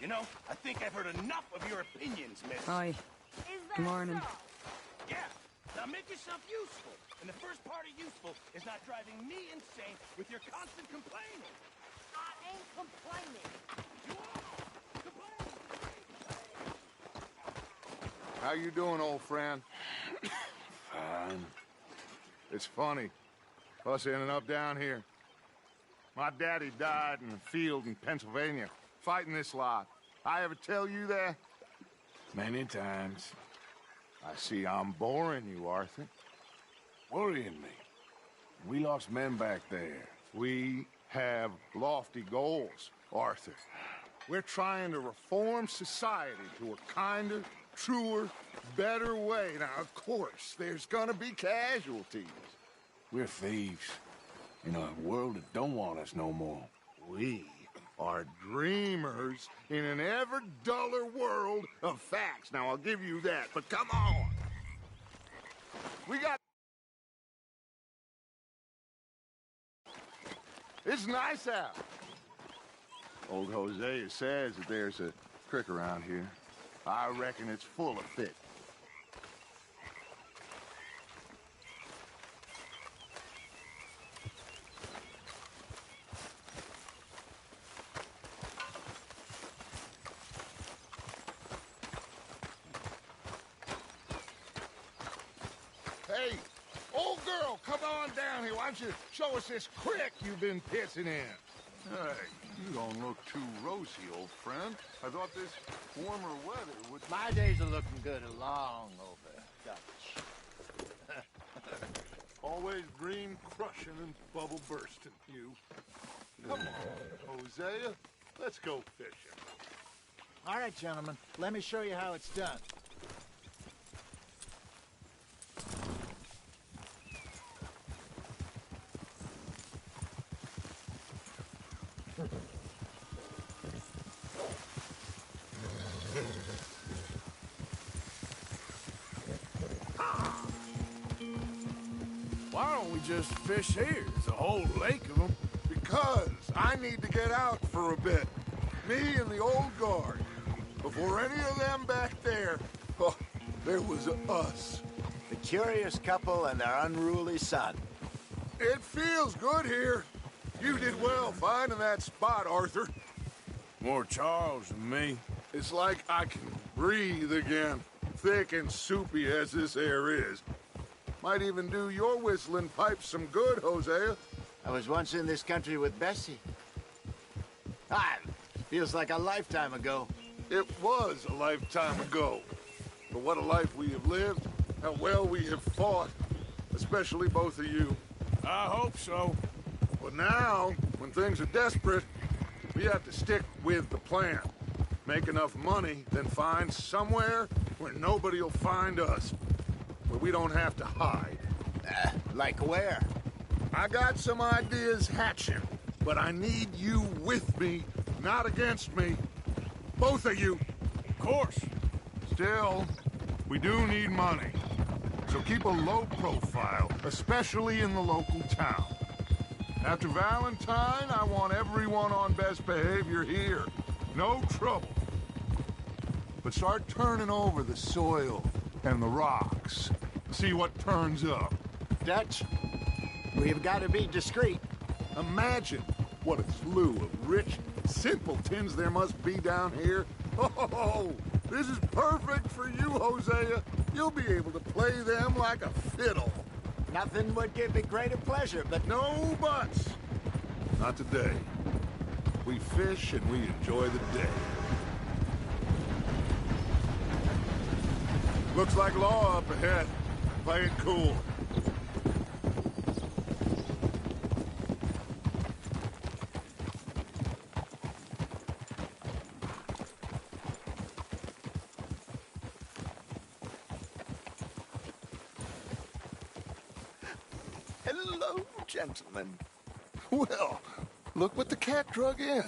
know, I think I've heard enough of your opinions, miss. Hi. Good morning. Yeah. Now make yourself useful. And the first part of useful is not driving me insane with your constant complaining. I ain't complaining. You are complaining. How you doing, old friend? Fine. It's funny, us ending up down here. My daddy died in a field in Pennsylvania, fighting this lot. I ever tell you that? Many times. I see I'm boring you, Arthur. Worrying me. We lost men back there. We have lofty goals, Arthur. We're trying to reform society to a kinder, truer, better way. Now, of course, there's gonna be casualties. We're thieves. In a world that don't want us no more. We are dreamers in an ever duller world of facts. Now, I'll give you that, but come on. We got... It's nice out. Old Hosea says that there's a creek around here. I reckon it's full of fish. Hey, old girl, come on down here. Why don't you show us this creek you've been pissing in? Hey, you don't look too rosy, old friend. I thought this warmer weather would... My days are looking good along over, Dutch. Always dream crushing and bubble bursting, you. Come on, Hosea. Let's go fishing. All right, gentlemen. Let me show you how it's done. Why don't we just fish here? There's a whole lake of them. Because I need to get out for a bit. Me and the old guard. Before any of them back there, oh, there was us. The curious couple and their unruly son. It feels good here. You did well finding that spot, Arthur. More Charles than me. It's like I can breathe again, thick and soupy as this air is. Might even do your whistling pipes some good, Hosea. I was once in this country with Bessie. Feels like a lifetime ago. It was a lifetime ago. But what a life we have lived, how well we have fought, especially both of you. I hope so. But now, when things are desperate, we have to stick with the plan. Make enough money, then find somewhere where nobody will find us. Where we don't have to hide. Like where? I got some ideas hatching, but I need you with me, not against me. Both of you. Of course. Still, we do need money. So keep a low profile, especially in the local town. After Valentine, I want everyone on best behavior here. No trouble. But start turning over the soil and the rocks. See what turns up. Dutch, we've got to be discreet. Imagine what a slew of rich simpletons there must be down here. Oh, this is perfect for you, Hosea. You'll be able to play them like a fiddle. Nothing would give me greater pleasure, but No buts. Not today. We fish and we enjoy the day. Looks like law up ahead. Play it cool. Hello, gentlemen. Well, look what the cat drug in.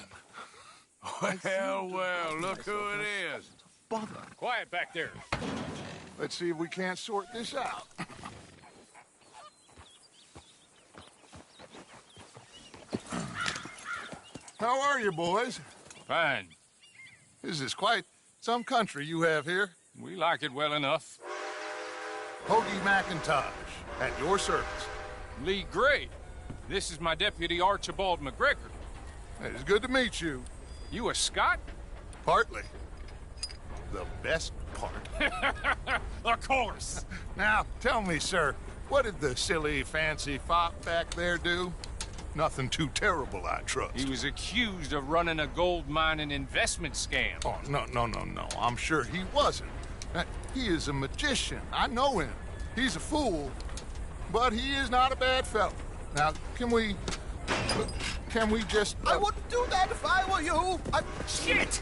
Well, look who it is. Bother. Quiet back there. Let's see if we can't sort this out. How are you, boys? Fine. This is quite some country you have here. We like it well enough. Hoagie McIntosh, at your service. Lee Gray. This is my deputy Archibald McGregor. It's good to meet you. You a Scot? Partly. The best part. Of course. Now, tell me, sir, what did the silly, fancy fop back there do? Nothing too terrible, I trust. He was accused of running a gold mining investment scam. Oh, no. I'm sure he wasn't. He is a magician. I know him. He's a fool, but he is not a bad fellow. Now, can we just... I wouldn't do that if I were you. Shit!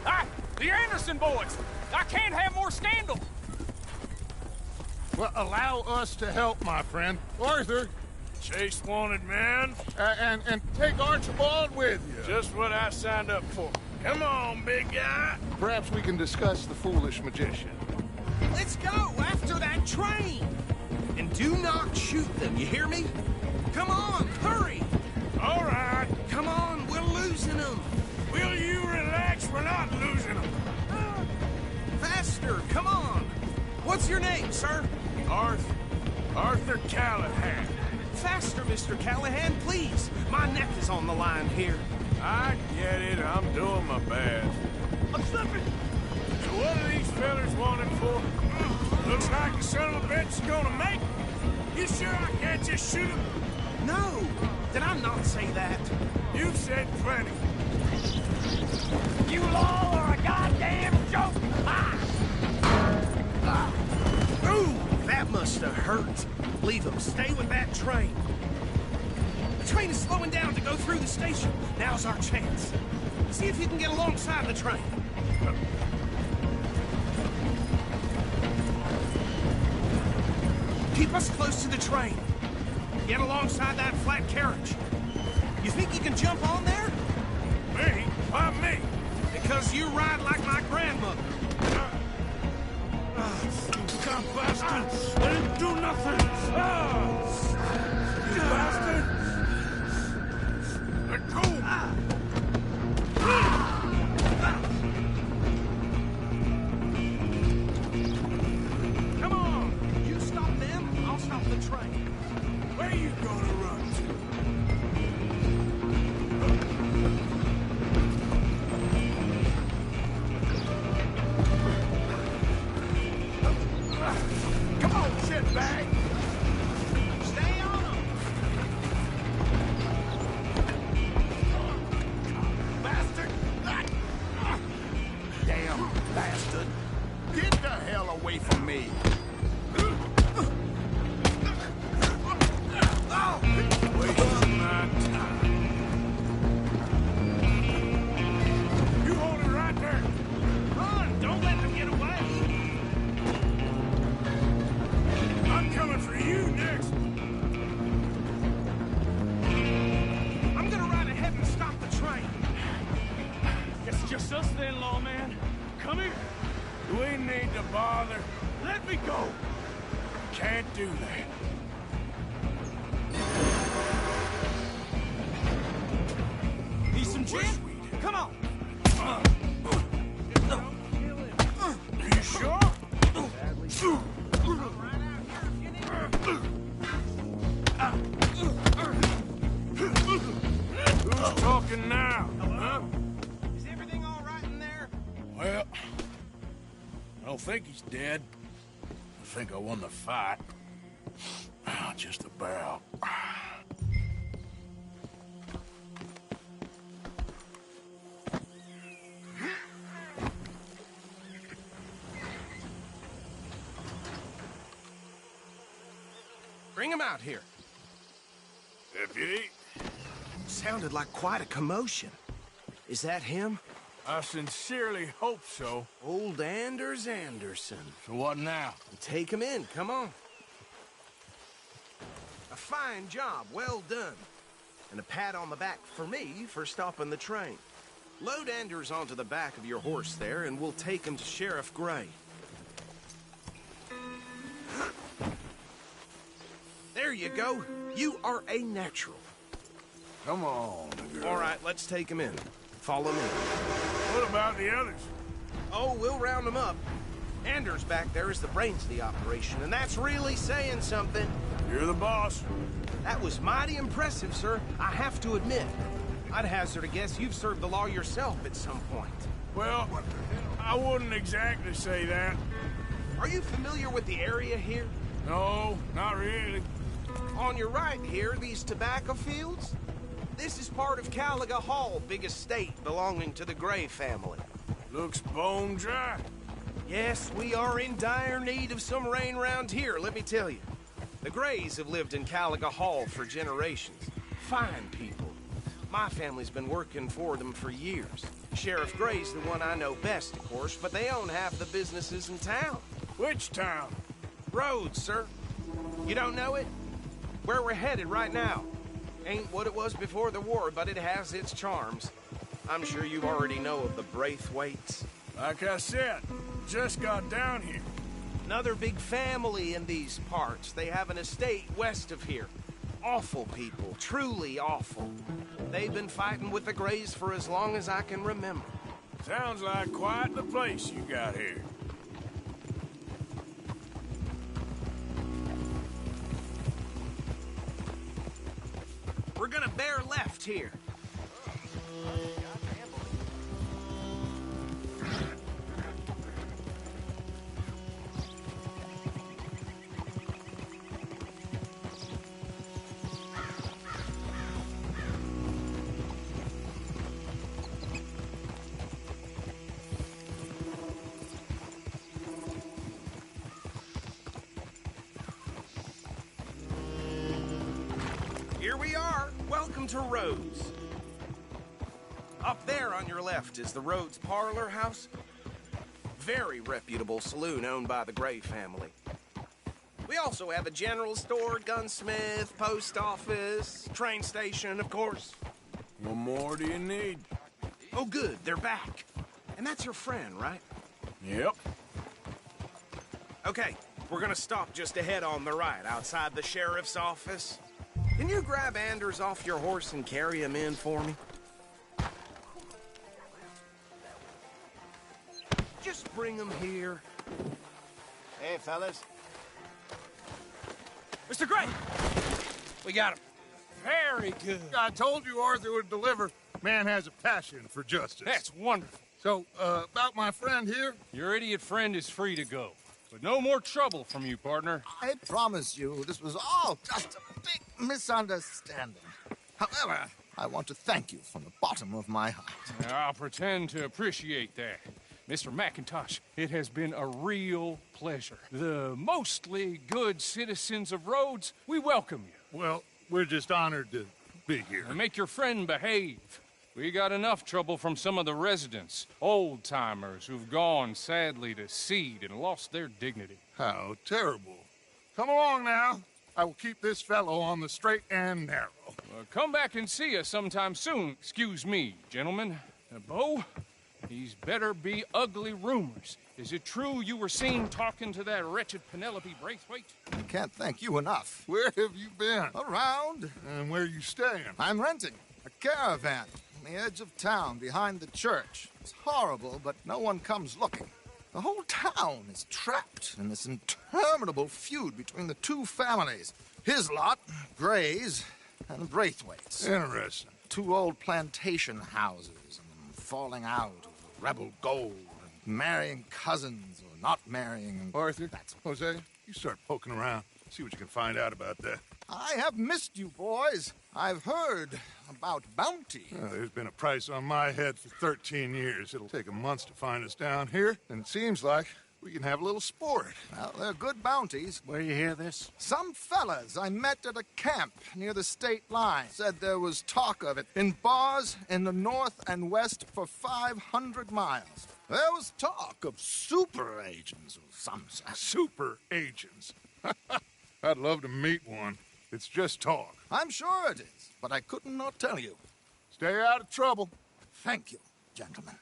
The Anderson boys! I can't have more scandal! Well, allow us to help, my friend. Arthur, Chase wanted man. and take Archibald with you. Just what I signed up for. Come on, big guy. Perhaps we can discuss the foolish magician. Let's go after that train. And do not shoot them, you hear me? Come on, hurry. All right. Come on, we're losing them. Will you relax? We're not losing them. Faster, come on. What's your name, sir? Arthur Callahan. Faster, Mr. Callahan, please. My neck is on the line here. I get it. I'm doing my best. I'm slipping. So what are these fellas wanted for? Looks like the son of a bitch is gonna make it. You sure I can't just shoot him? No, did I not say that? You've said plenty. You all are a goddamn joke! Ooh, that must have hurt. Leave them. Stay with that train. The train is slowing down to go through the station. Now's our chance. See if you can get alongside the train. Keep us close to the train. Get alongside that flat carriage. You think you can jump on there? Me? Why me? Because you ride like my grandmother. Come, bastard! I didn't do nothing! You bastard! Let go! Come on! You stop them, I'll stop the train. Where you gonna run Come on, shitbag! Stay on them! Bastard! Damn bastard! Get the hell away from me! Wasting my time. You hold it right there. Run! Don't let them get away! I'm coming for you next. I'm gonna ride ahead and stop the train. Guess it's just us then, lawman. Come here. Do we need to bother? Let me go. Can't do that. Need some gin? Come on! Are you sure? Who's talking now? Huh? Is everything all right in there? Well, I don't think he's dead. I think I won the fight. Just about. Bring him out here. Deputy, Sounded like quite a commotion. Is that him? I sincerely hope so. Old Anders Anderson. So what now? Take him in, come on. A fine job, well done. And a pat on the back for me for stopping the train. Load Anders onto the back of your horse there, and we'll take him to Sheriff Gray. There you go. You are a natural. Come on, girl. All right, let's take him in. Follow me. What about the others? Oh, we'll round them up. Anders back there is the brains of the operation, and that's really saying something. You're the boss. That was mighty impressive, sir. I have to admit. I'd hazard a guess you've served the law yourself at some point. Well, I wouldn't exactly say that. Are you familiar with the area here? No, not really. On your right here, these tobacco fields? This is part of Caliga Hall, big estate belonging to the Gray family. Looks bone dry. Yes, we are in dire need of some rain round here, let me tell you. The Grays have lived in Caliga Hall for generations. Fine people. My family's been working for them for years. Sheriff Gray's the one I know best, of course, but they own half the businesses in town. Which town? Rhodes, sir. You don't know it? Where we're headed right now. Ain't what it was before the war, but it has its charms. I'm sure you already know of the Braithwaites. Like I said, just got down here. Another big family in these parts. They have an estate west of here. Awful people, truly awful. They've been fighting with the Grays for as long as I can remember. Sounds like quite the place you got here. We're gonna bear left here. Here we are. Welcome to Rhodes. Up there on your left is the Rhodes Parlor House. Very reputable saloon owned by the Gray family. We also have a general store, gunsmith, post office, train station, of course. What more do you need? Oh, good. They're back. And that's your friend, right? Yep. Okay, we're gonna stop just ahead on the right, outside the sheriff's office. Can you grab Anders off your horse and carry him in for me? Just bring him here. Hey, fellas. Mr. Gray! We got him. Very good. I told you Arthur would deliver. Man has a passion for justice. That's wonderful. So, about my friend here? Your idiot friend is free to go. But no more trouble from you, partner. I promise you, this was all just a big misunderstanding. However, I want to thank you from the bottom of my heart. I'll pretend to appreciate that. Mr. McIntosh, it has been a real pleasure. The mostly good citizens of Rhodes, we welcome you. Well, we're just honored to be here. And make your friend behave. We got enough trouble from some of the residents, old-timers who've gone, sadly, to seed and lost their dignity. How terrible. Come along now. I will keep this fellow on the straight and narrow. Come back and see us sometime soon. Excuse me, gentlemen. Bo, these better be ugly rumors. Is it true you were seen talking to that wretched Penelope Braithwaite? I can't thank you enough. Where have you been? Around. And where are you staying? I'm renting a caravan on the edge of town behind the church. It's horrible, but no one comes looking. The whole town is trapped in this interminable feud between the two families. His lot, Gray's, and Braithwaite's. Interesting. Two old plantation houses and falling out over rebel gold, and marrying cousins or not marrying. Arthur, Jose, you start poking around. See what you can find out about that. I have missed you, boys. I've heard about bounty. There's been a price on my head for 13 years. It'll take a month to find us down here, and it seems like we can have a little sport. Well, they're good bounties. Where you hear this? Some fellas I met at a camp near the state line said there was talk of it in bars in the north and west for 500 miles. There was talk of super agents of some sort. Super agents. I'd love to meet one. It's just talk. I'm sure it is, but I couldn't not tell you. Stay out of trouble. Thank you, gentlemen.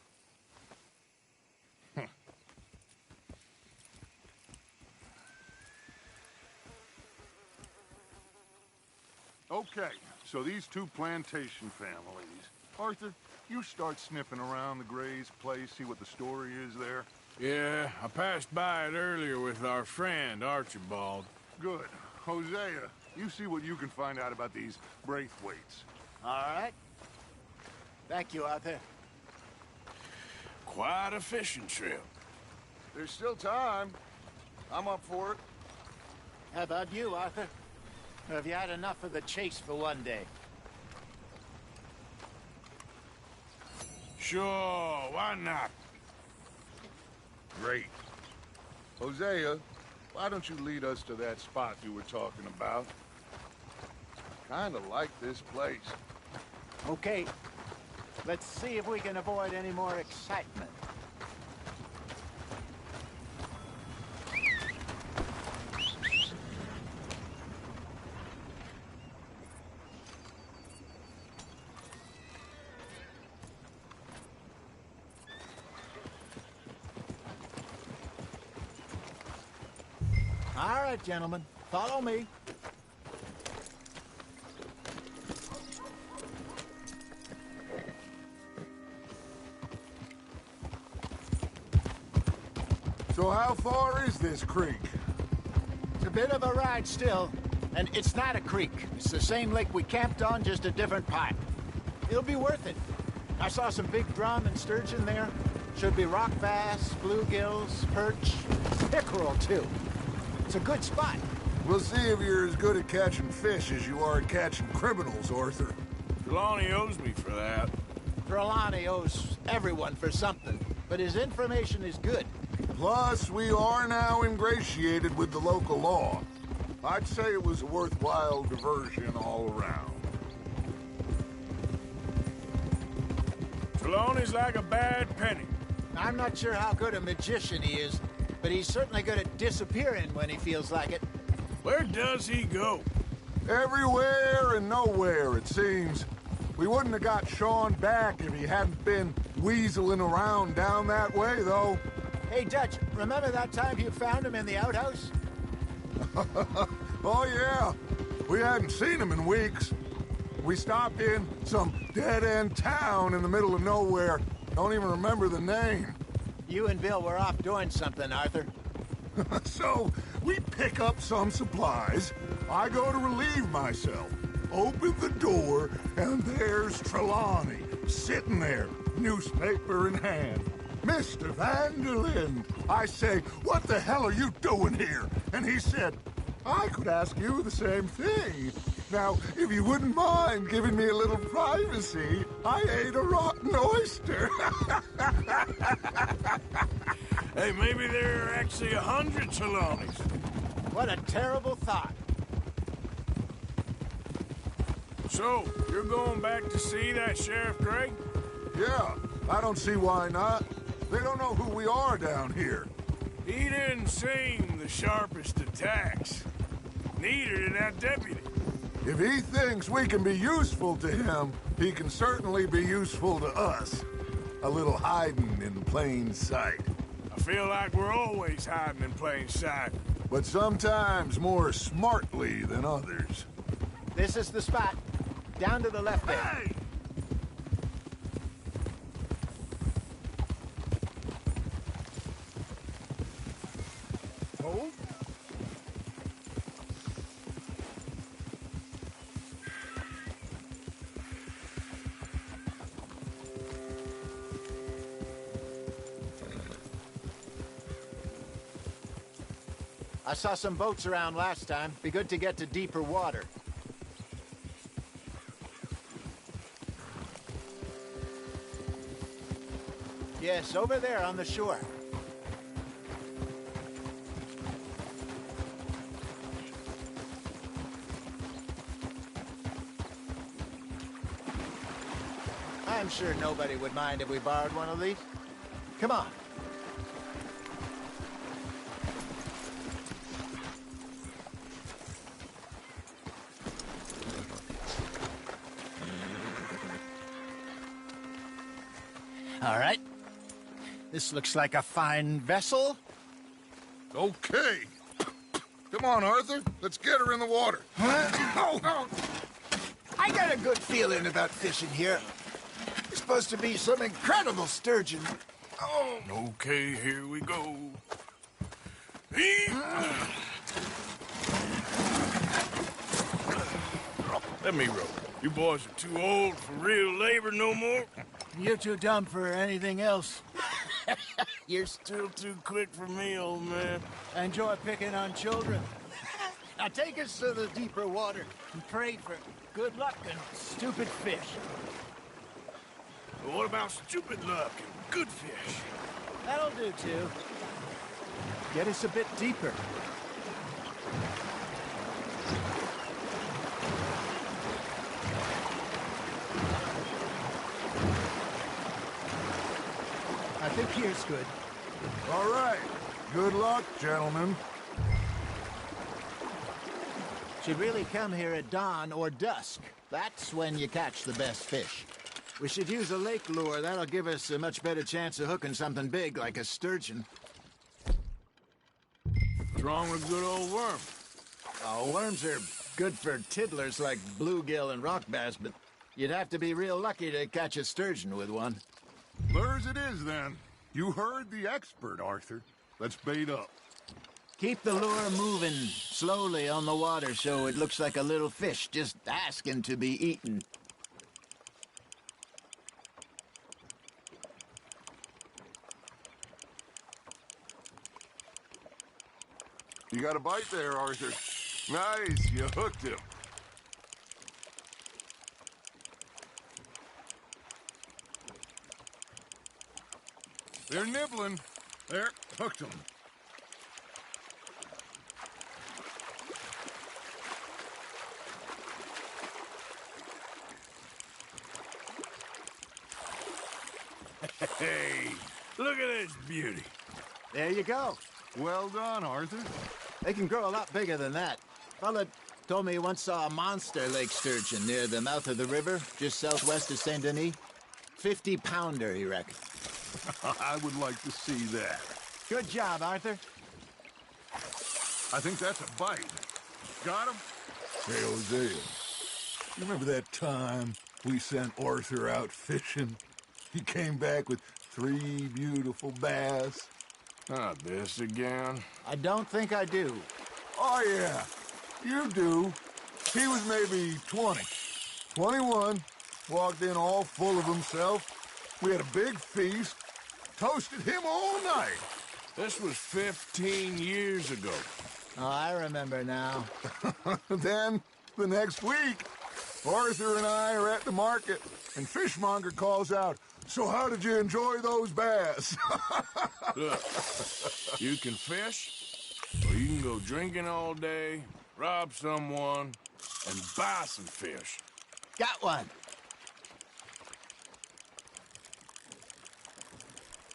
Okay, so these two plantation families, Arthur, you start sniffing around the Gray's place, see what the story is there. Yeah, I passed by it earlier with our friend, Archibald. Good. Hosea, you see what you can find out about these Braithwaites. All right. Thank you, Arthur. Quite a fishing trip. There's still time. I'm up for it. How about you, Arthur? Or have you had enough of the chase for one day? Sure, why not? Great. Hosea, why don't you lead us to that spot you were talking about? Kinda like this place. Okay. Let's see if we can avoid any more excitement. All right, gentlemen, follow me. So how far is this creek? It's a bit of a ride still, and it's not a creek. It's the same lake we camped on, just a different part. It'll be worth it. I saw some big drum and sturgeon there. Should be rock bass, bluegills, perch, pickerel too. It's a good spot. We'll see if you're as good at catching fish as you are at catching criminals, Arthur. Trelawney owes me for that. Trelawney owes everyone for something, but his information is good. Plus, we are now ingratiated with the local law. I'd say it was a worthwhile diversion all around. Trelawney's like a bad penny. I'm not sure how good a magician he is, but he's certainly good at disappearing when he feels like it. Where does he go? Everywhere and nowhere, it seems. We wouldn't have got Sean back if he hadn't been weaseling around down that way, though. Hey, Dutch, remember that time you found him in the outhouse? Oh, yeah. We hadn't seen him in weeks. We stopped in some dead-end town in the middle of nowhere. Don't even remember the name. You and Bill were off doing something, Arthur. So, we pick up some supplies. I go to relieve myself. Open the door, and there's Trelawney, sitting there, newspaper in hand. Mr. Van der Linde. I say, what the hell are you doing here? And he said, I could ask you the same thing. Now, if you wouldn't mind giving me a little privacy, I ate a rotten oyster. Hey, maybe there are actually 100 Trelawneys. What a terrible thought. So, you're going back to see that Sheriff Gray? Yeah, I don't see why not. They don't know who we are down here. He didn't seem the sharpest attacks. Neither did that deputy. If he thinks we can be useful to him, he can certainly be useful to us. A little hiding in plain sight. I feel like we're always hiding in plain sight. But sometimes more smartly than others. This is the spot. Down to the left there. Hey! Hold. I saw some boats around last time. Be good to get to deeper water. Yes, over there on the shore. I'm sure nobody would mind if we borrowed one of these. Come on. All right. This looks like a fine vessel. Okay. Come on, Arthur. Let's get her in the water. I got a good feeling about fishing here. supposed to be some incredible sturgeon. Oh. Okay, here we go. Let me row. You boys are too old for real labor no more. You're too dumb for anything else. You're still too quick for me, old man. I enjoy picking on children. Now take us to the deeper water and pray for good luck and stupid fish. But what about stupid luck and good fish? That'll do, too. Get us a bit deeper. I think here's good. All right. Good luck, gentlemen. Should really come here at dawn or dusk. That's when you catch the best fish. We should use a lake lure. That'll give us a much better chance of hooking something big like a sturgeon. What's wrong with good old worm? Oh, worms are good for tiddlers like bluegill and rock bass, but you'd have to be real lucky to catch a sturgeon with one. Lures it is, then. You heard the expert, Arthur. Let's bait up. Keep the lure moving slowly on the water so it looks like a little fish just asking to be eaten. You got a bite there, Arthur. Nice, you hooked him. They're nibbling. There, hooked them. Hey, look at this beauty. There you go. Well done, Arthur. They can grow a lot bigger than that. Fella told me he once saw a monster lake sturgeon near the mouth of the river, just southwest of Saint Denis. 50-pounder, he reckoned. I would like to see that. Good job, Arthur. I think that's a bite. Got him? Hey, Hosea, you remember that time we sent Arthur out fishing? He came back with 3 beautiful bass. Not this again. I don't think I do. Oh, yeah, you do. He was maybe 20. 21, walked in all full of himself. We had a big feast, toasted him all night. This was 15 years ago. Oh, I remember now. Then, the next week, Arthur and I are at the market, and Fishmonger calls out, "So how did you enjoy those bass?" Look, you can fish, or you can go drinking all day, rob someone, and buy some fish. Got one.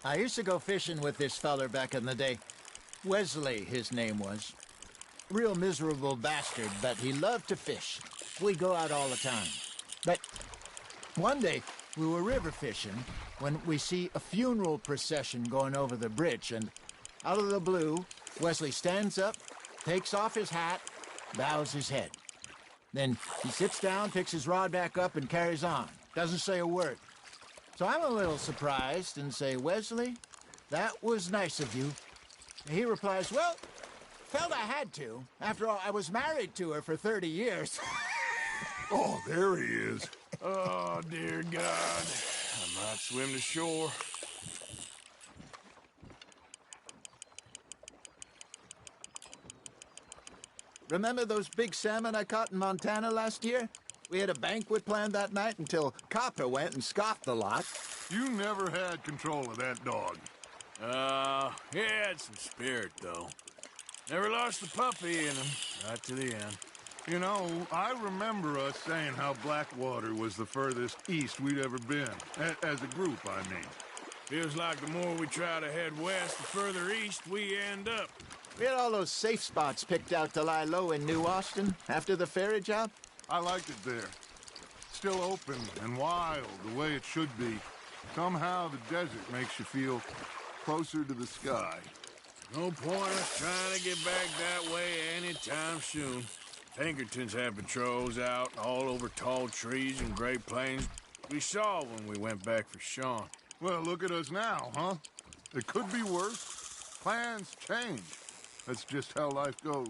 I used to go fishing with this feller back in the day. Wesley, his name was. Real miserable bastard, but he loved to fish. We'd go out all the time. But one day, we were river fishing when we see a funeral procession going over the bridge, and out of the blue, Wesley stands up, takes off his hat, bows his head. Then he sits down, picks his rod back up, and carries on. Doesn't say a word. So I'm a little surprised and say, "Wesley, that was nice of you." And he replies, "Well, felt I had to. After all, I was married to her for 30 years. Oh, there he is. Oh, dear God. I might swim to shore. Remember those big salmon I caught in Montana last year? We had a banquet planned that night until Copper went and scoffed the lot. You never had control of that dog. He had some spirit, though. Never lost the puppy in him, right to the end. You know, I remember us saying how Blackwater was the furthest east we'd ever been. As a group, I mean. Feels like the more we try to head west, the further east we end up. We had all those safe spots picked out to lie low in New Austin after the ferry job. I liked it there. Still open and wild, the way it should be. Somehow the desert makes you feel closer to the sky. No point us trying to get back that way anytime soon. Pinkertons have patrols out all over tall trees and Great Plains. We saw when we went back for Sean. Well, look at us now, huh? It could be worse. Plans change. That's just how life goes.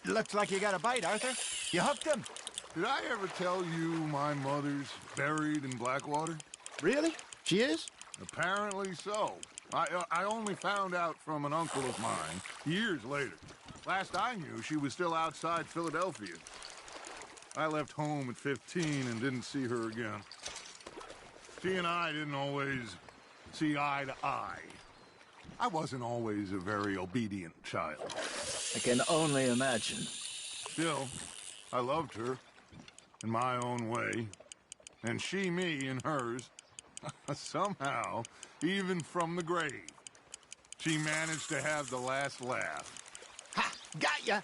Looks like you got a bite, Arthur. You hooked him. Did I ever tell you my mother's buried in Blackwater? Really? She is? Apparently so. I only found out from an uncle of mine years later. Last I knew, she was still outside Philadelphia. I left home at 15 and didn't see her again. She and I didn't always see eye to eye. I wasn't always a very obedient child. I can only imagine. Still, I loved her in my own way, and she me in hers. Somehow, even from the grave, she managed to have the last laugh. Ha! Got ya!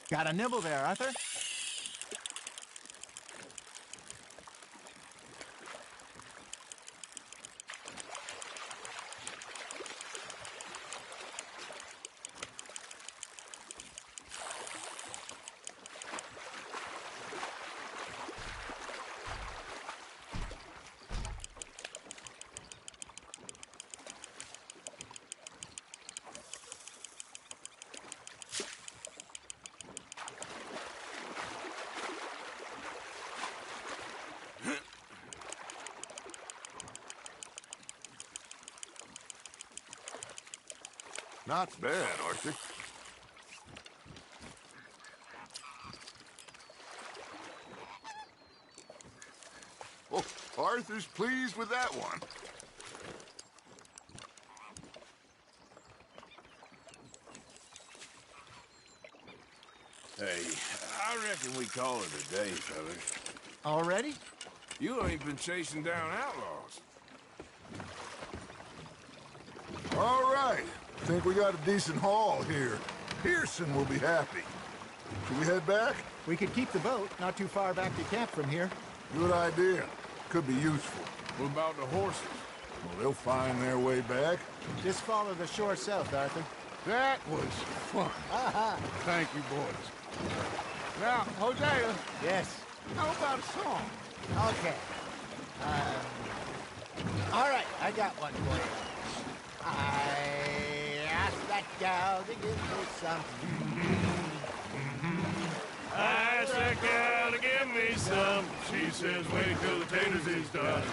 Got a nibble there, Arthur? Not bad, Arthur. Oh, Arthur's pleased with that one. Hey, I reckon we call it a day, fellas. Already? You ain't been chasing down outlaws. All right. Think we got a decent haul here. Pearson will be happy. Should we head back? We could keep the boat not too far back to camp from here. Good idea. Could be useful. What about the horses? Well, they'll find their way back. Just follow the shore south, Arthur. That was fun. Thank you, boys. Now, Hosea, Yes. how about a song? Okay. All right, I got one for you. I asked that gal to give me some. I asked that gal to give me some. She says, wait till the taters is done.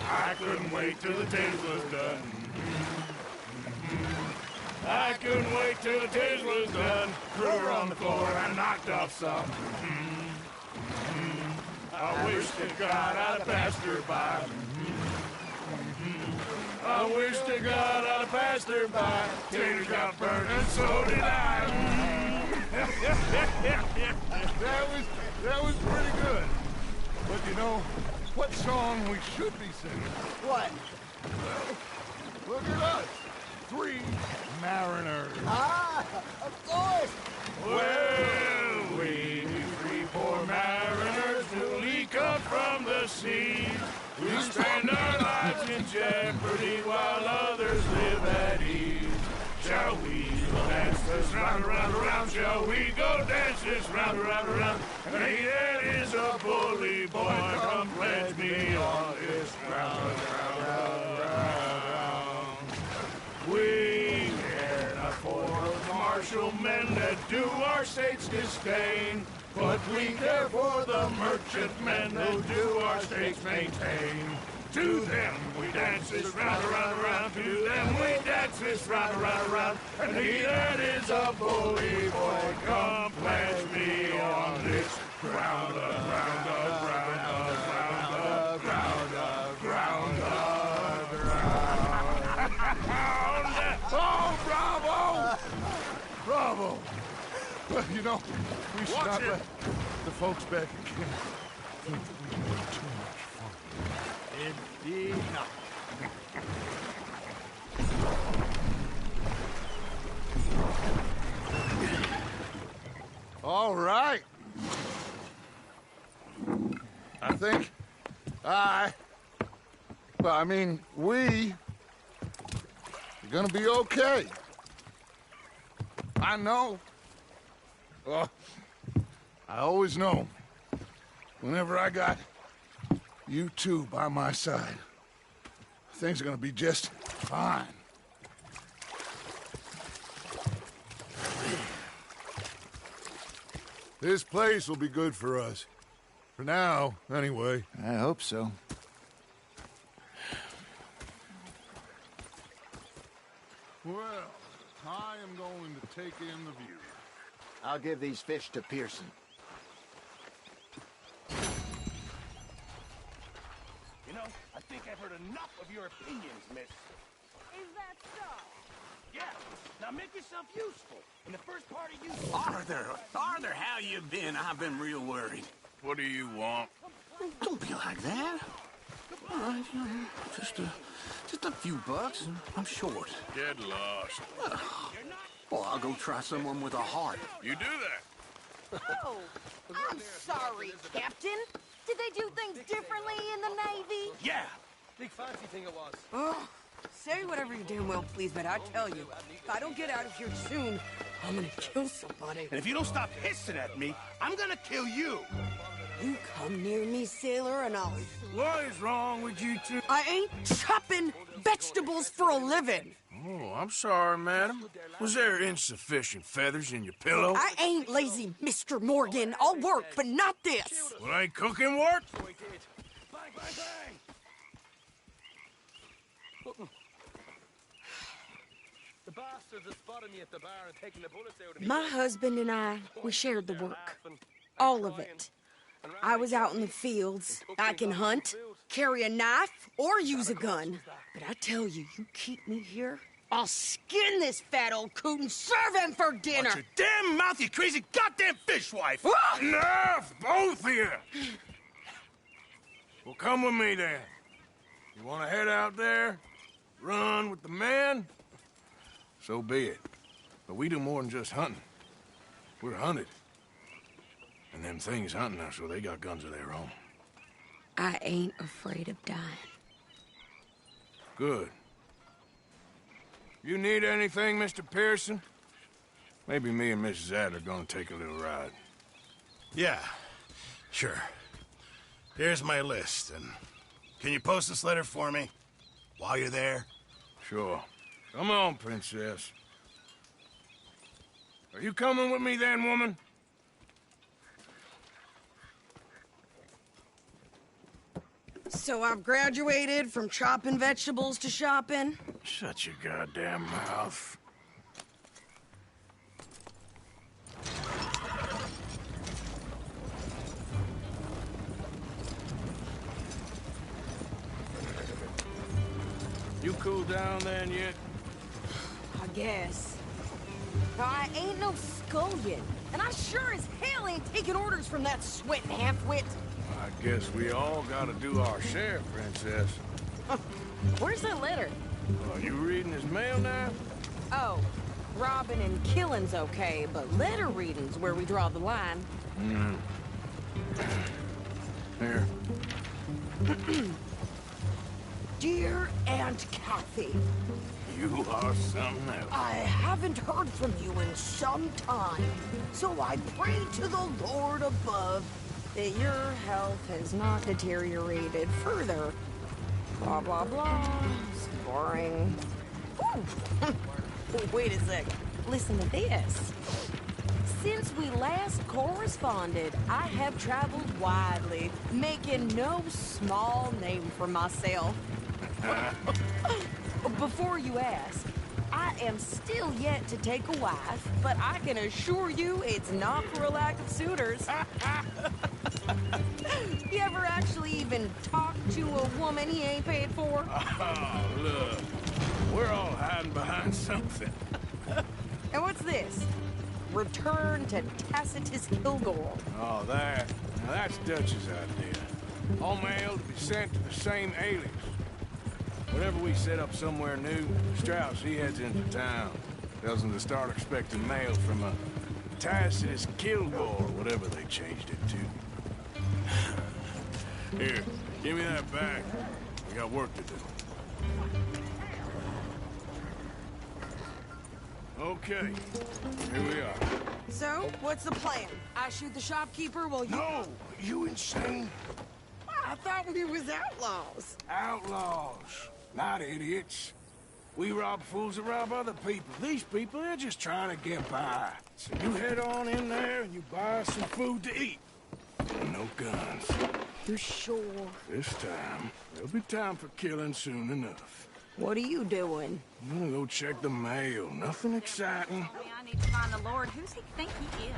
I couldn't wait till the taters was done. I couldn't wait till the taters was done. Threw her on the floor and knocked off some. I wish to God I'd have passed her by. I wish to God I'd have passed her by. Taters got burned and so did I. That was pretty good. But you know, what song we should be singing? What? Look at us. 3 mariners. Ah, of course. Well, we 3 poor mariners newly come from the sea. We spend our lives in jeopardy while others live at ease. Shall we go dance this round, around, around? Shall we go dance this round, around, around? And he that is a bully boy, come pledge me on this round, round, round. We care not for the martial men that do our state's disdain, but we care for the merchant men who do our states maintain. To them we dance this round, around, around. To them we dance this round, around, around. And he that is a bully boy, come pledge me on this ground, ground, ground, ground, ground, ground, ground. Oh, bravo! Bravo! Well, you know, we should not let the folks back again. Too much fun. Indeed not. All right. I think we're gonna be okay. I know. Well, I always know. Whenever I got you two by my side, things are gonna be just fine. This place will be good for us. For now, anyway. I hope so. Well, I am going to take in the view. I'll give these fish to Pearson. You know, I think I've heard enough of your opinions, miss. Is that so? Yeah, now make yourself useful. In the first part of you... Arthur, how you been? I've been real worried. What do you want? Don't be like that. All right, just a few bucks, and I'm short. Get lost. Well, I'll go try someone with a heart. You do that. Oh, I'm sorry, Captain. Did they do things differently in the Navy? Yeah. Big fancy thing it was. Oh, say whatever you damn well please, but I tell you, if I don't get out of here soon, I'm gonna kill somebody. And if you don't stop hissing at me, I'm gonna kill you. You come near me, sailor, and I'll... What is wrong with you two? I ain't chopping vegetables for a living. Oh, I'm sorry, madam. Was there insufficient feathers in your pillow? I ain't lazy, Mr. Morgan. I'll work, but not this. Well, ain't cooking work? Bang, bang, bang! The bastards that spotted me at the bar and taking the bullets out of me. My husband and I, we shared the work. All of it. I was out in the fields. I can hunt, carry a knife, or use a gun. But I tell you, you keep me here, I'll skin this fat old coot and serve him for dinner. Watch your damn mouth, you crazy goddamn fishwife! Ah! Enough, both of you! Well, come with me, then. You want to head out there? Run with the men? So be it. But we do more than just hunting. We're hunted. And them things hunting us, so they got guns of their own. I ain't afraid of dying. Good. You need anything, Mr. Pearson? Maybe me and Mrs. Adler are gonna take a little ride. Yeah, sure. Here's my list, and can you post this letter for me while you're there? Sure. Come on, Princess. Are you coming with me then, woman? So I've graduated from chopping vegetables to shopping. Shut your goddamn mouth. You cool down then yet? I guess. I ain't no scullion, and I sure as hell ain't taking orders from that sweating half-wit. I guess we all gotta do our share, Princess. Where's that letter? Are you reading his mail now? Oh, robbing and killing's okay, but letter reading's where we draw the line. Here. Dear Aunt Kathy, You are something else. I haven't heard from you in some time, so I pray to the Lord above that your health has not deteriorated further. Blah, blah, blah. It's boring. Ooh. Wait a sec. Listen to this. Since we last corresponded, I have traveled widely, making no small name for myself. Before you ask, I am still yet to take a wife, but I can assure you it's not for a lack of suitors. You ever actually even talk to a woman he ain't paid for? Oh, look. We're all hiding behind something. And what's this? Return to Tacitus Kilgore. Oh, that. Now that's Dutch's idea. All mail to be sent to the same alias. Whenever we set up somewhere new, Strauss, he heads into town. Tells them to start expecting mail from a Tacitus Kilgore, whatever they changed it to. Here, give me that back. We got work to do. Okay, here we are. So, what's the plan? I shoot the shopkeeper while you... No! You insane? I thought we was outlaws. Outlaws, not idiots. We rob fools that rob other people. These people, they're just trying to get by. So you head on in there and you buy us some food to eat. And no guns. You're sure? This time, there'll be time for killing soon enough. What are you doing? I'm gonna go check the mail. Nothing exciting. I need to find the Lord. Who's he think he is?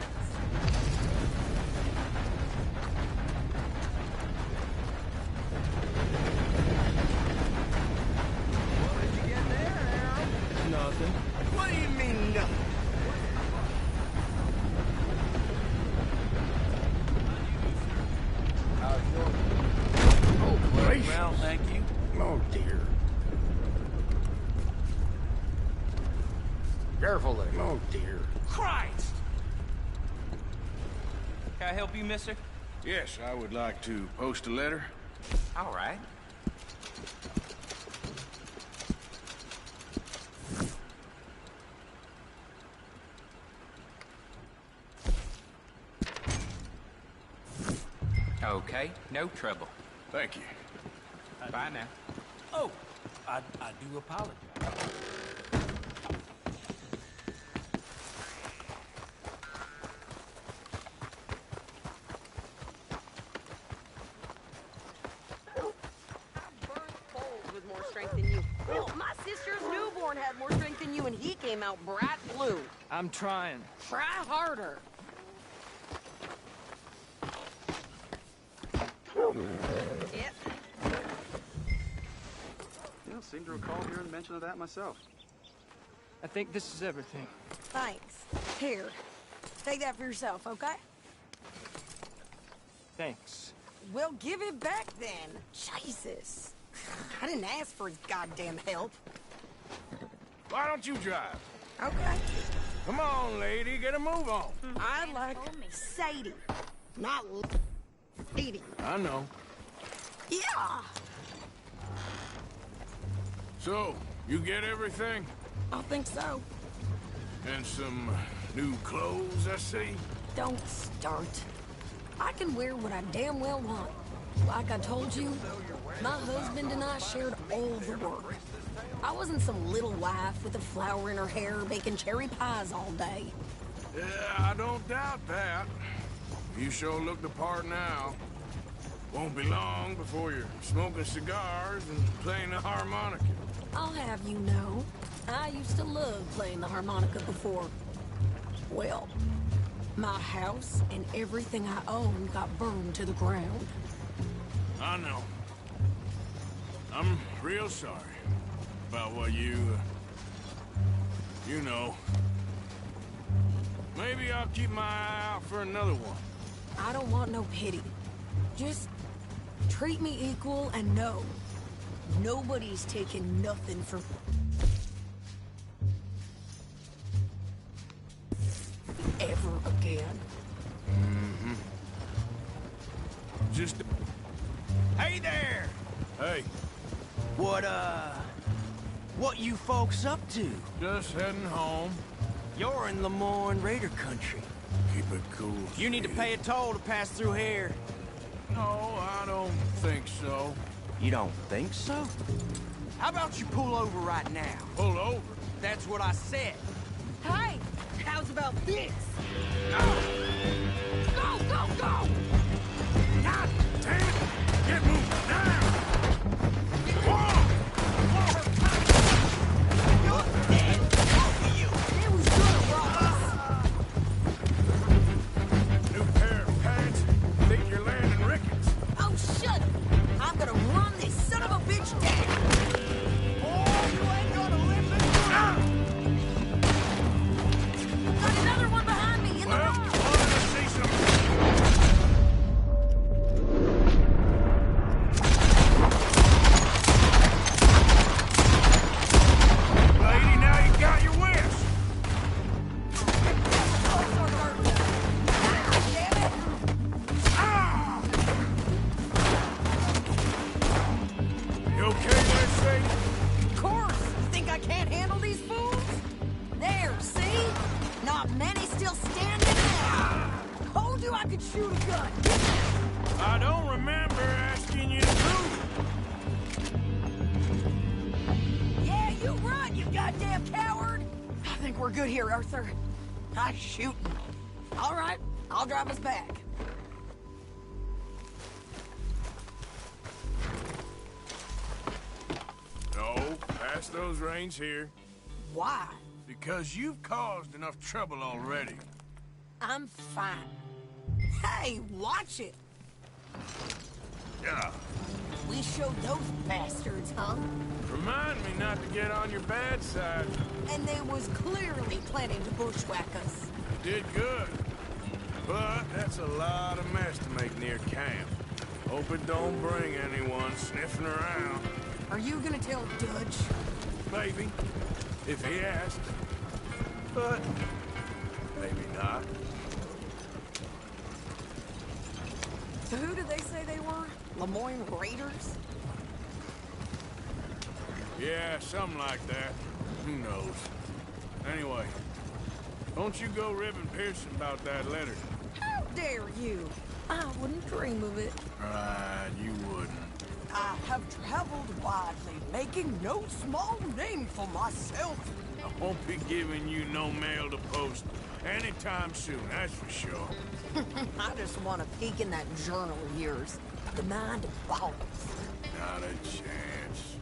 Nothing. What do you mean, nothing? Oh, gracious. Well, thank you. Oh, dear. Careful there. Oh, dear. Christ! Can I help you, mister? Yes, I would like to post a letter. All right. Okay, no trouble. Thank you. Bye now. Oh, I do apologize. With more strength than you. Well, my sister's newborn had more strength than you, and he came out bright blue. I'm trying. Try harder. Yep. Yeah, seem to recall hearing mention of that myself. I think this is everything. Thanks. Here. Take that for yourself, okay? Thanks. Well, give it back then. Jesus. I didn't ask for his goddamn help. Why don't you drive? Okay. Come on, lady, get a move on. I like Sadie, not Lady. I know. Yeah. So, you get everything? I think so. And some new clothes, I see? Don't start. I can wear what I damn well want. Like I told you, my husband and I shared all the work. I wasn't some little wife with a flower in her hair baking cherry pies all day. Yeah, I don't doubt that. You sure look the part now. Won't be long before you're smoking cigars and playing the harmonica. I'll have you know, I used to love playing the harmonica before. Well, my house and everything I owned got burned to the ground. I know. I'm real sorry about what you know. Maybe I'll keep my eye out for another one. I don't want no pity. Just treat me equal and know nobody's taking nothing from ever again. Mm-hmm. Just... Hey there! Hey. What you folks up to? Just heading home. You're in Lemoyne Raider country. Keep it cool. You need to pay a toll to pass through here. No, I don't think so. You don't think so? How about you pull over right now? Pull over? That's what I said. Hey, how's about this? Go, go, go! God damn it! Get moving now! Whoa! It was good, Ross. New pair of pants? Think you're landing Ricketts? Oh, shut it. I'm gonna run this son of a bitch down. Oh, you ain't gonna live this down! Got another one behind me in the you I could shoot a gun. I don't remember asking you to prove it. Yeah, you run, you goddamn coward! I think we're good here, Arthur. I'm shooting. All right, I'll drive us back. No, pass those reins here. Why? Because you've caused enough trouble already. I'm fine. Hey, watch it! Yeah. We showed those bastards, huh? Remind me not to get on your bad side. And they was clearly planning to bushwhack us. Did good. But that's a lot of mess to make near camp. Hope it don't bring anyone sniffing around. Are you gonna tell Dutch? Maybe. If he asks. But maybe not. So who did they say they were? Lemoyne Raiders? Yeah, something like that. Who knows? Anyway, don't you go ribbing Pearson about that letter. How dare you? I wouldn't dream of it. Right, you wouldn't. I have traveled widely, making no small name for myself. I won't be giving you no mail to post anytime soon, that's for sure. I just want to peek in that journal of yours. The mind of balls. Not a chance.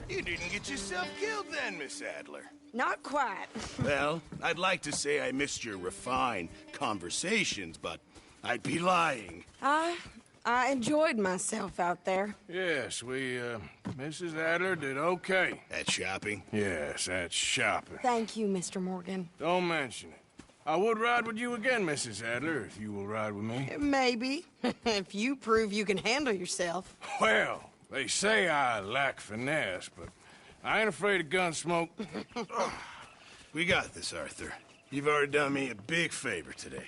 You didn't get yourself killed then, Miss Adler. Not quite. Well, I'd like to say I missed your refined conversations, but I'd be lying. I enjoyed myself out there. Yes, Mrs. Adler did okay. At shopping? Yes, that's shopping. Thank you, Mr. Morgan. Don't mention it. I would ride with you again, Mrs. Adler, if you will ride with me. Maybe. If you prove you can handle yourself. Well, they say I lack finesse, but I ain't afraid of gun smoke. We got this, Arthur. You've already done me a big favor today.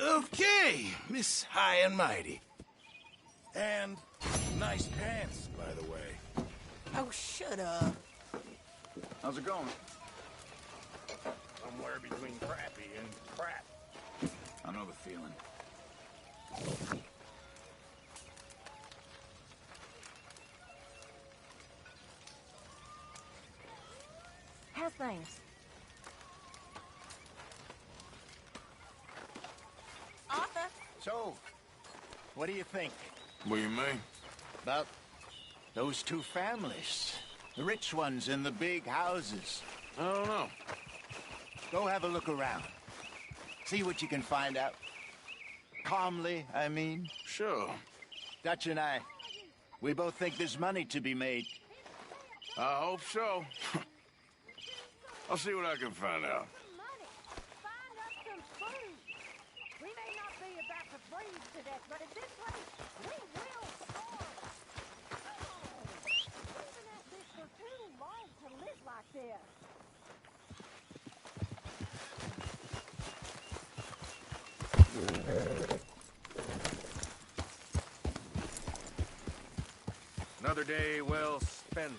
Okay, Miss High and Mighty. And nice pants, by the way. Oh, shut up. How's it going? Somewhere between crappy and crap. I know the feeling. How's things? Arthur? So, what do you think What do you mean? about those two families? The rich ones in the big houses. I don't know. Go have a look around. See what you can find out. Calmly, I mean. Sure. Dutch and I, we both think there's money to be made. I hope so. I'll see what I can find out. Find us some food. We may not be about to freeze to death, but at this rate, we will starve. Come on. We've been at this for too long to live like this. Another day well spent.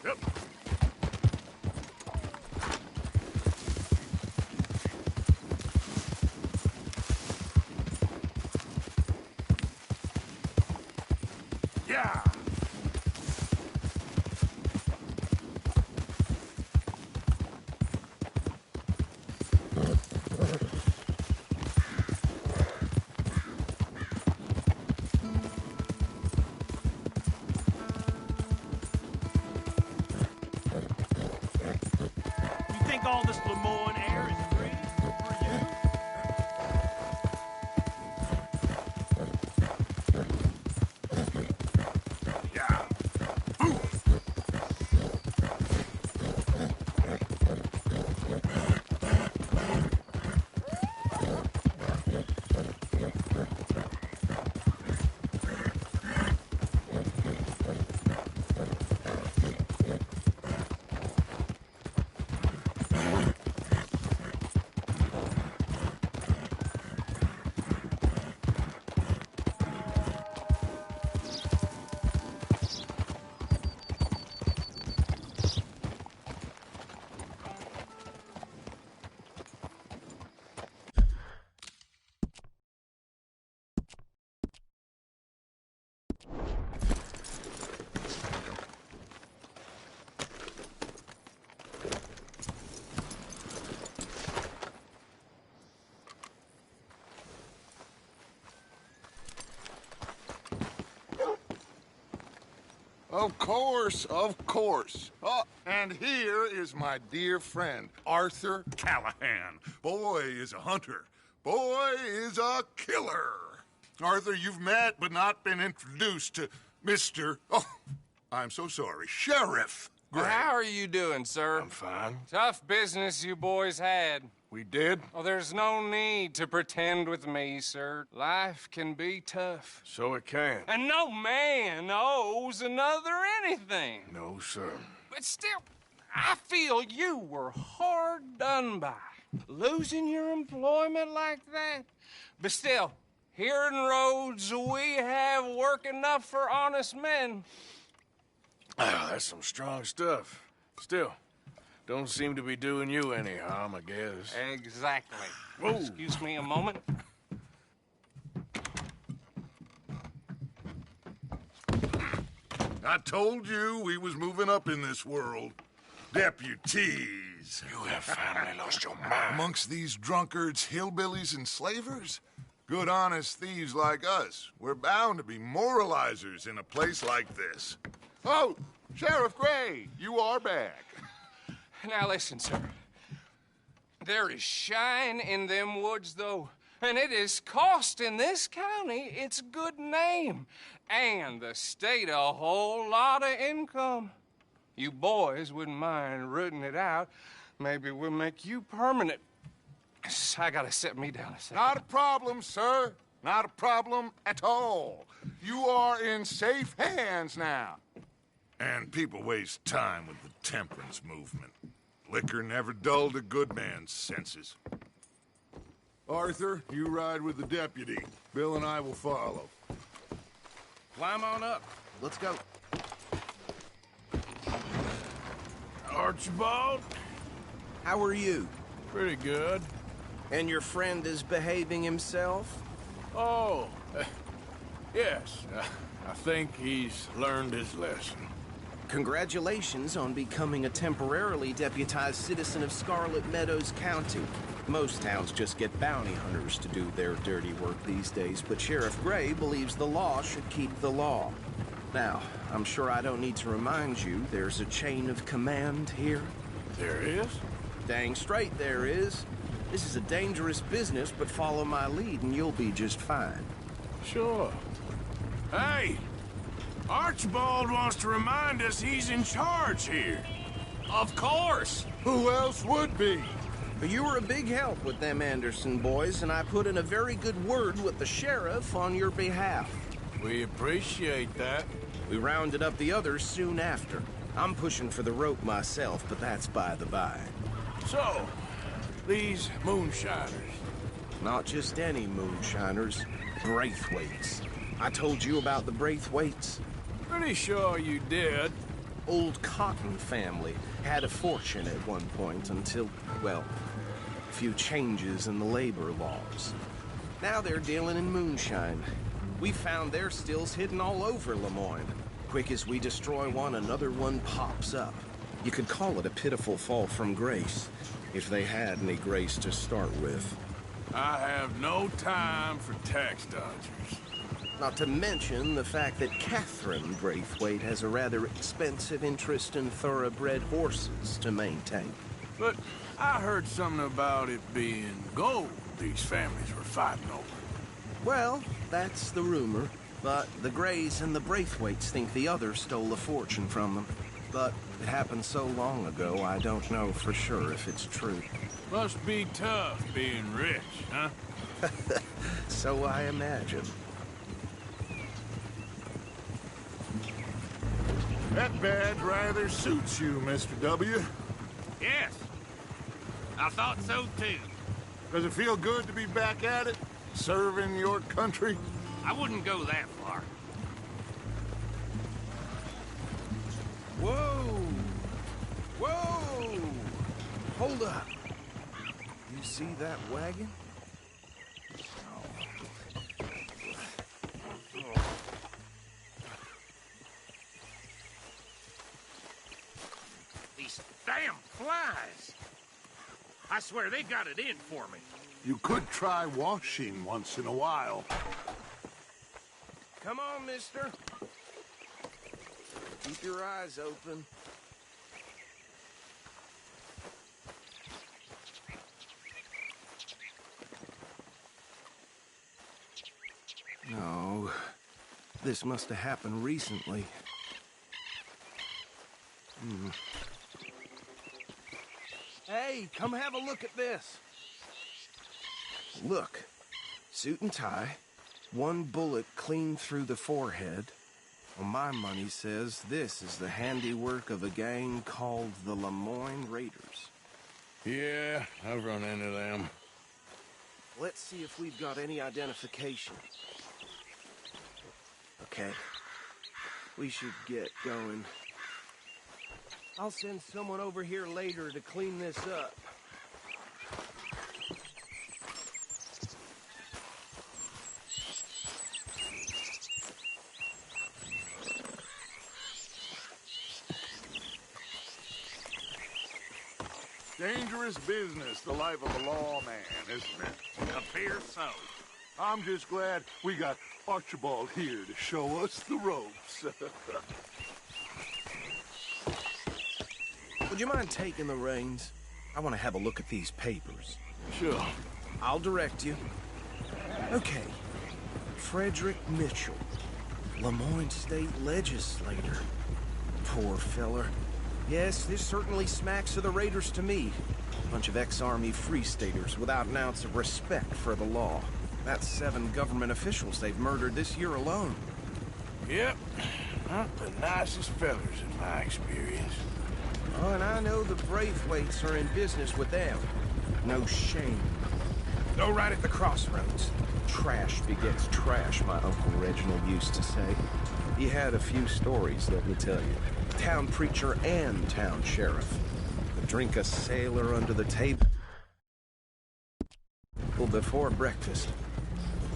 Yep. Yeah. You think all this Lemoyne air is free for you? Yeah. Of course, of course. Oh, and here is my dear friend, Arthur Callahan. Boy is a hunter. Boy is a killer. Arthur, you've met but not been introduced to Mr. Oh, I'm so sorry, Sheriff Gray. How are you doing, sir? I'm fine. Tough business you boys had. We did? Oh, there's no need to pretend with me, sir. Life can be tough. So it can. And no man owes another anything. No, sir. But still, I feel you were hard done by. Losing your employment like that. But still, here in Rhodes, we have work enough for honest men. Oh, that's some strong stuff. Still, don't seem to be doing you any harm, I guess. Exactly. Whoa. Excuse me a moment. I told you we was moving up in this world. Deputies. You have finally lost your mind. Amongst these drunkards, hillbillies, and slavers? Good, honest thieves like us. We're bound to be moralizers in a place like this. Oh, Sheriff Gray, you are back. Now listen, sir. There is shine in them woods, though, and it is costing this county its good name and the state a whole lot of income. You boys wouldn't mind rooting it out. Maybe we'll make you permanent. I gotta set me down a second. Not a problem, sir. Not a problem at all. You are in safe hands now. And people waste time with the temperance movement. Liquor never dulled a good man's senses. Arthur, you ride with the deputy. Bill and I will follow. Climb on up. Let's go. Archibald? How are you? Pretty good. And your friend is behaving himself? Oh, yes. I think he's learned his lesson. Congratulations on becoming a temporarily deputized citizen of Scarlet Meadows County. Most towns just get bounty hunters to do their dirty work these days, but Sheriff Gray believes the law should keep the law. Now, I'm sure I don't need to remind you there's a chain of command here. There is? Dang straight there is. This is a dangerous business, but follow my lead and you'll be just fine. Sure. Hey! Archibald wants to remind us he's in charge here. Of course! Who else would be? You were a big help with them Anderson boys, and I put in a very good word with the sheriff on your behalf. We appreciate that. We rounded up the others soon after. I'm pushing for the rope myself, but that's by the by. So, these moonshiners. Not just any moonshiners, Braithwaites. I told you about the Braithwaites? Pretty sure you did. Old Cotton family had a fortune at one point until, well, a few changes in the labor laws. Now they're dealing in moonshine. We found their stills hidden all over Lemoyne. Quick as we destroy one, another one pops up. You could call it a pitiful fall from grace, if they had any grace to start with. I have no time for tax dodgers. Not to mention the fact that Catherine Braithwaite has a rather expensive interest in thoroughbred horses to maintain. But I heard something about it being gold these families were fighting over. Well, that's the rumor. But the Grays and the Braithwaites think the other stole a fortune from them. But it happened so long ago, I don't know for sure if it's true. Must be tough being rich, huh? So I imagine. That badge rather suits you, Mr. W. Yes. I thought so, too. Does it feel good to be back at it? Serving your country? I wouldn't go that far. Whoa! Whoa! Hold up. You see that wagon? These damn flies. I swear they got it in for me. You could try washing once in a while. Come on, mister. Keep your eyes open. No, this must have happened recently. Hey, come have a look at this. Look, suit and tie, one bullet clean through the forehead. Well, my money says this is the handiwork of a gang called the Lemoyne Raiders. Yeah, I've run into them. Let's see if we've got any identification. Okay, we should get going. I'll send someone over here later to clean this up. Dangerous business, the life of a lawman, isn't it? Appears so. I'm just glad we got Archibald here to show us the ropes. Would you mind taking the reins? I want to have a look at these papers. Sure. I'll direct you. Okay. Frederick Mitchell, Lemoyne State Legislator. Poor feller. Yes, this certainly smacks of the Raiders to me. Bunch of ex-Army Free Staters without an ounce of respect for the law. That's 7 government officials they've murdered this year alone. Yep. Not the nicest fellers in my experience. Oh, and I know the Braithwaites are in business with them. No shame. Go right at the crossroads. Trash begets trash, my Uncle Reginald used to say. He had a few stories, let me tell you. Town preacher and town sheriff. Drink a sailor under the table before breakfast.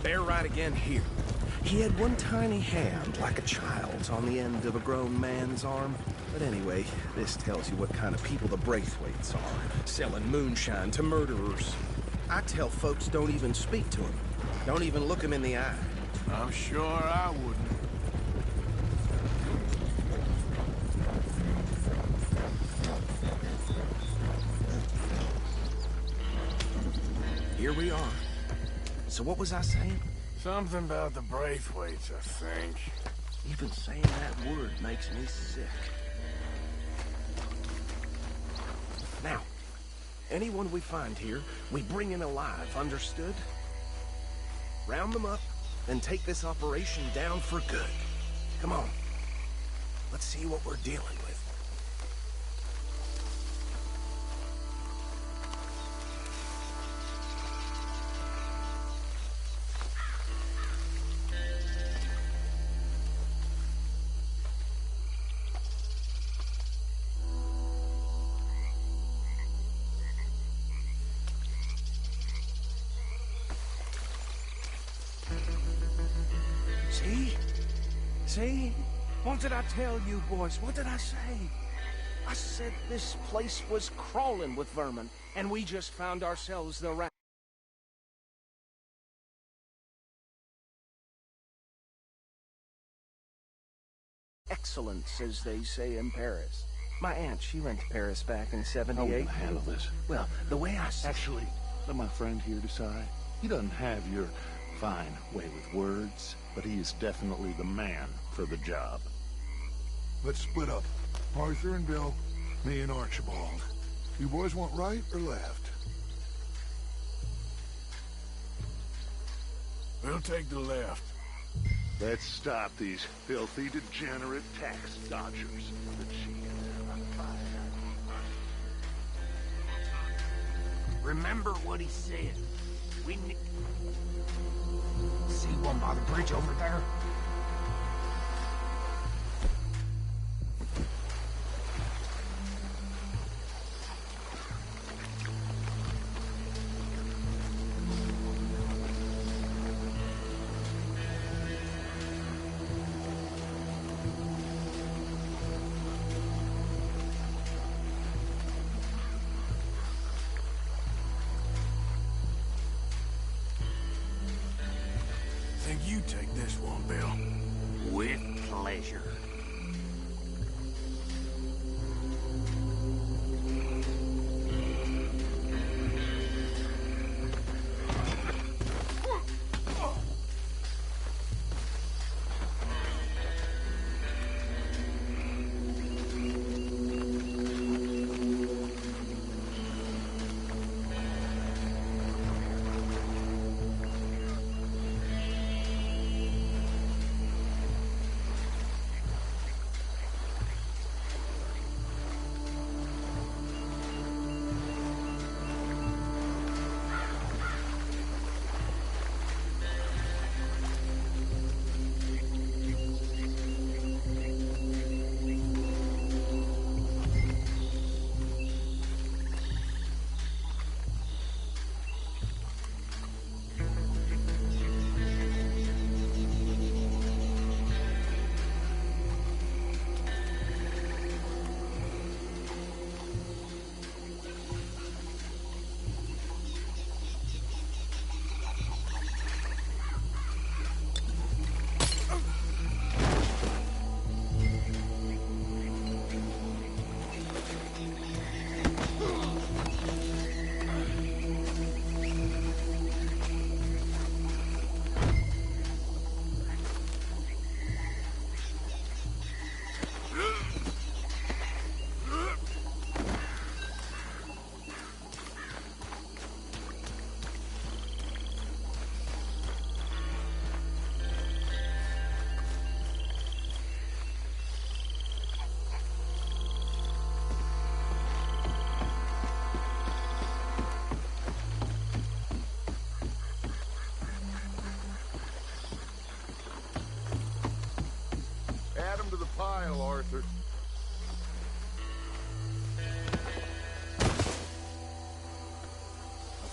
Bear right again here. He had one tiny hand, like a child's, on the end of a grown man's arm. But anyway, this tells you what kind of people the Braithwaites are. Selling moonshine to murderers. I tell folks don't even speak to him. Don't even look him in the eye. I'm sure I wouldn't. Here we are. So what was I saying? Something about the Braithwaites, I think. Even saying that word makes me sick. Now, anyone we find here, we bring in alive, understood? Round them up, and take this operation down for good. Come on. Let's see what we're dealing with. See? What did I tell you, boys? What did I say? I said this place was crawling with vermin, and we just found ourselves the rat. Excellence, as they say in Paris. My aunt, she went to Paris back in '78. How will I handle this? Well, the way I... Actually, let my friend here decide. He doesn't have your fine way with words, but he is definitely the man for the job. Let's split up. Arthur and Bill, me and Archibald. You boys want right or left? We'll take the left. Let's stop these filthy, degenerate tax dodgers. Remember what he said. We need... See one by the bridge over there? Think you take this one, Bill. With pleasure.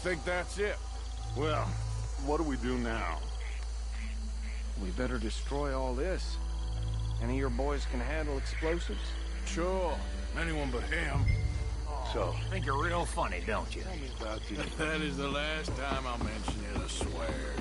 think that's it. Well, what do we do now? We better destroy all this. Any of your boys can handle explosives? Sure. Anyone but him. So, Think you're real funny, don't you? tell me about you. That is the last time I'll mention it, I swear.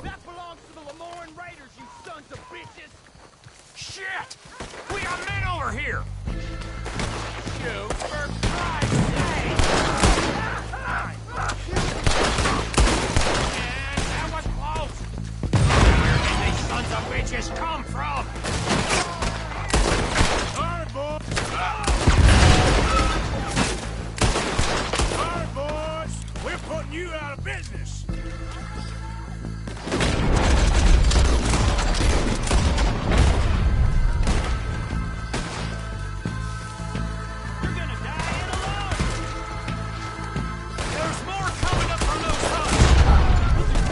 That belongs to the Lemoran Raiders, you sons of bitches! Shit! We got men over here! Shoot, for Christ's sake! Yeah, that was close! Where did these sons of bitches come from? All right, boys. All right, boys. We're putting you out of business. You're gonna die in alone! There's more coming up from those huts!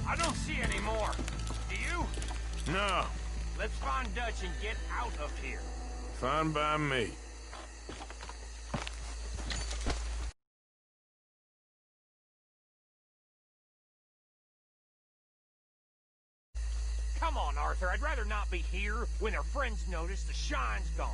I don't see any more. Do you? No, Let's find Dutch and get out of here. fine by me. Come on, Arthur. I'd rather not be here when our friends notice the shine's gone.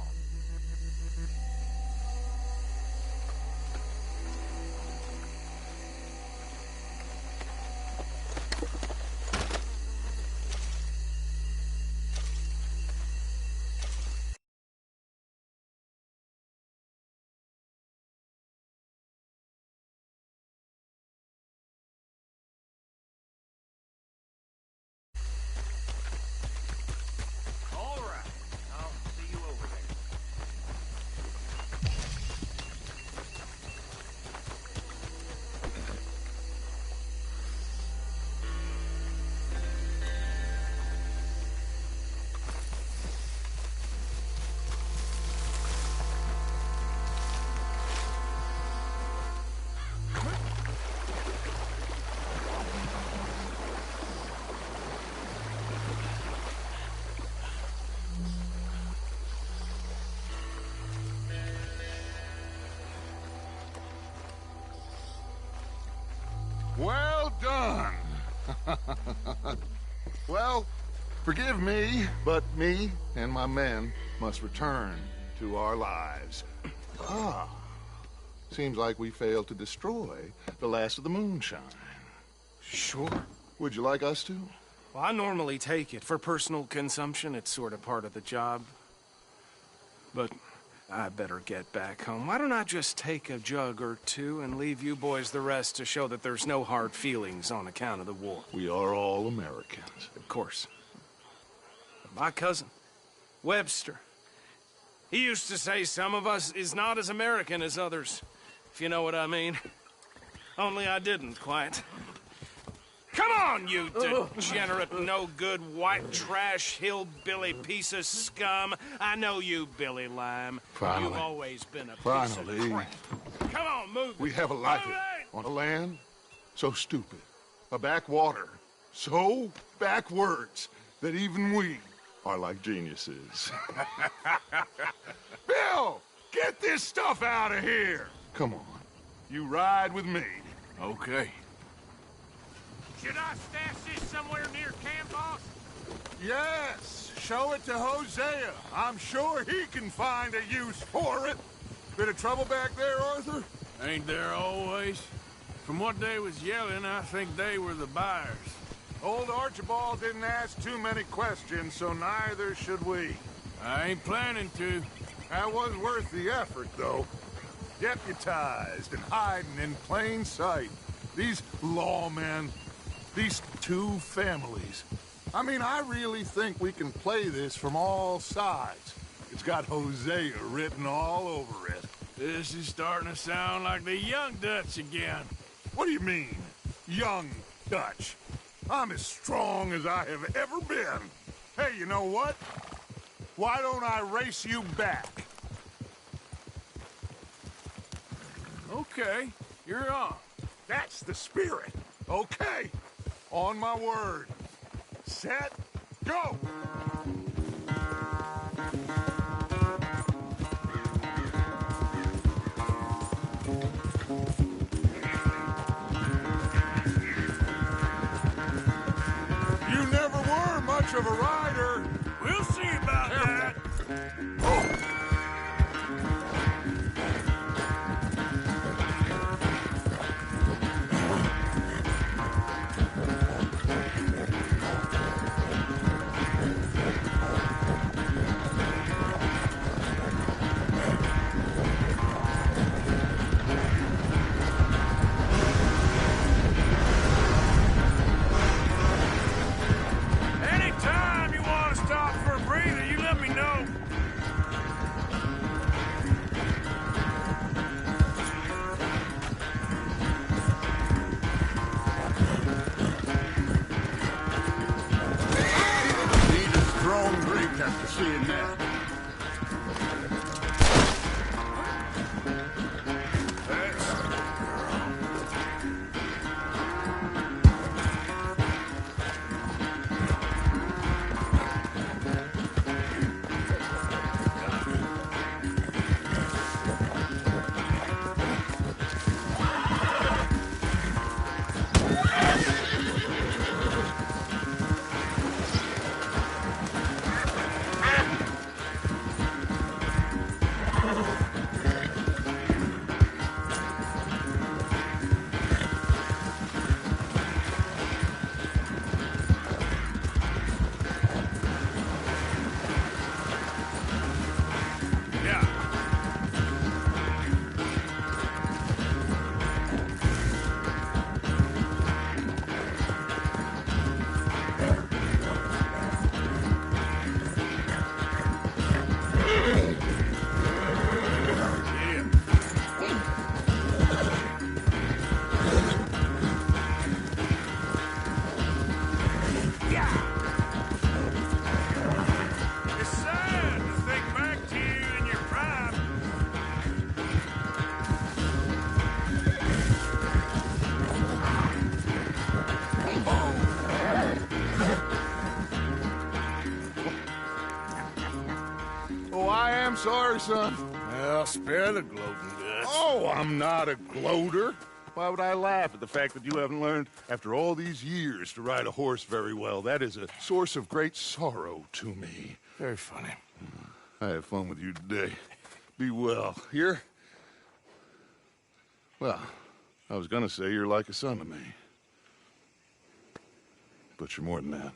All right. I'll see you over there. Well done. Well, forgive me, but me and my men must return to our lives. Ah, seems like we failed to destroy the last of the moonshine. Sure. Would you like us to? Well, I normally take it. For personal consumption, it's sort of part of the job. But I better get back home. Why don't I just take a jug or two and leave you boys the rest to show that there's no hard feelings on account of the war? We are all Americans. Of course. My cousin, Webster, he used to say some of us is not as American as others. if you know what I mean. Only I didn't quite. Come on, you degenerate, no-good, white trash, hillbilly piece of scum. I know you, Billy Lime. Finally. You've always been a piece Finally. of crap. Come on, move it. We have a life Move it! on a land so stupid, a backwater so backwards that even we are like geniuses. Bill, get this stuff out of here. Come on, you ride with me. Okay. Should I stash this somewhere near camp, boss? Yes, show it to Hosea. I'm sure he can find a use for it. Bit of trouble back there, Arthur? Ain't there always? From what they was yelling, I think they were the buyers. Old Archibald didn't ask too many questions, so neither should we. I ain't planning to. That was worth the effort, though. Deputized and hiding in plain sight. These lawmen, these two families. I mean, I really think we can play this from all sides. It's got Hosea written all over it. This is starting to sound like the Young Dutch again. What do you mean, young Dutch? I'm as strong as I have ever been. Hey, you know what? Why don't I race you back? Okay, you're on. That's the spirit. Okay, on my word. Set, go! You never were much of a rider. We'll see about that. Anytime you want to stop for a breather, you let me know. Need a strong drink after seeing that. Yeah. It's sad to think back to you in your prime. Oh, I am sorry, son. Well, spare the gloating guts. Oh, I'm not a gloater. Why would I laugh at the fact that you haven't learned, after all these years, to ride a horse very well? That is a source of great sorrow to me. Very funny. I had fun with you today. Be well. Here? Well, I was gonna say you're like a son to me. But you're more than that.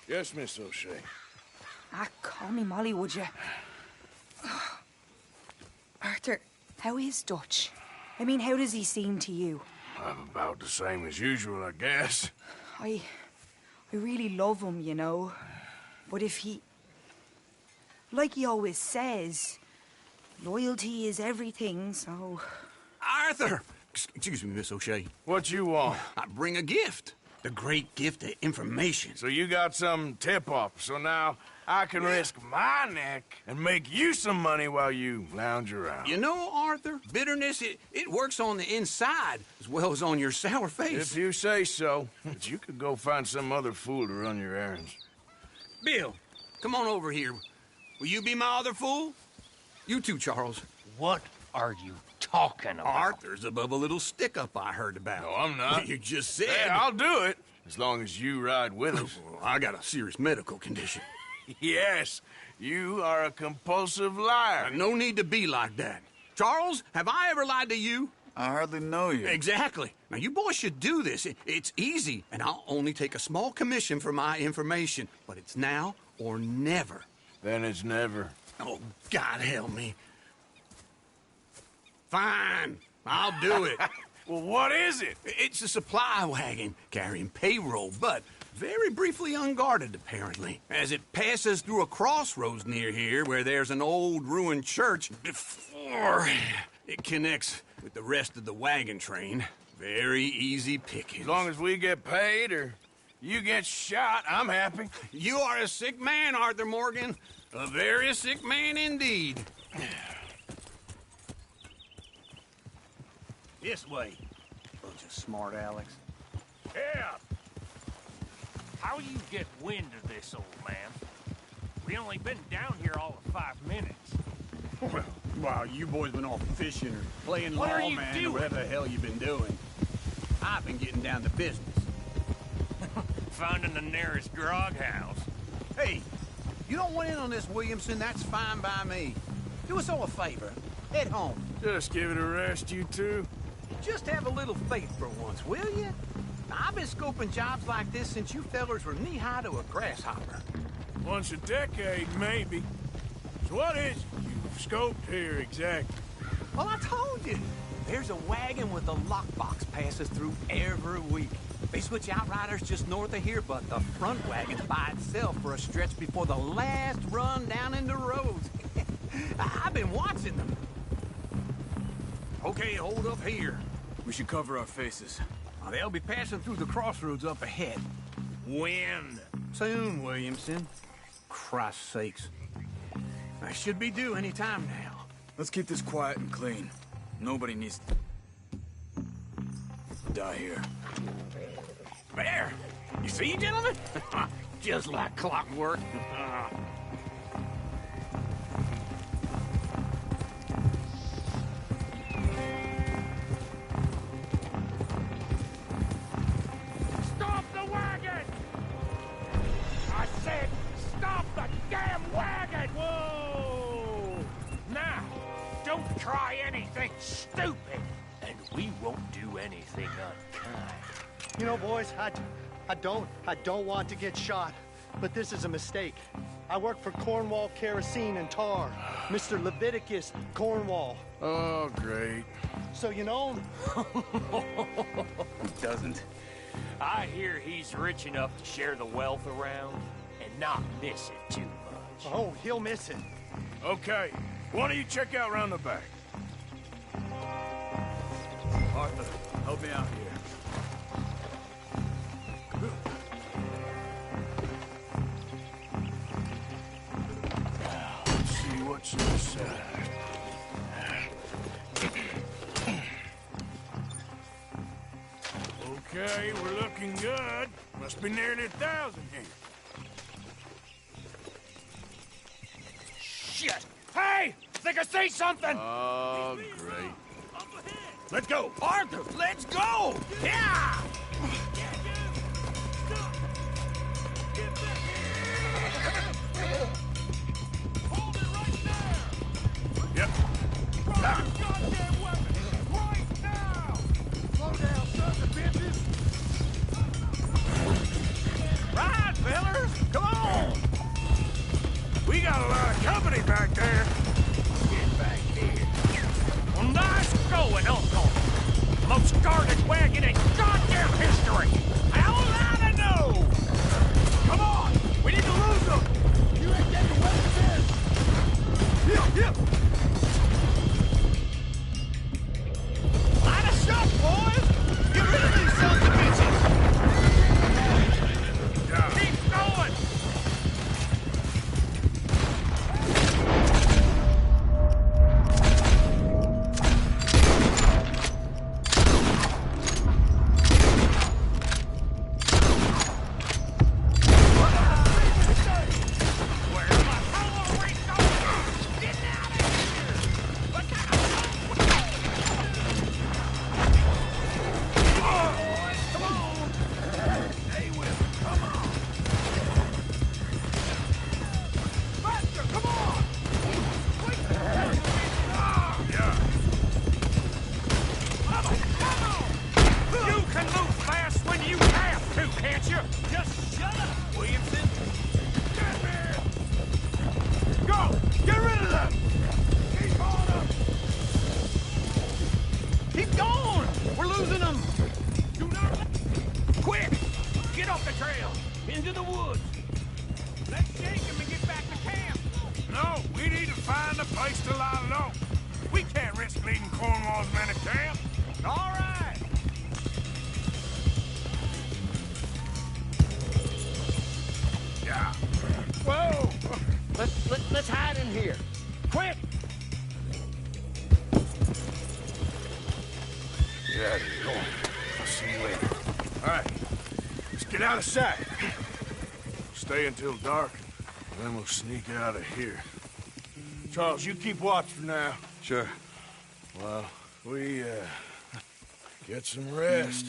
Yes, Miss O'Shea. Ah, call me Molly, would you? Arthur, how is Dutch? I mean, how does he seem to you? I'm about the same as usual, I guess. I really love him, you know. But if he... Like he always says, loyalty is everything, so... Arthur! Excuse me, Miss O'Shea. What you want? I bring a gift. The great gift of information. So you got some tip-off, so now I can risk my neck and make you some money while you lounge around. You know, Arthur, bitterness, it works on the inside as well as on your sour face. If you say so. But you could go find some other fool to run your errands. Bill, come on over here. Will you be my other fool? You too, Charles. What are you talking about? Arthur's above a little stick-up I heard about. No, I'm not. You just said... Hey, I'll do it, as long as you ride with us. Well, I got a serious medical condition. Yes, you are a compulsive liar. No need to be like that. Charles, have I ever lied to you? I hardly know you. Exactly. Now, you boys should do this. It's easy, and I'll only take a small commission for my information. But it's now or never. Then it's never. Oh, God help me. Fine. I'll do it. Well, what is it? It's a supply wagon carrying payroll, but very briefly unguarded, apparently. As it passes through a crossroads near here where there's an old ruined church before it connects with the rest of the wagon train. Very easy pickings. As long as we get paid or you get shot, I'm happy. You are a sick man, Arthur Morgan. A very sick man indeed. This way. Bunch of smart Alex. Yeah. How you get wind of this, old man? We only been down here all of 5 minutes. Well, while you boys been off fishing or playing What are you lawman or doing? whatever the hell you've been doing, I've been getting down to business. Finding the nearest grog house. Hey, you don't want in on this, Williamson, that's fine by me. Do us all a favor. Head home. Just give it a rest, you two. Just have a little faith for once, will you? I've been scoping jobs like this since you fellers were knee-high to a grasshopper. Once a decade, maybe. So what is it you've scoped here exactly? Well, I told you. There's a wagon with a lockbox passes through every week. They switch outriders just north of here, but the front wagon's by itself for a stretch before the last run down into roads. I've been watching them. Okay, hold up here. We should cover our faces. They'll be passing through the crossroads up ahead. When? Soon, Williamson. Christ's sakes. I should be due any time now. Let's keep this quiet and clean. Nobody needs to die here. There! You see, gentlemen? Just like clockwork. Stop the wagon! I said, stop the damn wagon! Whoa! Now, don't try anything stupid, and we won't do anything unkind. You know, boys, I don't want to get shot, but this is a mistake. I work for Cornwall Kerosene and Tar, Mr. Leviticus Cornwall. Oh, great. So you know him? He doesn't. I hear he's rich enough to share the wealth around and not miss it too much. Oh, he'll miss it. Okay, why don't you check out round the back? Arthur, help me out here. Let's see what's inside. Okay, we're looking good. Must be nearly 1,000 here. Shit! Hey! Think I see something! Oh, great. Let's go! Arthur, let's go! Yeah! Yep. Goddamn weapon! Right now! Slow down, sons of bitches! Right, fellers! Go company back there. Get back here. Well, nice going, Uncle. Most guarded wagon in goddamn history. How will I know? Come on, we need to lose them. You ain't getting weapons in. Yep. Line us up, boys. Get rid of these sons of bitches. Keep going. Let's hide in here. Quick! Get out of here. Go on. I'll see you later. All right. Let's get out of sight. Stay until dark, and then we'll sneak out of here. Charles, you keep watch for now. Sure. Well, we, get some rest.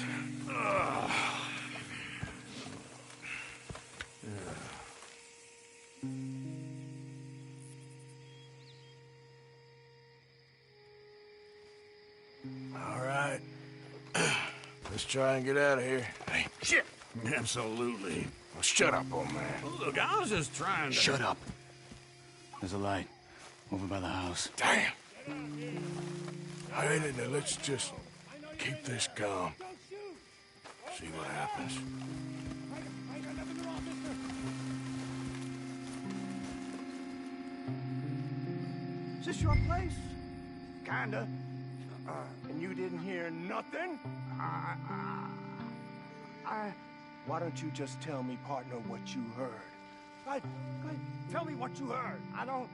All right. Let's try and get out of here. Hey, shit! Absolutely. Well, shut up, old man. Look, I was just trying to... Shut up. There's a light over by the house. Damn! All right, now let's just keep this calm. See what happens. Is this your place? Kinda. And you didn't hear nothing? Why don't you just tell me, partner, what you heard? Tell me what you heard. I don't...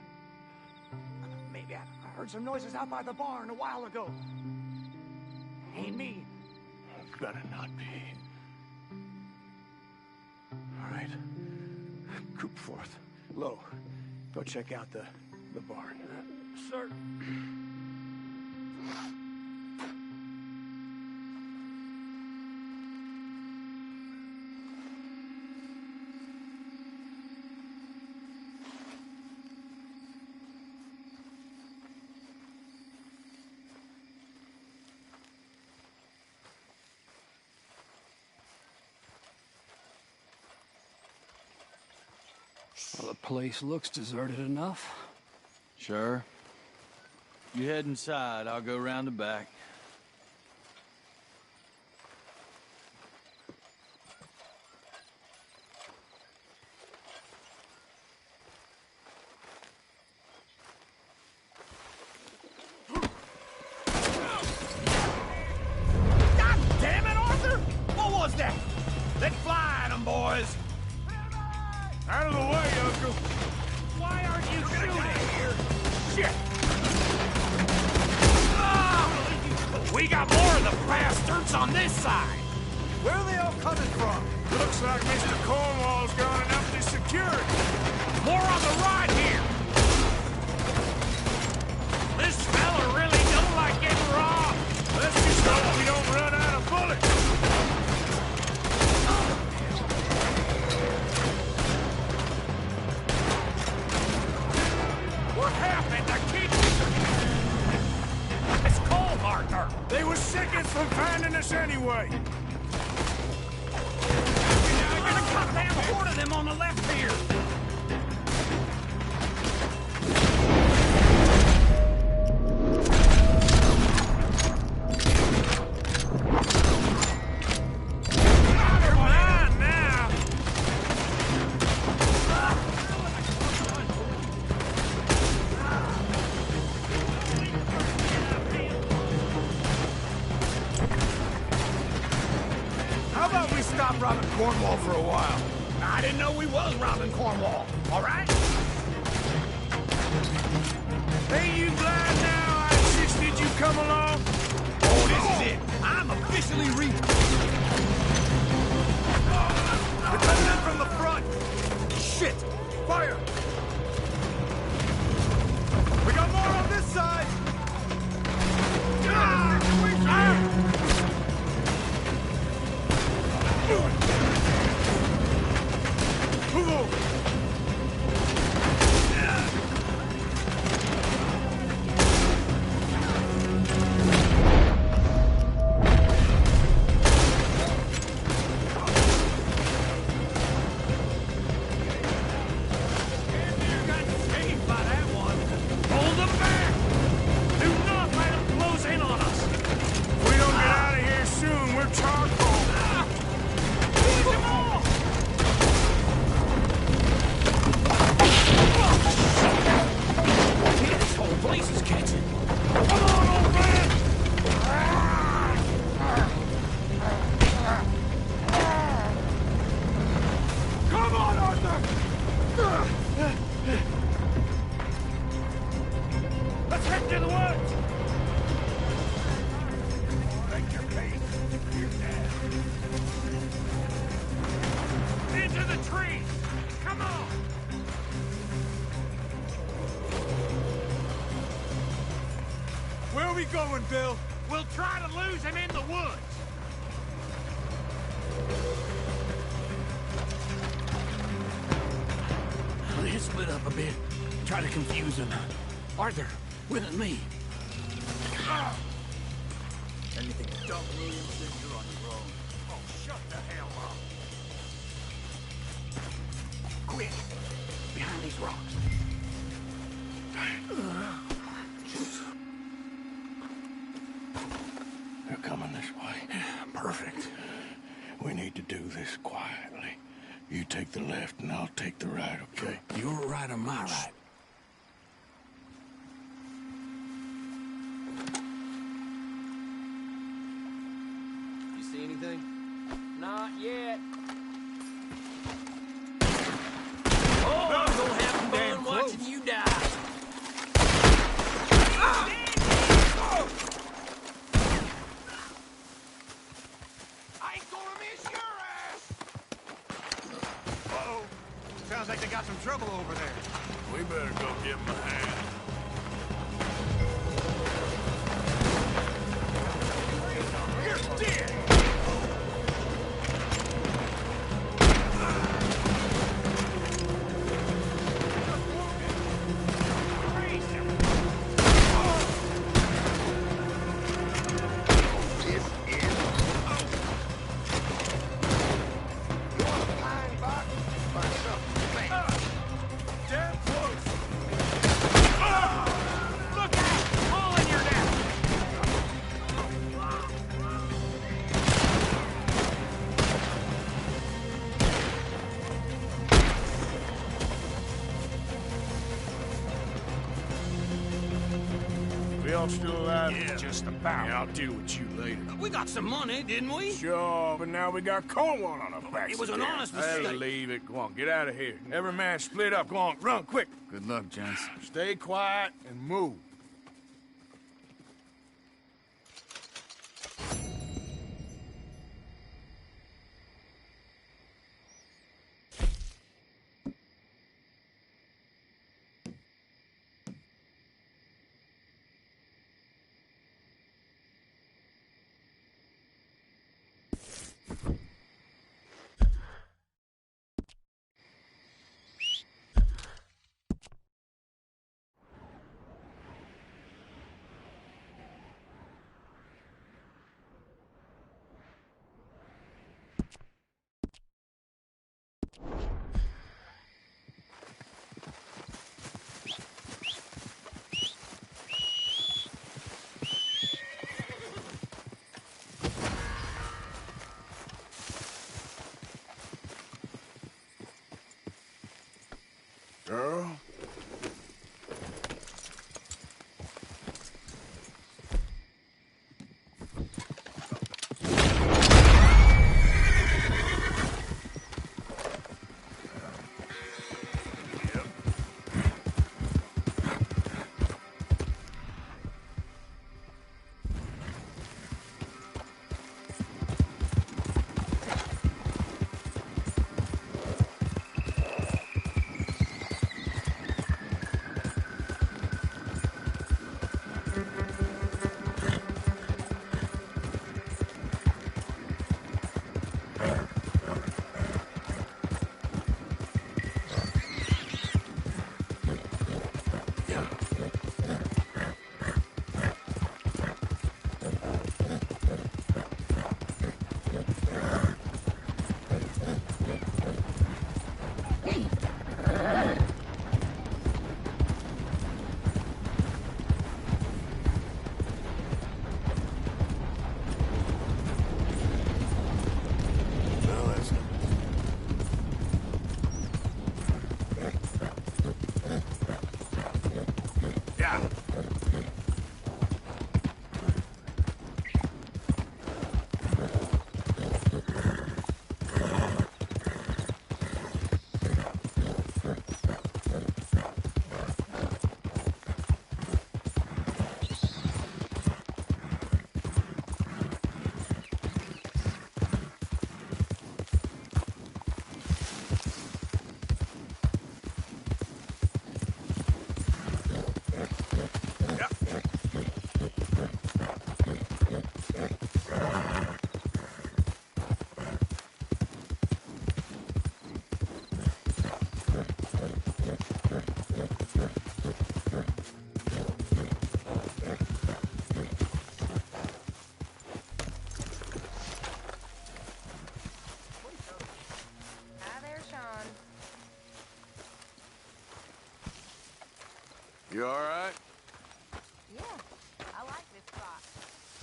Maybe I heard some noises out by the barn a while ago. Ain't me. Better not be. All right. Coop forth. Lo, go check out the barn. Sir. Well, the place looks deserted enough. Sure. You head inside, I'll go round the back. God damn it, Arthur! What was that? Let fly at 'em, boys! Out of the way, Uncle! Why aren't you shooting here? Shit! Ah! We got more of the bastards on this side! Where are they all coming from? Looks like Mr. Cornwall's gone and upped his security. More on the right here! This fella really don't like getting robbed. Let's just hope we don't run out of bullets. What happened to keep... It's cold, Arthur. They were seconds from finding us anyway. Now you're gonna cut down 4 of them on the left here. How about we stop robbing Cornwall for a while? I didn't know we was robbing Cornwall, all right? Ain't you glad now I insisted you come along? Oh, this is it. I'm officially Reaper. They're coming in from the front. Shit! Fire! We got more on this side! Move over! Let's head to the woods! Take your pace. You're dead. Into the trees! Come on! Where are we going, Bill? We'll try to lose him in the woods. Let's split up a bit. Try to confuse him. Arthur, with me. Anything to dump, Williamson, you're on your own. Oh, shut the hell up. Quick! Behind these rocks. They're coming this way. Perfect. We need to do this quietly. You take the left and I'll take the right, okay? Your right or my right? You see anything? Not yet. Oh, I'm gonna have fun watching you die. I ain't gonna miss your ass! Uh-oh. Sounds like they got some trouble over there. We better go give him a hand. You're dead! We all still alive? Yeah, just about. Yeah, I'll deal with you later. We got some money, didn't we? Sure, but now we got Cornwall on our backs. It was an again. honest Hey, mistake. leave it. Go on, get out of here. Every man split up. Go on, run quick. Good luck, gents. Stay quiet and move. Girl? You all right? Yeah, I like this spot.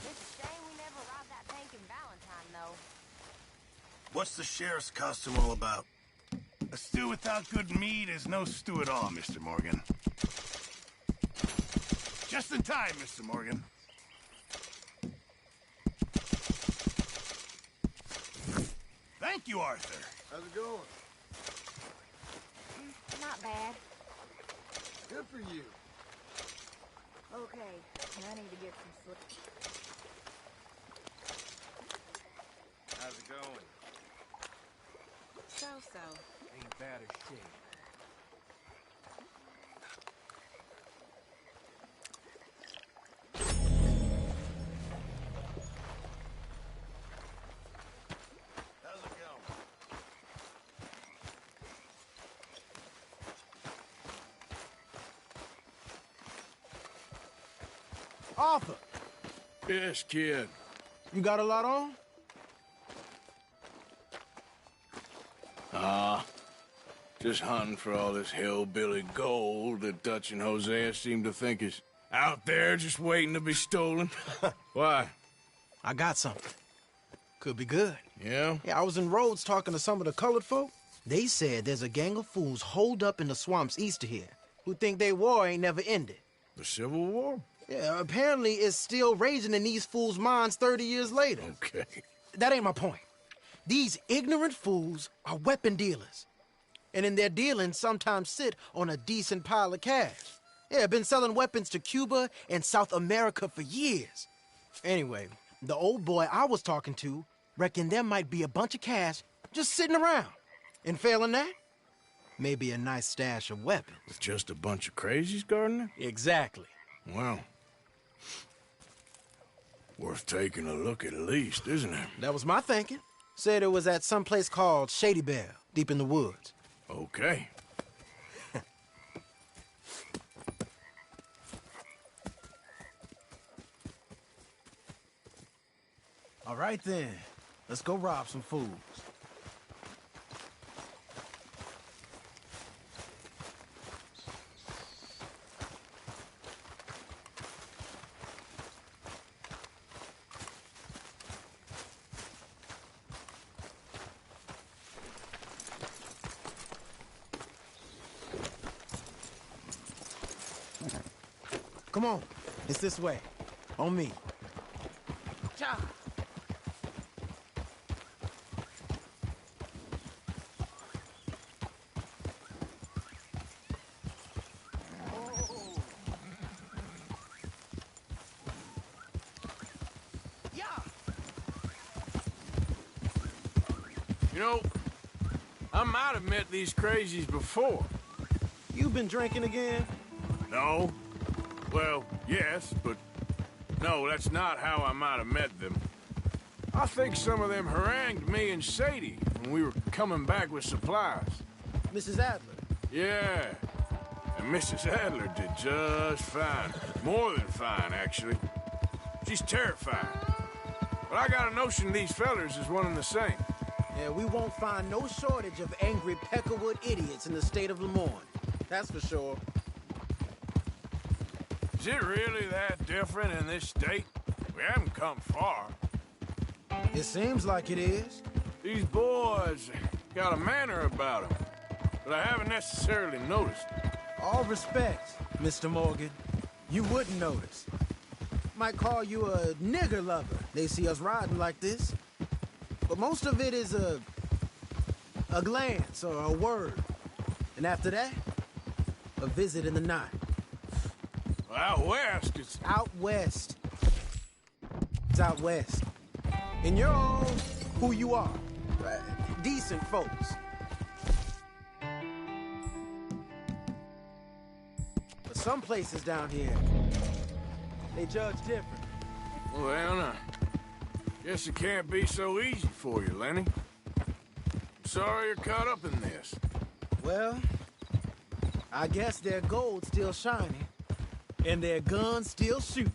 It's a shame we never robbed that bank in Valentine, though. What's the sheriff's costume all about? A stew without good meat is no stew at all, Mr. Morgan. Just in time, Mr. Morgan. Thank you, Arthur. How's it going? Not bad. Good for you. Okay, I need to get some sleep. How's it going? So-so. Ain't bad as shit. How's it going? Arthur, Yes, kid. you got a lot on? Just hunting for all this hillbilly gold that Dutch and Hosea seem to think is out there just waiting to be stolen. Why? I got something. Could be good. Yeah? Yeah, I was in Rhodes talking to some of the colored folk. They said there's a gang of fools holed up in the swamps east of here who think their war ain't never ended. The Civil War? Yeah, apparently it's still raging in these fools' minds 30 years later. Okay. That ain't my point. These ignorant fools are weapon dealers. And in their dealings sometimes sit on a decent pile of cash. Yeah, been selling weapons to Cuba and South America for years. Anyway, the old boy I was talking to reckoned there might be a bunch of cash just sitting around. And failing that, maybe a nice stash of weapons. With just a bunch of crazies guarding it? Exactly. Well, worth taking a look at least, isn't it? That was my thinking. Said it was at some place called Shady Belle, deep in the woods. Okay. All right then, let's go rob some fools. Come on, it's this way. On me. Cha! You know, I might have met these crazies before. You been drinking again? No. Well, yes, but no, that's not how I might have met them. I think some of them harangued me and Sadie when we were coming back with supplies. Mrs. Adler? Yeah. And Mrs. Adler did just fine. More than fine, actually. She's terrifying. But I got a notion these fellers is one and the same. Yeah, we won't find no shortage of angry Peckerwood idiots in the state of Lemoyne. That's for sure. Is it really that different in this state? We haven't come far. It seems like it is. These boys got a manner about them, but I haven't necessarily noticed. All respect, Mr. Morgan. You wouldn't notice. Might call you a nigger lover. They see us riding like this. But most of it is a glance or a word. And after that, a visit in the night. Well, out west, it's... Out west. It's out west. And you're all who you are. Decent folks. But some places down here, they judge different. Well, Anna, guess it can't be so easy for you, Lenny. I'm sorry you're caught up in this. Well, I guess their gold's still shining, and their guns still shooting.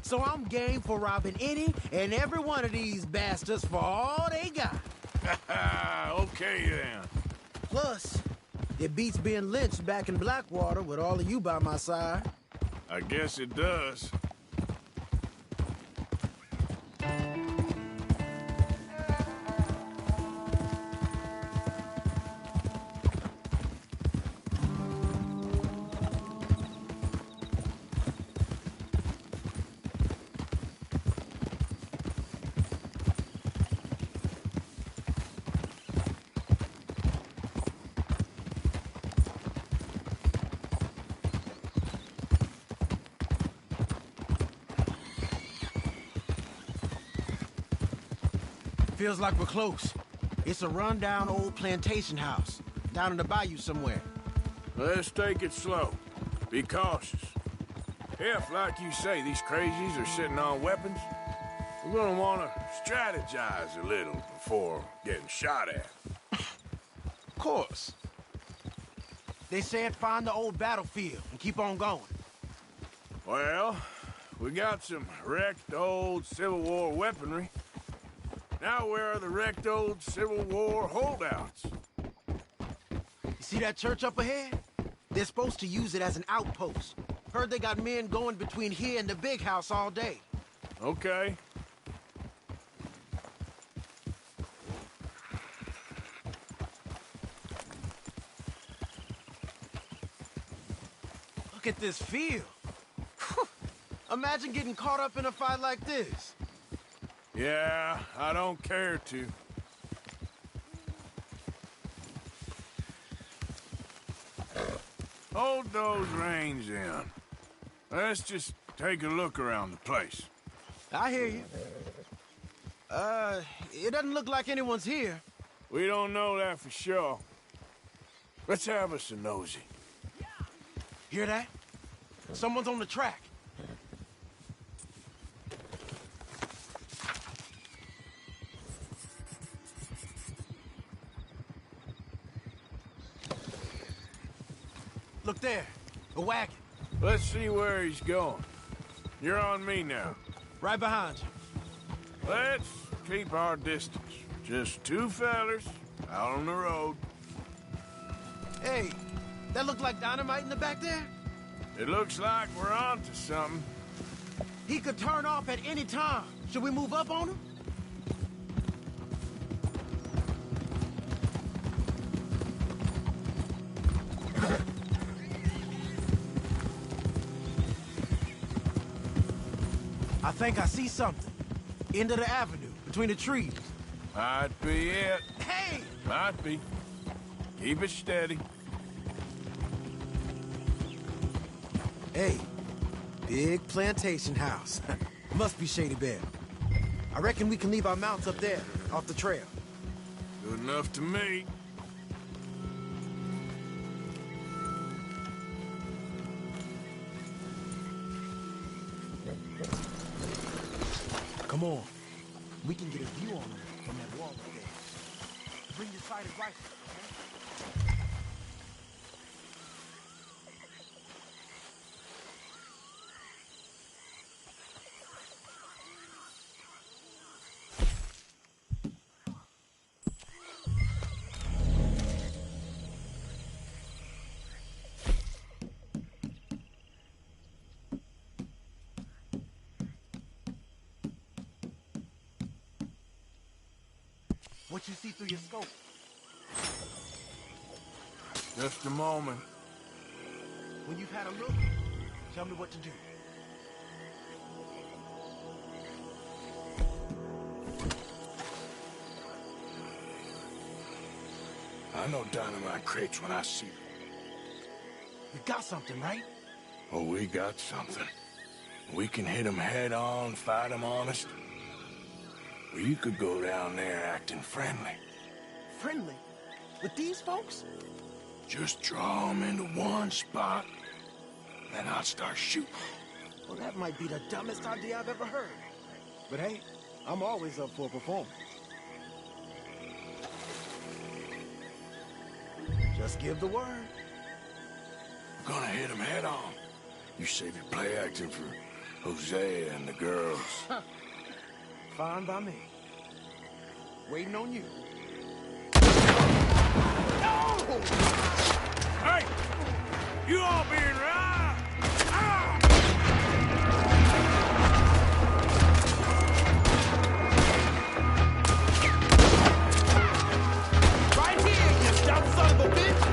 So I'm game for robbing any and every one of these bastards for all they got. Okay, then. Plus, It beats being lynched back in Blackwater with all of you by my side. I guess it does. Feels like we're close. It's a rundown old plantation house, down in the bayou somewhere. Let's take it slow. Be cautious. If, like you say, these crazies are sitting on weapons, we're gonna want to strategize a little before getting shot at. Of course. They said find the old battlefield and keep on going. Well, we got some wrecked old Civil War weaponry. Now where are the wrecked old Civil War holdouts? You see that church up ahead? They're supposed to use it as an outpost. Heard they got men going between here and the big house all day. Okay. Look at this field. Imagine getting caught up in a fight like this. Yeah, I don't care to. Hold those reins in. Let's just take a look around the place. I hear you. It doesn't look like anyone's here. We don't know that for sure. Let's have us a nosy. Hear that? Someone's on the track. Look there, a wagon. Let's see where he's going. You're on me now. Right behind you. Let's keep our distance. Just two fellers out on the road. Hey, that look like dynamite in the back there? It looks like we're on to something. He could turn off at any time. Should we move up on him? I think I see something. End of the avenue, between the trees. Might be it. Hey! Might be. Keep it steady. Hey, big plantation house. Must be Shady Bear. I reckon we can leave our mounts up there, off the trail. Good enough to me. Come on. We can get a view on them from that wall up there. Bring your sighted rifle, okay? What you see through your scope? Just a moment. When you've had a look, tell me what to do. I know dynamite crates when I see them. You got something, right? Oh, we got something. We can hit them head on, fight them honest. Or you could go down there acting friendly. Friendly? With these folks? Just draw them into one spot, then I'll start shooting. Well, that might be the dumbest idea I've ever heard. But hey, I'm always up for a performance. Just give the word. We're gonna hit them head on. You save your play acting for Hosea and the girls. Fine by me. Waiting on you. No! You all being right. Right here, you dumb son of a bitch!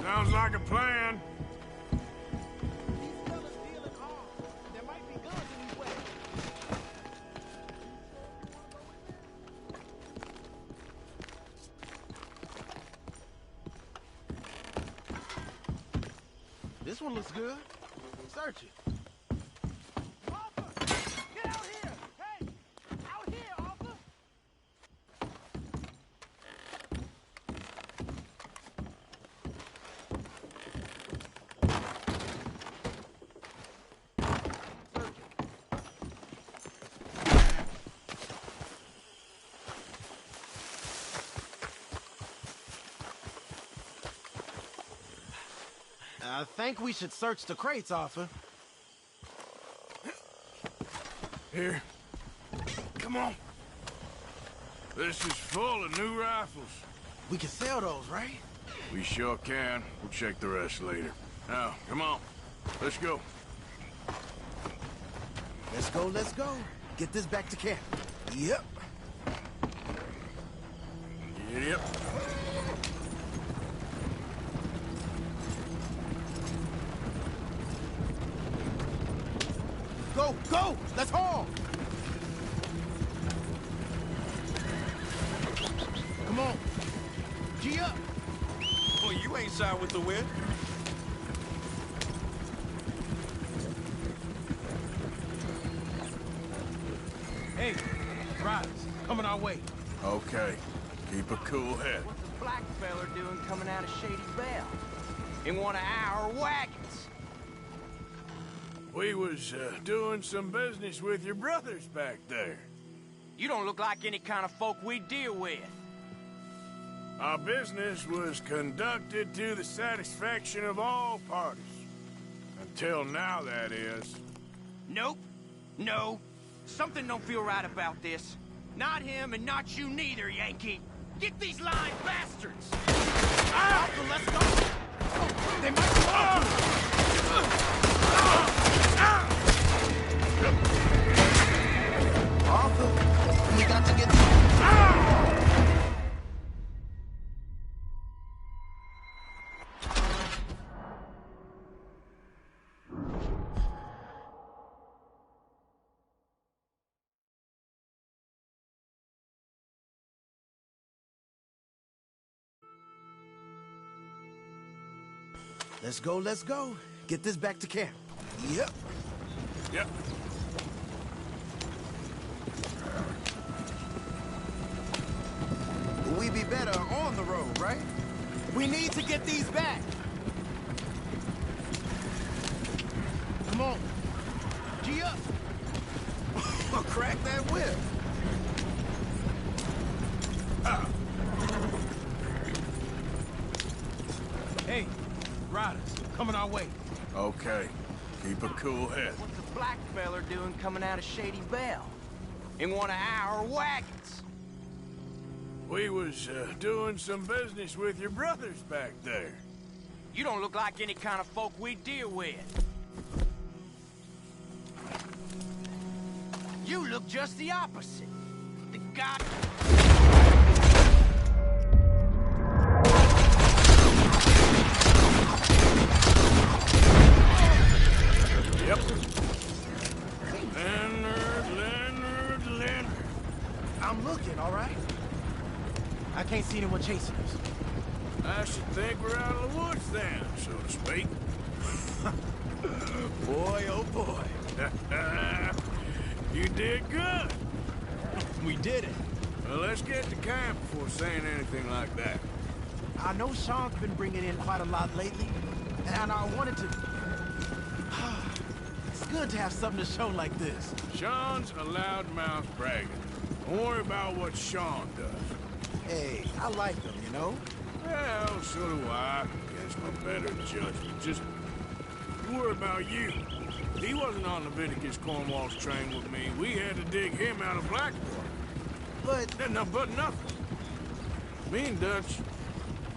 Sounds like a plan. This one looks good. Search it. Get out here! Hey! Out here, Arthur! I think we should search the crates, Arthur. Here. Come on. This is full of new rifles. We can sell those, right? We sure can. We'll check the rest later. Now, come on. Let's go. Let's go, let's go. Get this back to camp. Yep. Yep. Go, go! Let's haul! Come on. Gee up! Boy, you ain't side with the wind. Hey, riders, coming our way. Okay. Keep a cool head. What's a black feller doing coming out of Shady Belle? In one of our wagons. We was doing some business with your brothers back there. You don't look like any kind of folk we deal with. Our business was conducted to the satisfaction of all parties. Until now, that is. Nope. No. Something don't feel right about this. Not him and not you neither, Yankee. Get these lying bastards! Alpha, let's go! They might Arthur, we got to get... Let's go, let's go. Get this back to camp. Yep. Yep. We'd be better on the road, right? We need to get these back. Come on. Gee up. Crack that whip. Hey, riders, coming our way. Okay. Keep a cool head. What's the black feller doing coming out of Shady Belle? In one of our wagons? We was doing some business with your brothers back there. You don't look like any kind of folk we deal with. You look just the opposite. The god... Yep. Leonard. I'm looking, all right? I can't see anyone chasing us. I should think we're out of the woods then, so to speak. Boy, oh boy. You did good. We did it. Well, let's get to camp before saying anything like that. I know Sean's been bringing in quite a lot lately, and I wanted to... It's good to have something to show like this. Sean's a loudmouth bragger. Don't worry about what Sean does. Hey, I like him, you know? Well, so do I. Guess my better judgment. Just worry about you. He wasn't on Leviticus Cornwall's train with me. We had to dig him out of Blackwater. But... No, but nothing. Me and Dutch,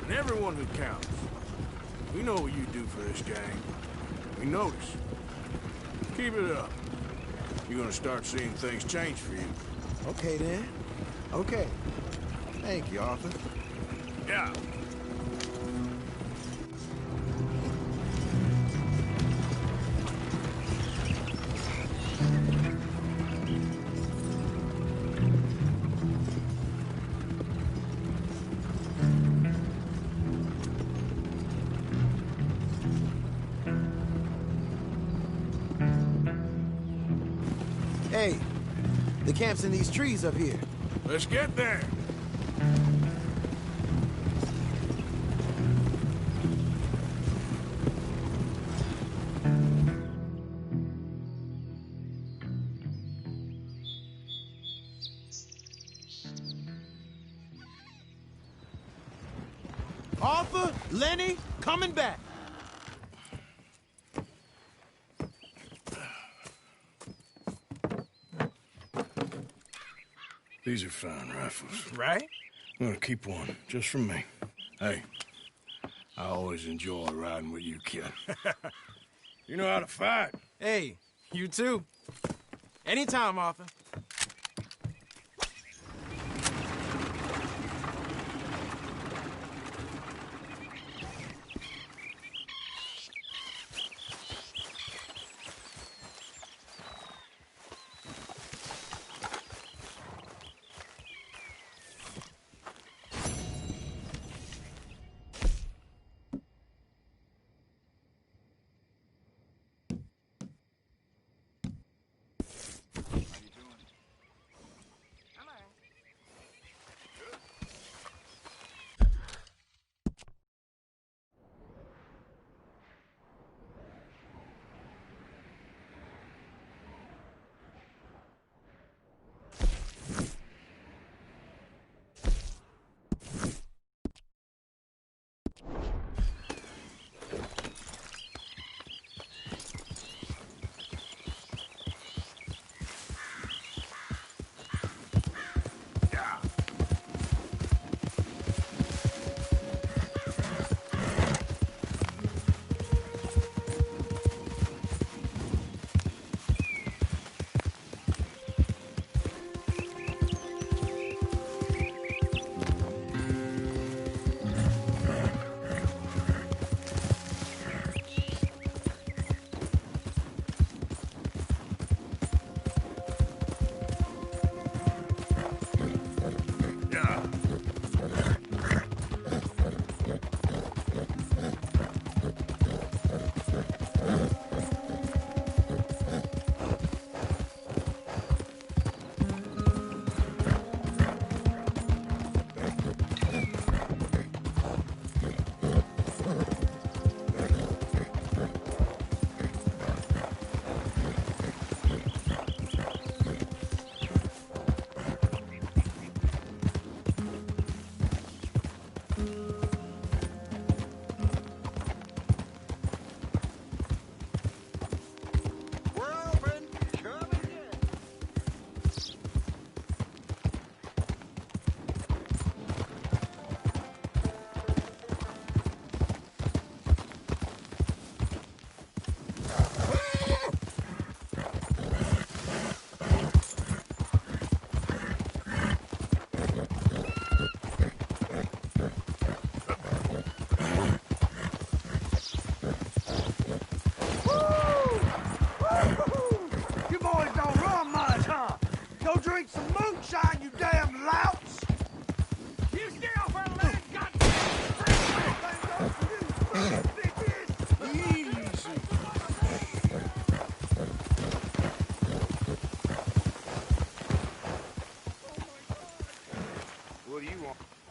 and everyone who counts, we know what you do for this gang. We notice. Keep it up. You're gonna start seeing things change for you. Okay, then. Okay. Thank you, Arthur. Yeah. Hey, the camp's in these trees up here. Let's get there. Arthur, Lenny, coming back. These are fine rifles. Right? I'm gonna keep one, just for me. Hey, I always enjoy riding with you, kid. You know how to fight. Hey, you too. Anytime, Arthur.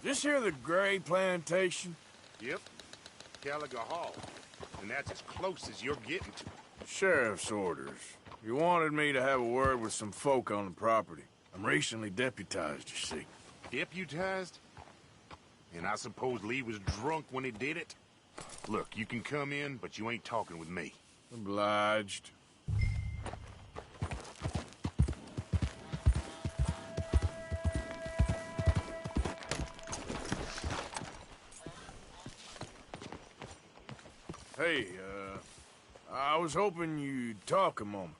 This here the Gray Plantation? Yep. Gallagher Hall. And that's as close as you're getting to. Sheriff's orders. You wanted me to have a word with some folk on the property. I'm recently deputized, you see. Deputized? And I suppose Lee was drunk when he did it? Look, you can come in, but you ain't talking with me. Obliged. Hey, I was hoping you'd talk a moment.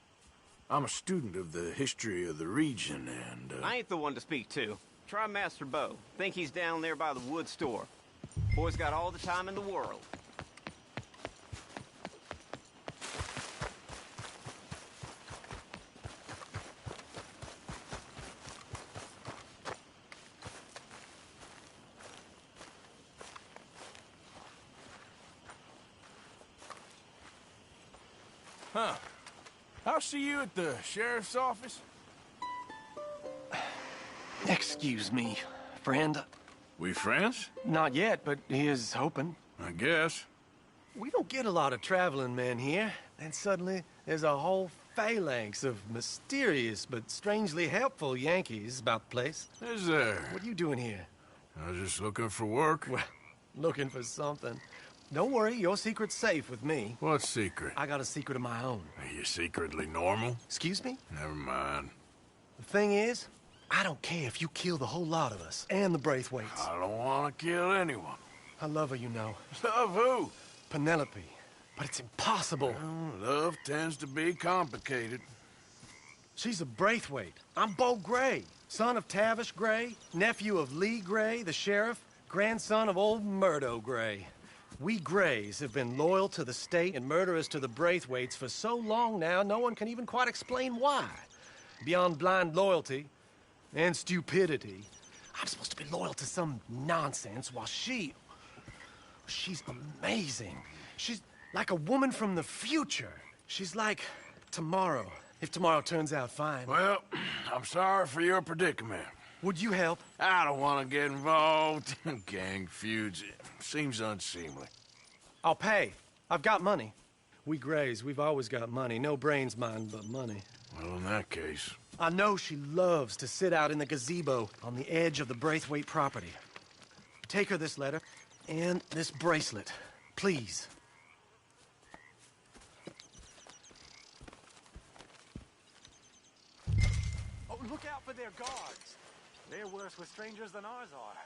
I'm a student of the history of the region, and, I ain't the one to speak to. Try Master Bo. Think he's down there by the wood store. Boy's got all the time in the world. Huh. I'll see you at the sheriff's office. Excuse me, friend. We friends? Not yet, but he is hoping. I guess. We don't get a lot of traveling men here, and suddenly there's a whole phalanx of mysterious but strangely helpful Yankees about the place. Is there? What are you doing here? I was just looking for work. Well, looking for something. Don't worry, your secret's safe with me. What secret? I got a secret of my own. Are you secretly normal? Excuse me? Never mind. The thing is, I don't care if you kill the whole lot of us and the Braithwaites. I don't want to kill anyone. I love her, you know. Love who? Penelope. But it's impossible. Well, love tends to be complicated. She's a Braithwaite. I'm Bo Gray, son of Tavish Gray, nephew of Lee Gray, the sheriff, grandson of old Murdo Gray. We Grays have been loyal to the state and murderous to the Braithwaites for so long now, no one can even quite explain why. Beyond blind loyalty and stupidity, I'm supposed to be loyal to some nonsense while she's amazing. She's like a woman from the future. She's like tomorrow, if tomorrow turns out fine. Well, I'm sorry for your predicament. Would you help? I don't want to get involved in gang feuds. It seems unseemly. I'll pay. I've got money. We Grays, we've always got money. No brains, mind, but money. Well, in that case... I know she loves to sit out in the gazebo on the edge of the Braithwaite property. Take her this letter and this bracelet, please. Oh, look out for their guards. They're worse with strangers than ours are.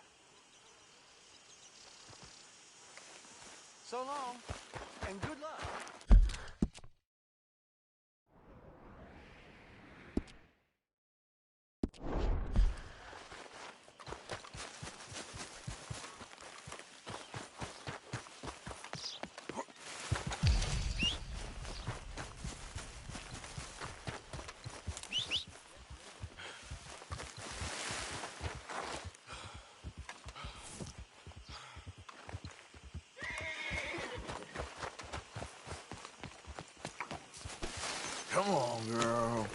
So long, and good luck. Come on, girl.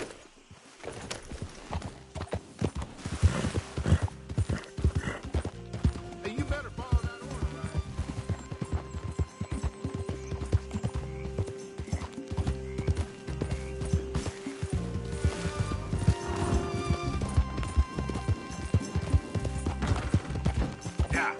Hey, you better follow that order, right? Yeah.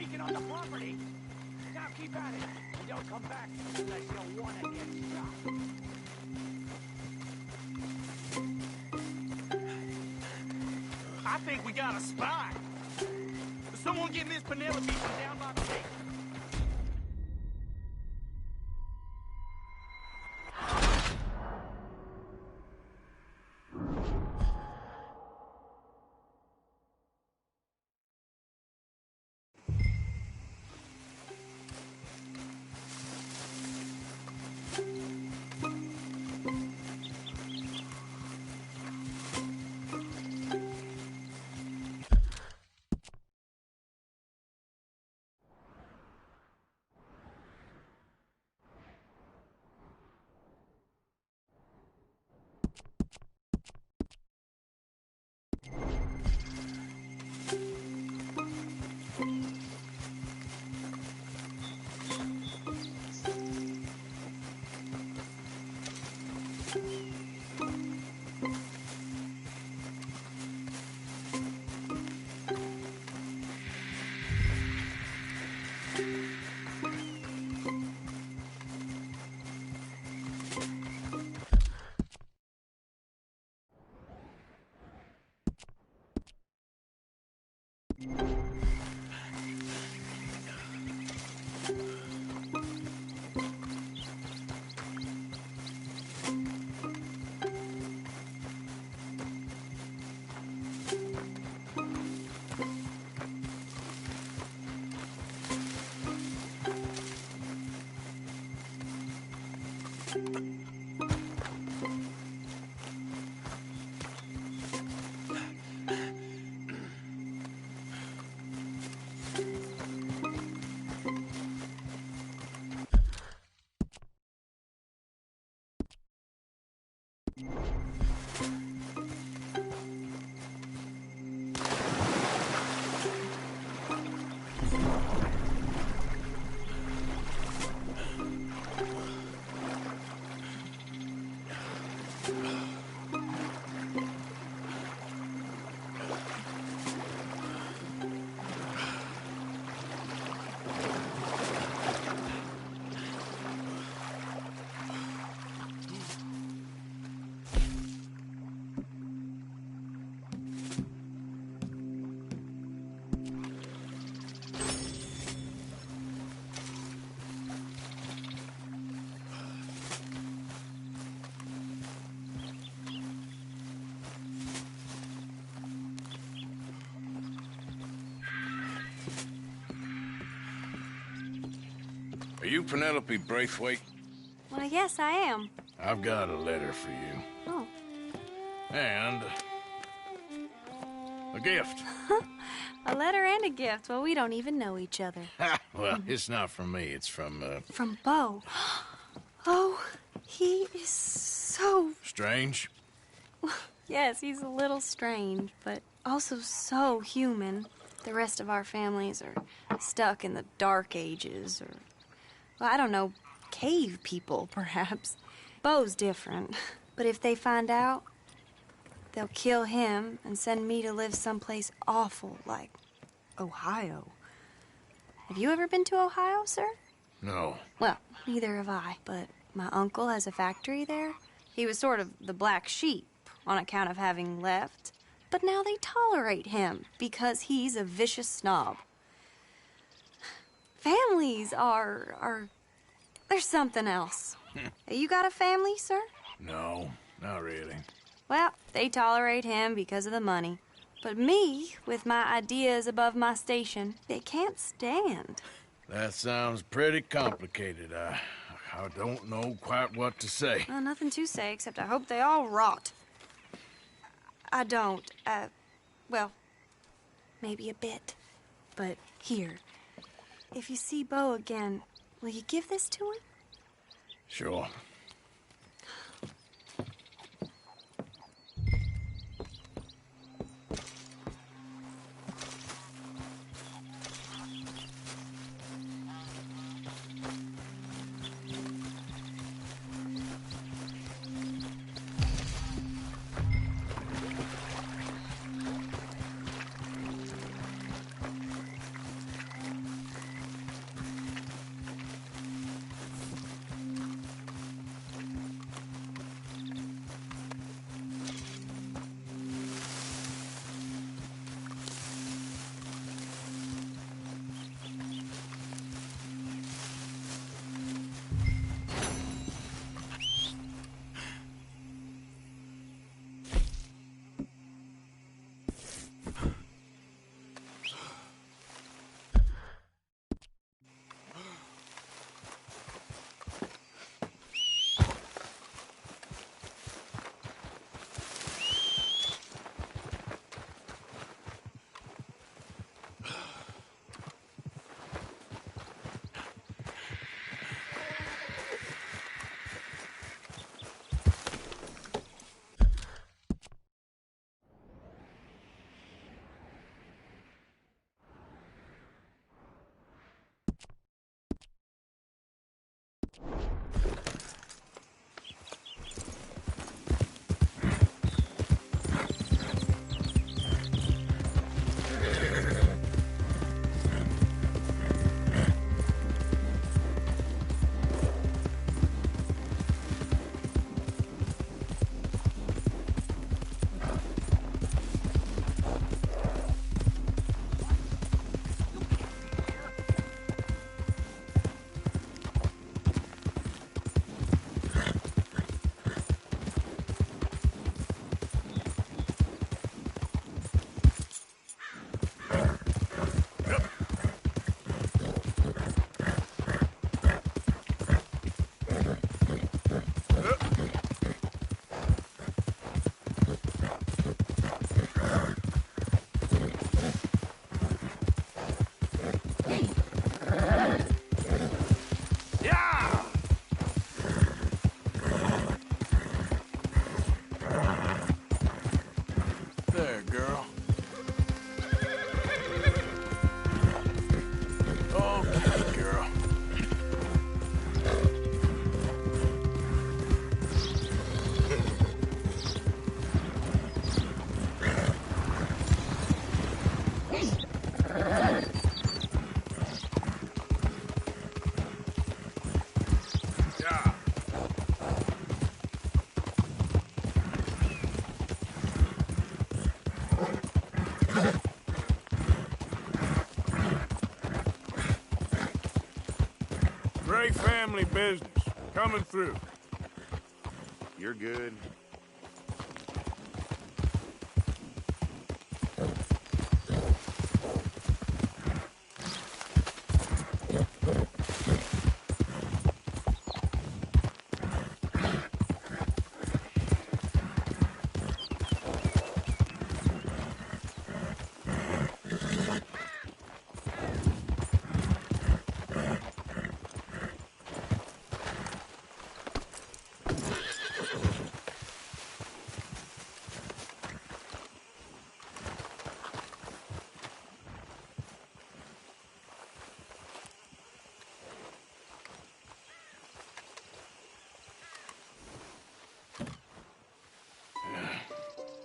sneaking on the property. Now keep at it. You don't come back unless you want to get shot. I think we got a spy. Someone get Miss Penelope from down by the lake. Are you Penelope Braithwaite? Well, yes, I am. I've got a letter for you. Oh. And a gift. A letter and a gift. Well, we don't even know each other. Well, it's not from me. It's from, From Beau. Oh, he is so... Strange? Yes, he's a little strange, but also so human. The rest of our families are stuck in the Dark Ages, or... Well, I don't know, cave people, perhaps. Beau's different. But if they find out, they'll kill him and send me to live someplace awful like Ohio. Have you ever been to Ohio, sir? No. Well, neither have I, but my uncle has a factory there. He was sort of the black sheep on account of having left. But now they tolerate him because he's a vicious snob. Families are there's something else. You got a family, sir? No, not really. Well, they tolerate him because of the money. But me, with my ideas above my station, they can't stand. That sounds pretty complicated. I don't know quite what to say. Well, nothing to say, except I hope they all rot. I don't. Well, maybe a bit. But here, if you see Beau again, will you give this to him? Sure. Strictly family business. Coming through. You're good.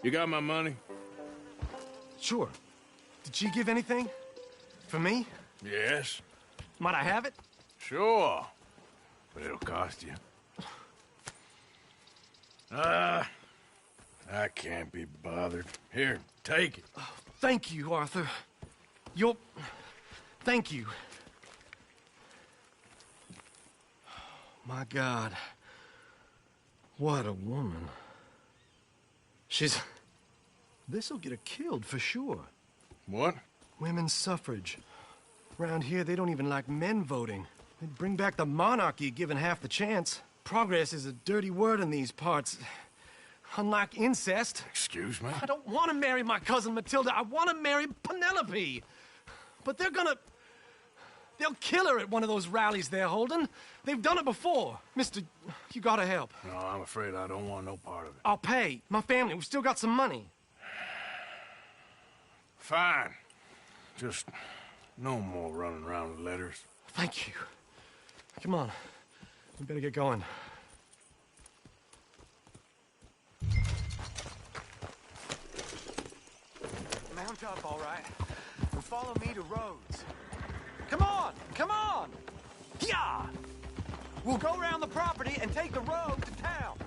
You got my money? Sure. Did she give anything? For me? Yes. Might I have it? Sure. But it'll cost you. I can't be bothered. Here, take it. Oh, thank you, Arthur. You'll... Thank you. My God. What a woman. She's... This'll get her killed for sure. What? Women's suffrage. Around here, they don't even like men voting. They'd bring back the monarchy given half the chance. Progress is a dirty word in these parts. Unlike incest. Excuse me? I don't want to marry my cousin Matilda. I want to marry Penelope. But they're gonna... They'll kill her at one of those rallies they're holding. They've done it before. Mister, you gotta help. No, I'm afraid I don't want no part of it. I'll pay. My family, we've still got some money. Fine. Just no more running around with letters. Thank you. Come on. We better get going. Mount up, all right? And follow me to Rhodes. Come on! Come on! Yeah! We'll go around the property and take the road to town.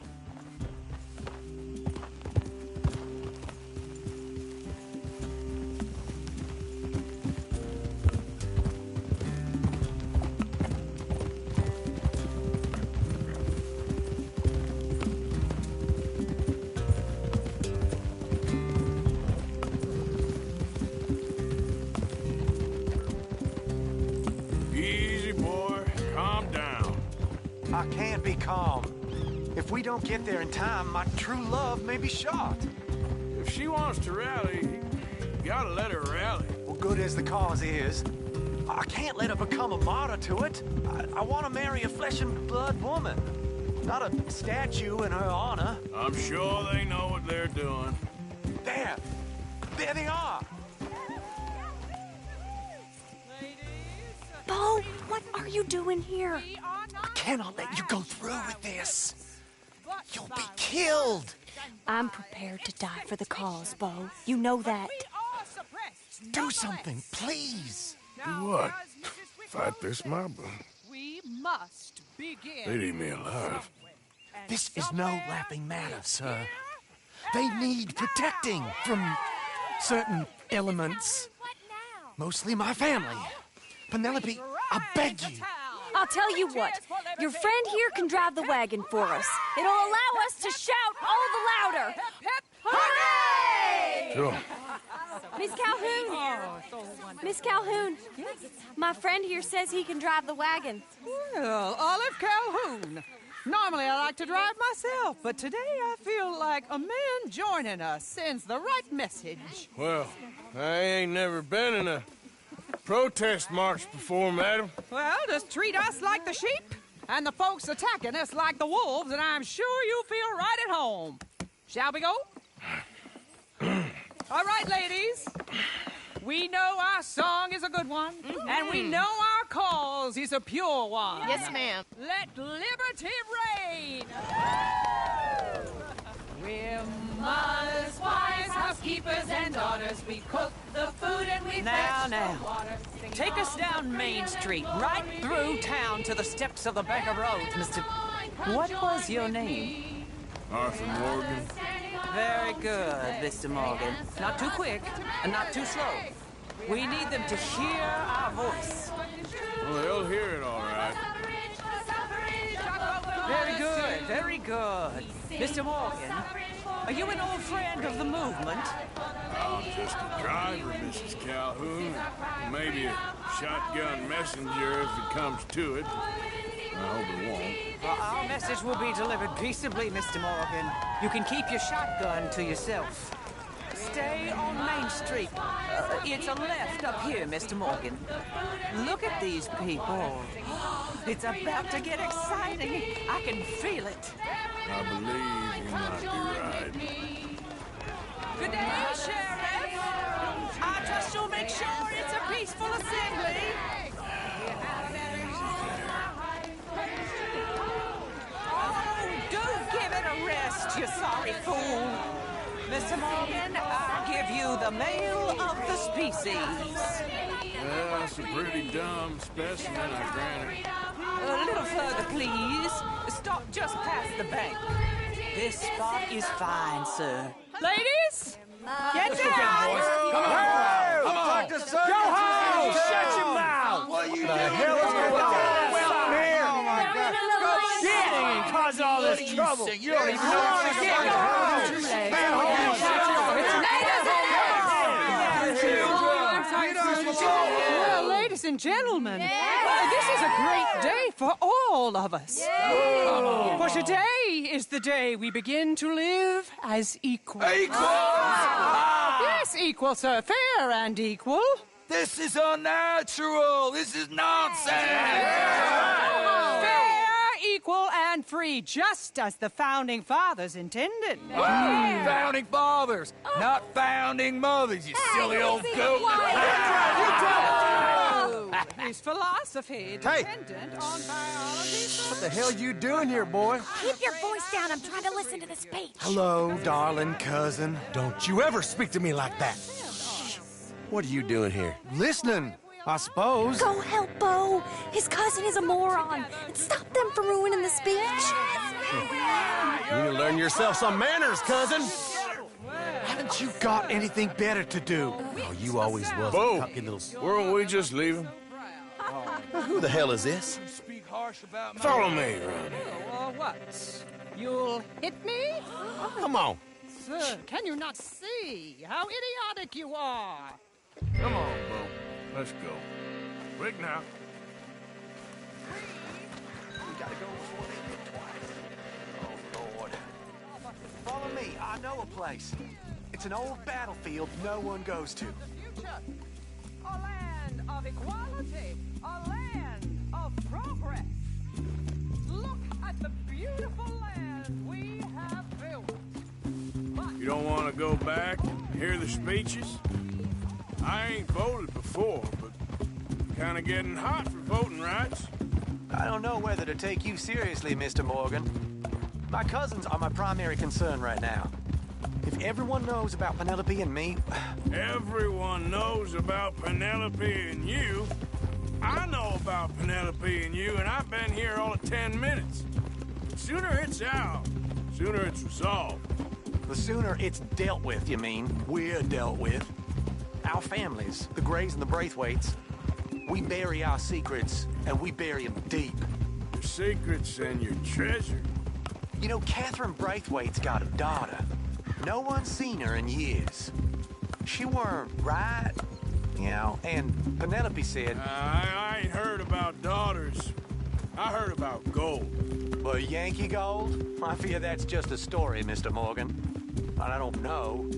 I can't be calm. If we don't get there in time, my true love may be shot. If she wants to rally, you gotta let her rally. Well, good as the cause is, I can't let her become a martyr to it. I want to marry a flesh and blood woman, not a statue in her honor. I'm sure they know what they're doing. There! There they are! Bo, what are you doing here? I cannot let you go through with this. You'll be killed. I'm prepared to die for the cause, Bo. You know that. Do something, please. Do what? Fight this mob? We must begin. They'd eat me alive. This is no laughing matter, sir. They need protecting from certain elements. Mostly my family. Penelope, I beg you. I'll tell you what. Your friend here can drive the wagon for us. It'll allow us to shout all the louder. Hooray! Sure. Miss Calhoun. Miss Calhoun. My friend here says he can drive the wagon. Well, Olive Calhoun. Normally I like to drive myself, but today I feel like a man joining us sends the right message. Well, I ain't never been in a protest march before, madam. Well, just treat us like the sheep, and the folks attacking us like the wolves, and I'm sure you feel right at home. Shall we go? All right, ladies. We know our song is a good one, and we know our cause is a pure one. Yes, ma'am. Let liberty reign. We're mothers, wives, housekeepers, and daughters. We cook the food and we fetch the water. Take us down Main Street, right through town to the steps of the Bank of Rhodes, Mr. What was your name? Arthur Morgan. Very good, Mr. Morgan. Not too quick and not too slow. We need them to hear our voice. Well, they'll hear it all right. Very good. Mr. Morgan, are you an old friend of the movement? I'm just a driver, Mrs. Calhoun. Maybe a shotgun messenger if it comes to it. I hope it won't. Well, our message will be delivered peaceably, Mr. Morgan. You can keep your shotgun to yourself. Stay on Main Street. It's a left up here, Mr. Morgan. Look at these people. It's about to get exciting. I can feel it. I believe you might be right. Good day, Sheriff. I trust you'll make sure it's a peaceful assembly. Oh, do give it a rest, you sorry fool. Mr. Morgan, I give you the male of the species. Well, that's a pretty dumb specimen, I grant it. A little further, please. Stop just past the bank. This spot is fine, sir. Ladies, get down! Come on! Come on! Go home! Shut your mouth! What are you doing? Hell is going on? Well, here! Oh, my God. Shit! And cause all this trouble. You don't even know what to get. Go Well, ladies and gentlemen, this is a great day for all of us. For today is the day we begin to live as equals. Yes, equal, sir. Fair and equal. This is unnatural. This is nonsense. Fair, equal, and free, just as the Founding Fathers intended. Founding fathers, not founding mothers, you silly old goat. His philosophy dependent on biology. What the hell you doing here, boy? Keep your voice down. I'm trying to listen to the speech. Hello, darling cousin. Don't you ever speak to me like that. What are you doing here? Listening, I suppose. Go help Bo. His cousin is a moron. And stop them from ruining the speech. You need to learn yourself some manners, cousin. Haven't you got anything better to do? Oh, you always was Bo, a cocky little... weren't we just leaving? Who the hell is this? Follow me around here. What? You'll hit me? Oh, come on. Sir, can you not see how idiotic you are? Come on, Bo. Let's go. Quick now. We gotta go before they get twice. Oh, Lord. Follow me. I know a place. It's an old battlefield no one goes to. A land of equality, a land of progress. Look at the beautiful land we have built. You don't want to go back and hear the speeches? I ain't voted before, but kind of getting hot for voting rights. I don't know whether to take you seriously, Mr. Morgan. My cousins are my primary concern right now. If everyone knows about Penelope and me... Everyone knows about Penelope and you. I know about Penelope and you, and I've been here all of 10 minutes. The sooner it's out, sooner it's resolved. The sooner it's dealt with, you mean? We're dealt with. Our families, the Grays and the Braithwaites, we bury our secrets, and we bury them deep. Your secrets and your treasure. You know, Catherine Braithwaite's got a daughter. No one's seen her in years. She weren't right, you know, and Penelope said... I ain't heard about daughters. I heard about gold. But Yankee gold? I fear that's just a story, Mr. Morgan. But I don't know.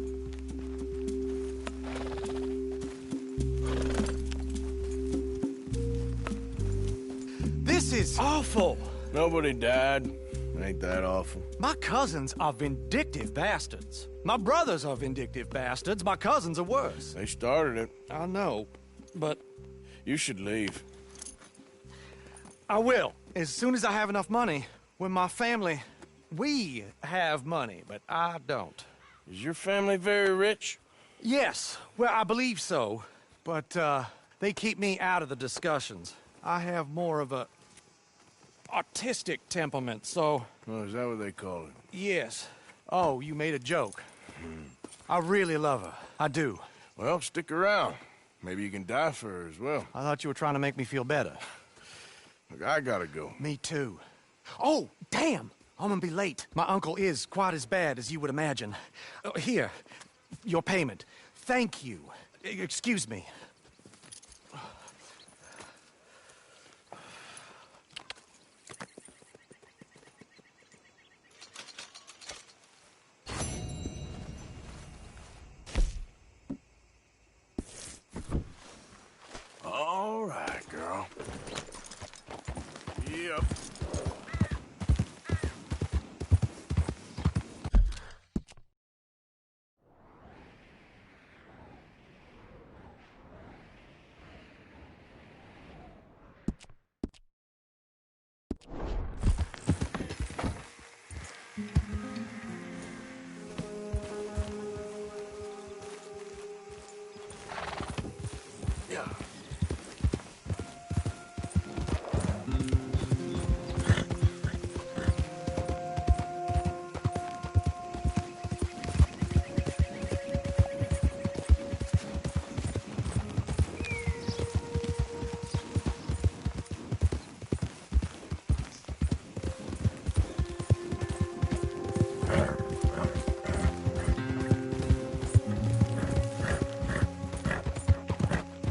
This is awful. Nobody died. Ain't that awful? My cousins are vindictive bastards. My brothers are vindictive bastards. My cousins are worse. They started it. I know, but... You should leave. I will, as soon as I have enough money. When my family... We have money, but I don't. Is your family very rich? Yes, well, I believe so. But, they keep me out of the discussions. I have more of a... artistic temperament, so... Oh, is that what they call it? Yes. Oh, you made a joke. I really love her. I do. Well, stick around. Maybe you can die for her as well. I thought you were trying to make me feel better. Look, I gotta go. Me too. Oh, damn! I'm gonna be late. My uncle is quite as bad as you would imagine. Here, your payment. Thank you. Excuse me. All right, girl. Yep.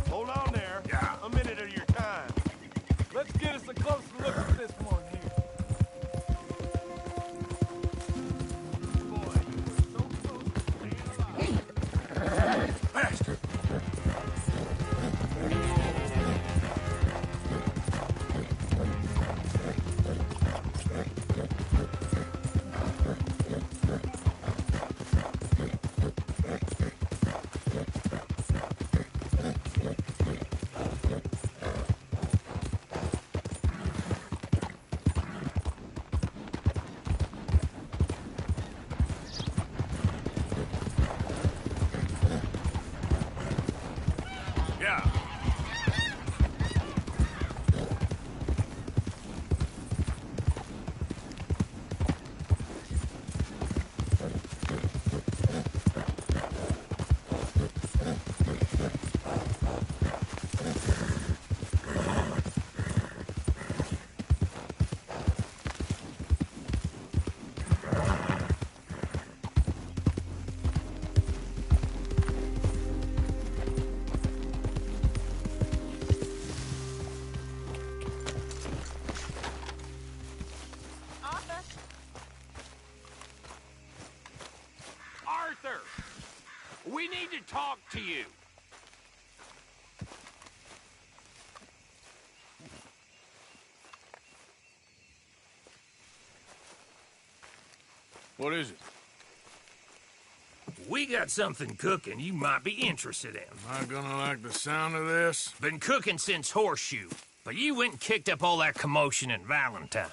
Hold on there. Yeah. A minute of your time. Let's get us a closer look at this one here. Bastard! Yeah. Arthur! We need to talk to you. What is it? We got something cooking you might be interested in. Am I gonna like the sound of this? Been cooking since Horseshoe, but you went and kicked up all that commotion in Valentine.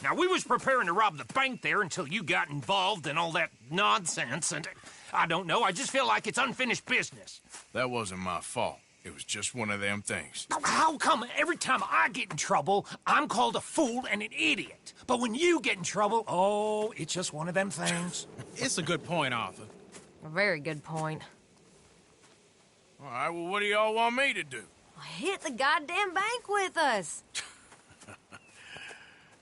Now, we was preparing to rob the bank there until you got involved in all that nonsense, and I don't know, I just feel like it's unfinished business. That wasn't my fault. It was just one of them things. How come every time I get in trouble, I'm called a fool and an idiot? But when you get in trouble, oh, it's just one of them things. It's a good point, Arthur. A very good point. All right, well, what do y'all want me to do? Hit the goddamn bank with us.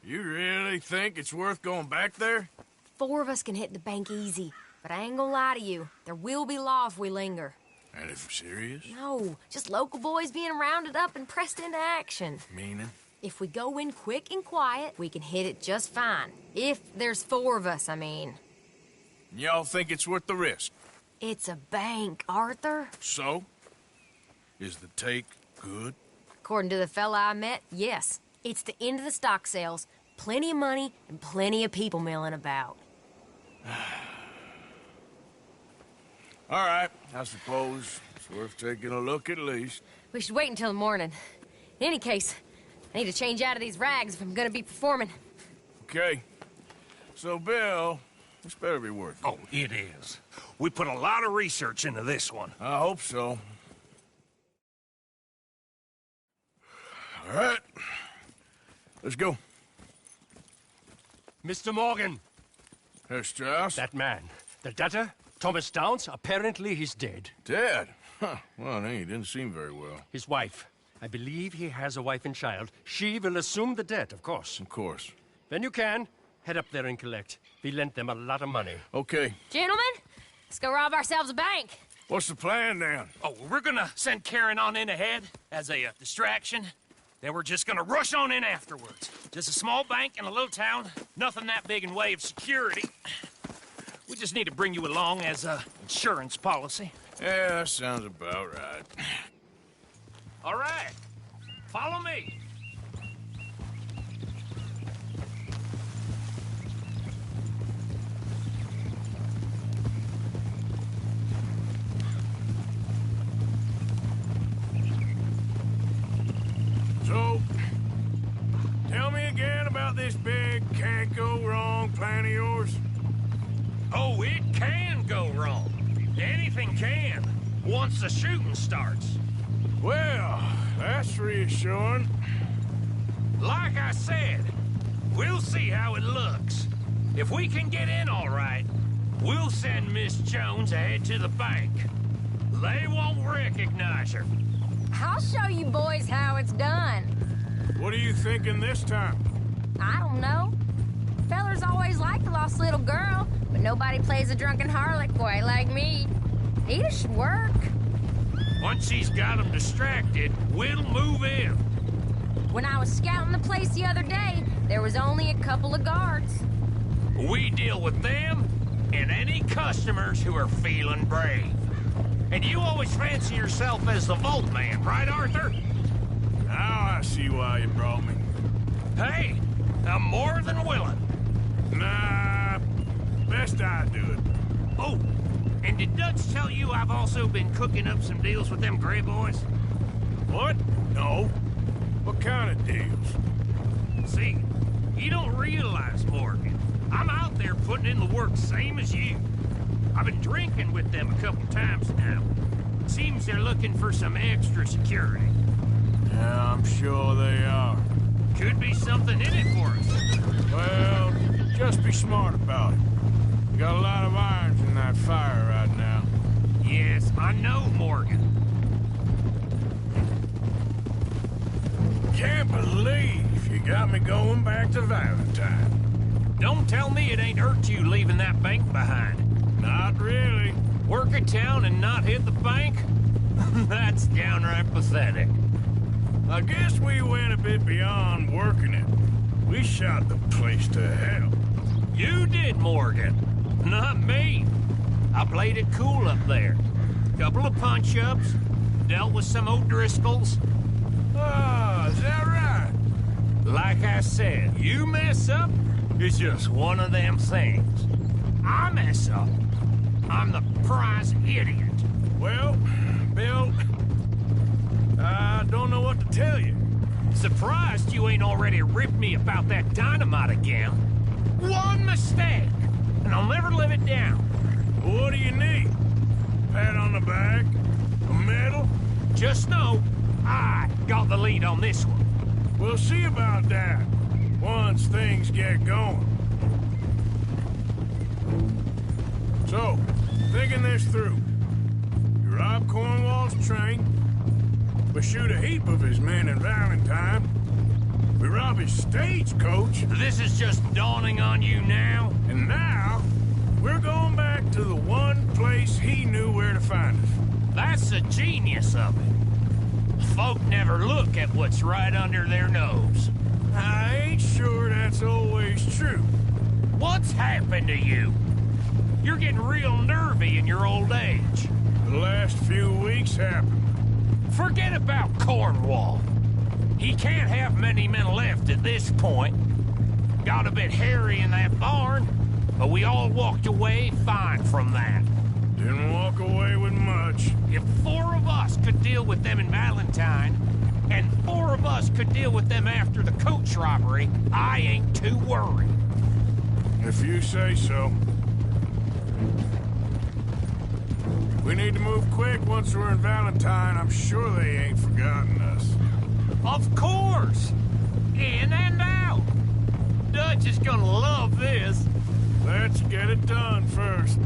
You really think it's worth going back there? 4 of us can hit the bank easy, but I ain't gonna lie to you. There will be law if we linger. And if we're serious? No, just local boys being rounded up and pressed into action. Meaning? If we go in quick and quiet, we can hit it just fine. If there's 4 of us, I mean. Y'all think it's worth the risk? It's a bank, Arthur. So? Is the take good? According to the fella I met, yes. It's the end of the stock sales. Plenty of money and plenty of people milling about. All right, I suppose it's worth taking a look at least. We should wait until the morning. In any case, I need to change out of these rags if I'm gonna be performing. Okay. So, Bill, this better be worth it. Oh, it is. We put a lot of research into this one. I hope so. All right. Let's go. Mr. Morgan. Herr Strauss? That man. The debtor, Thomas Downs, apparently he's dead. Dead? Huh. Well, he didn't seem very well. His wife. I believe he has a wife and child. She will assume the debt, of course. Of course. When you can, Head up there and collect. We lent them a lot of money. Okay. Gentlemen, let's go rob ourselves a bank. What's the plan, then? Oh, we're gonna send Karen on in ahead as a distraction. Then we're just gonna rush on in afterwards. Just a small bank in a little town. Nothing that big in way of security. We just need to bring you along as a insurance policy. Yeah, that sounds about right. All right. Follow me. So, tell me again about this big can't-go-wrong plan of yours. Oh, it can go wrong. Anything can, once the shooting starts. Well, that's reassuring. Like I said, we'll see how it looks. If we can get in all right, we'll send Miss Jones ahead to the bank. They won't recognize her. I'll show you boys how it's done. What are you thinking this time? I don't know. Fellers always liked the lost little girl, but nobody plays a drunken harlot quite like me. Nita should work. Once she's got them distracted, we'll move in. When I was scouting the place the other day, there was only a couple of guards. We deal with them and any customers who are feeling brave. And you always fancy yourself as the Vault Man, right, Arthur? Now I see why you brought me. Hey, I'm more than willing. Nah, best I do it. Oh, and did Dutch tell you I've also been cooking up some deals with them Gray boys? What? No. What kind of deals? See, you don't realize, Morgan. I'm out there putting in the work same as you. I've been drinking with them a couple times now. Seems they're looking for some extra security. Yeah, I'm sure they are. Could be something in it for us. Well, just be smart about it. You got a lot of irons in that fire right now. Yes, I know, Morgan. Can't believe you got me going back to Valentine. Don't tell me it ain't hurt you leaving that bank behind. Not really. Work a town and not hit the bank? That's downright pathetic. I guess we went a bit beyond working it. We shot the place to hell. You did, Morgan. Not me. I played it cool up there. Couple of punch-ups, dealt with some O'Driscolls. Ah, is that right? Like I said, you mess up, it's just one of them things. I mess up, I'm the prize idiot. Well, Bill, I don't know what to tell you. Surprised you ain't already ripped me about that dynamite again. One mistake, and I'll never live it down. What do you need? Pat on the back? A medal? Just know, I got the lead on this one. We'll see about that, once things get going. So, thinking this through. You rob Cornwall's train. We shoot a heap of his men in Valentine. We rob his stagecoach. This is just dawning on you now? And now, we're going back to the one place he knew where to find us. That's the genius of it. Folk never look at what's right under their nose. I ain't sure that's always true. What's happened to you? You're getting real nervy in your old age. The last few weeks happened. Forget about Cornwall. He can't have many men left at this point. Got a bit hairy in that barn, but we all walked away fine from that. Didn't walk away with much. If 4 of us could deal with them in Valentine, and 4 of us could deal with them after the coach robbery, I ain't too worried. If you say so. We need to move quick once we're in Valentine. I'm sure they ain't forgotten us. Of course! In and out! Dutch is gonna love this. Let's get it done first.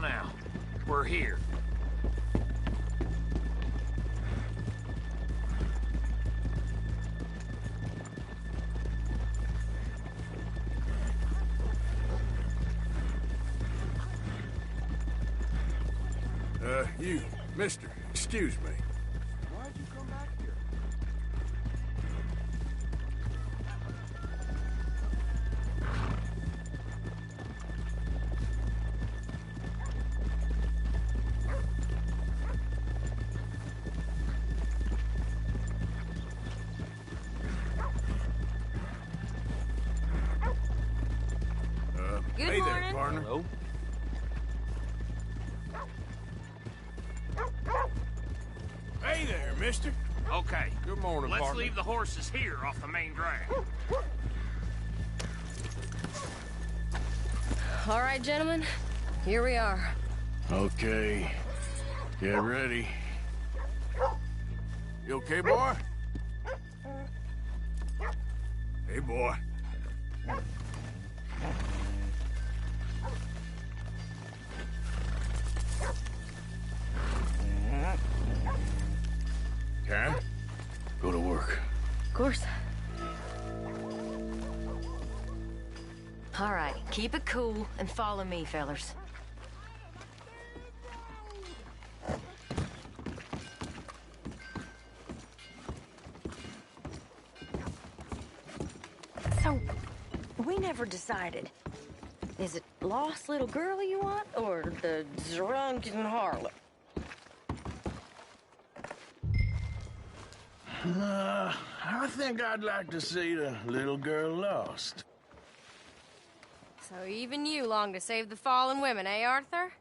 now. We're here. You, mister, excuse me. Why'd you come back here? Good Hey morning. there, partner. Hello? Hey there, mister. Okay. Good morning, Let's partner. leave the horses here off the main drag. All right, gentlemen. Here we are. Okay. Get ready. You okay, boy? Hey, boy. Karen, go to work. Of course. All right, keep it cool and follow me, fellers. So, we never decided. Is it lost little girl you want, or the drunken harlot? I think I'd like to see the little girl lost. So even you long to save the fallen women, eh, Arthur?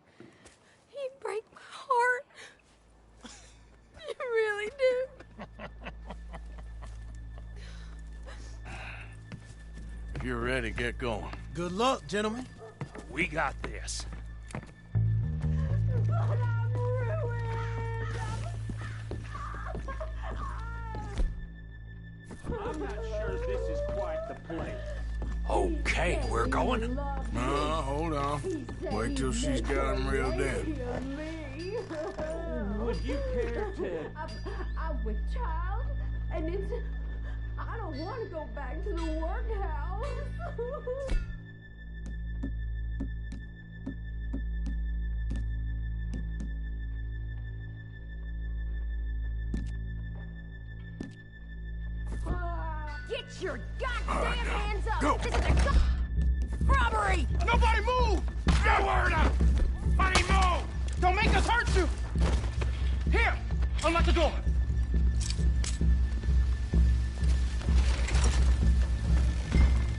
You break my heart. You really do. If you're ready, get going. Good luck, gentlemen. We got this. I'm not sure this is quite the place. Okay, we're going. Hold on. Wait till she's got him reeled in. Would you care to... I'm with child, and it's... I don't want to go back to the workhouse. Get your goddamn hands up! Go. This is a robbery! Nobody move! Nowhere to... Nobody move! Don't make us hurt you! Here! Unlock the door!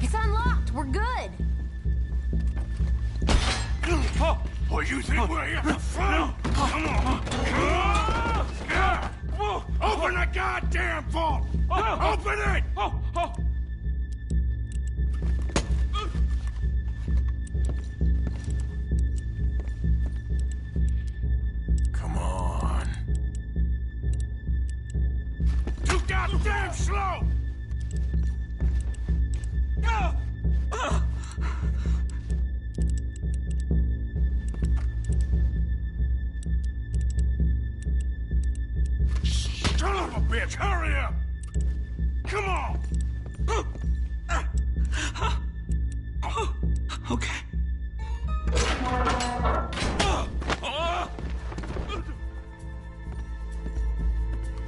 It's unlocked. We're good. Oh, you think we're here for fun? Come on. Open the goddamn vault! Open it! Come on. Too goddamn slow! Son of a bitch, hurry up! Come on! Okay.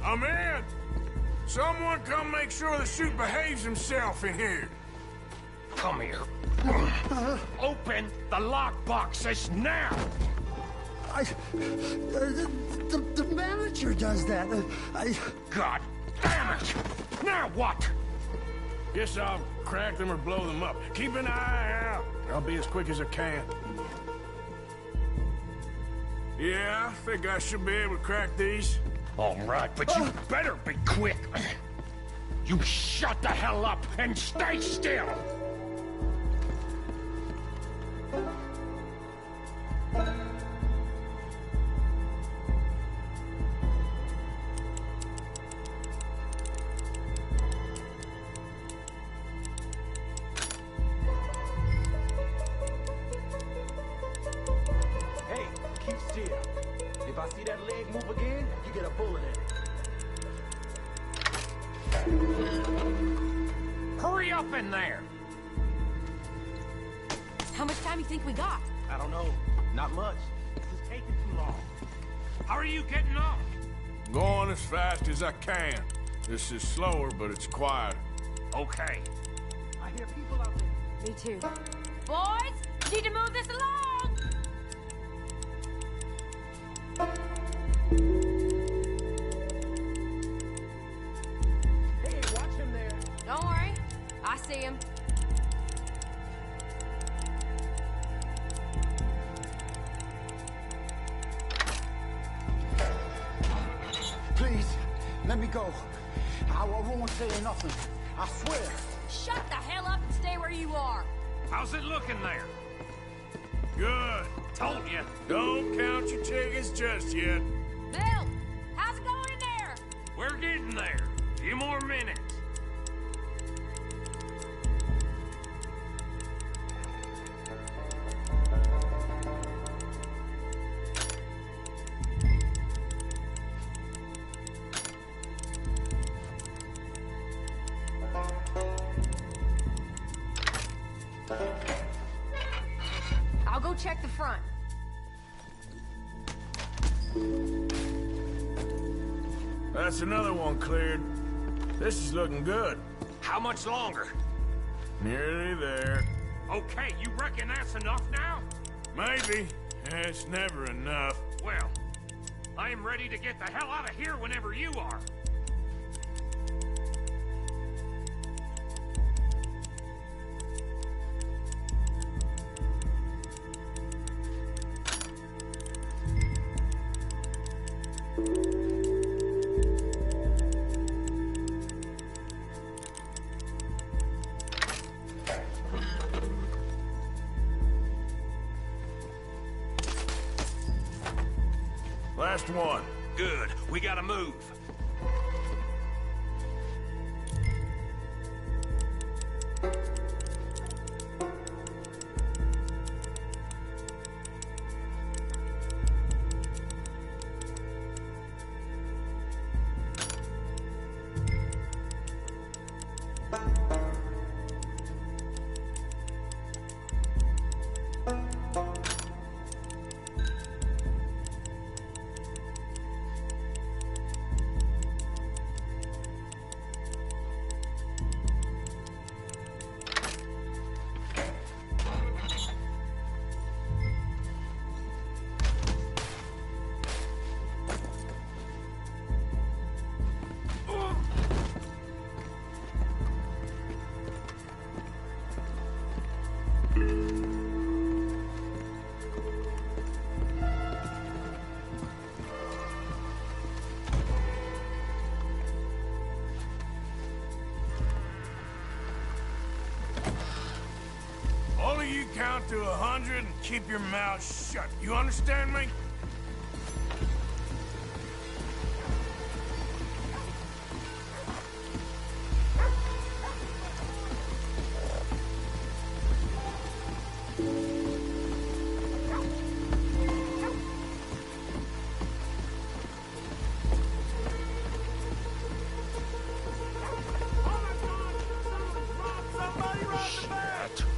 I'm in! Someone come make sure the chute behaves himself in here. Come here. Open the lockboxes now! The manager does that. God damn it! Now what? Guess I'll crack them or blow them up. Keep an eye out. I'll be as quick as I can. Yeah, I think I should be able to crack these. All right, but you better be quick. You shut the hell up and stay still! Hey, Hurry up in there! How much time you think we got? I don't know. Not much. This is taking too long. How are you getting off? Going as fast as I can. This is slower, but it's quieter. Okay. I hear people out there. Me too. Boys, need to move this along! Hey, watch him there. Don't worry. I see him. Please, let me go. I won't say nothing. I swear. Shut the hell up and stay where you are. How's it looking there? Good. Told you. Don't count your chickens just yet. Bill, how's it going in there? We're getting there. A few more minutes. I'll go check the front. That's another one cleared. This is looking good. How much longer? Nearly there. Okay, you reckon that's enough now? Maybe. It's never enough. Well, I am ready to get the hell out of here whenever you are. Last one. Good. We gotta move. All of you count to 100 and keep your mouth shut. You understand me?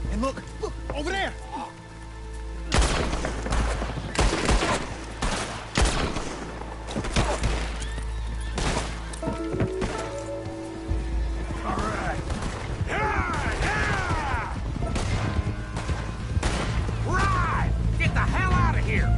And look, over there! Right! Get the hell out of here!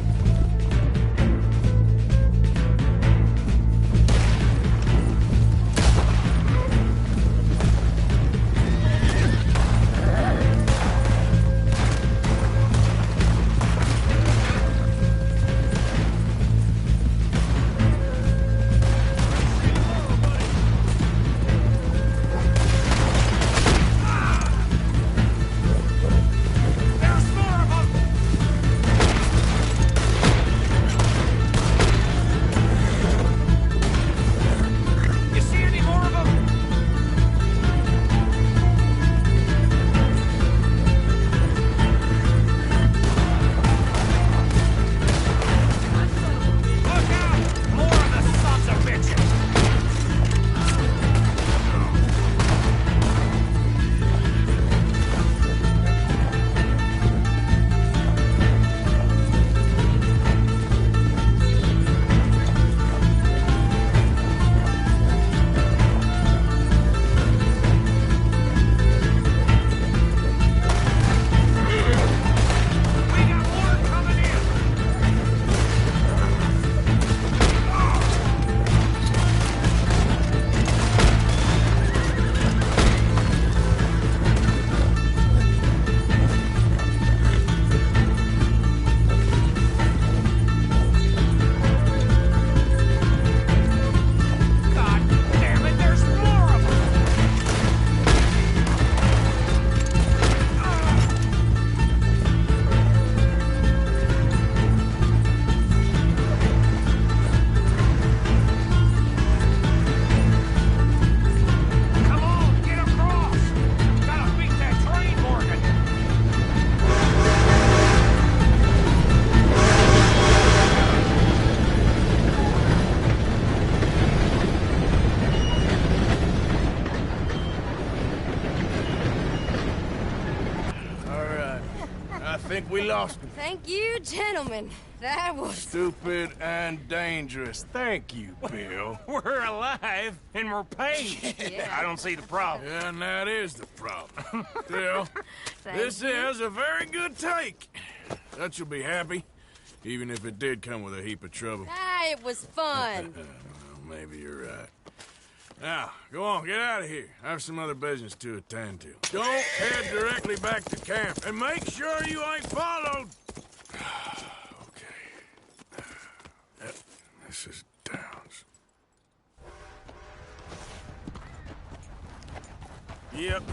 think we lost him. Thank you, gentlemen. That was... Stupid and dangerous. Thank you, Bill. We're alive, and we're paid. Yeah. I don't see the problem. Yeah, and that is the problem. Still, Thank this you. is a very good take. That you'll be happy, even if it did come with a heap of trouble. Ah, it was fun. Well, maybe you're right. Now, go on, get out of here. I have some other business to attend to. Don't head directly back to camp, and make sure you ain't followed. Okay. Yep, this is Downs. Yep.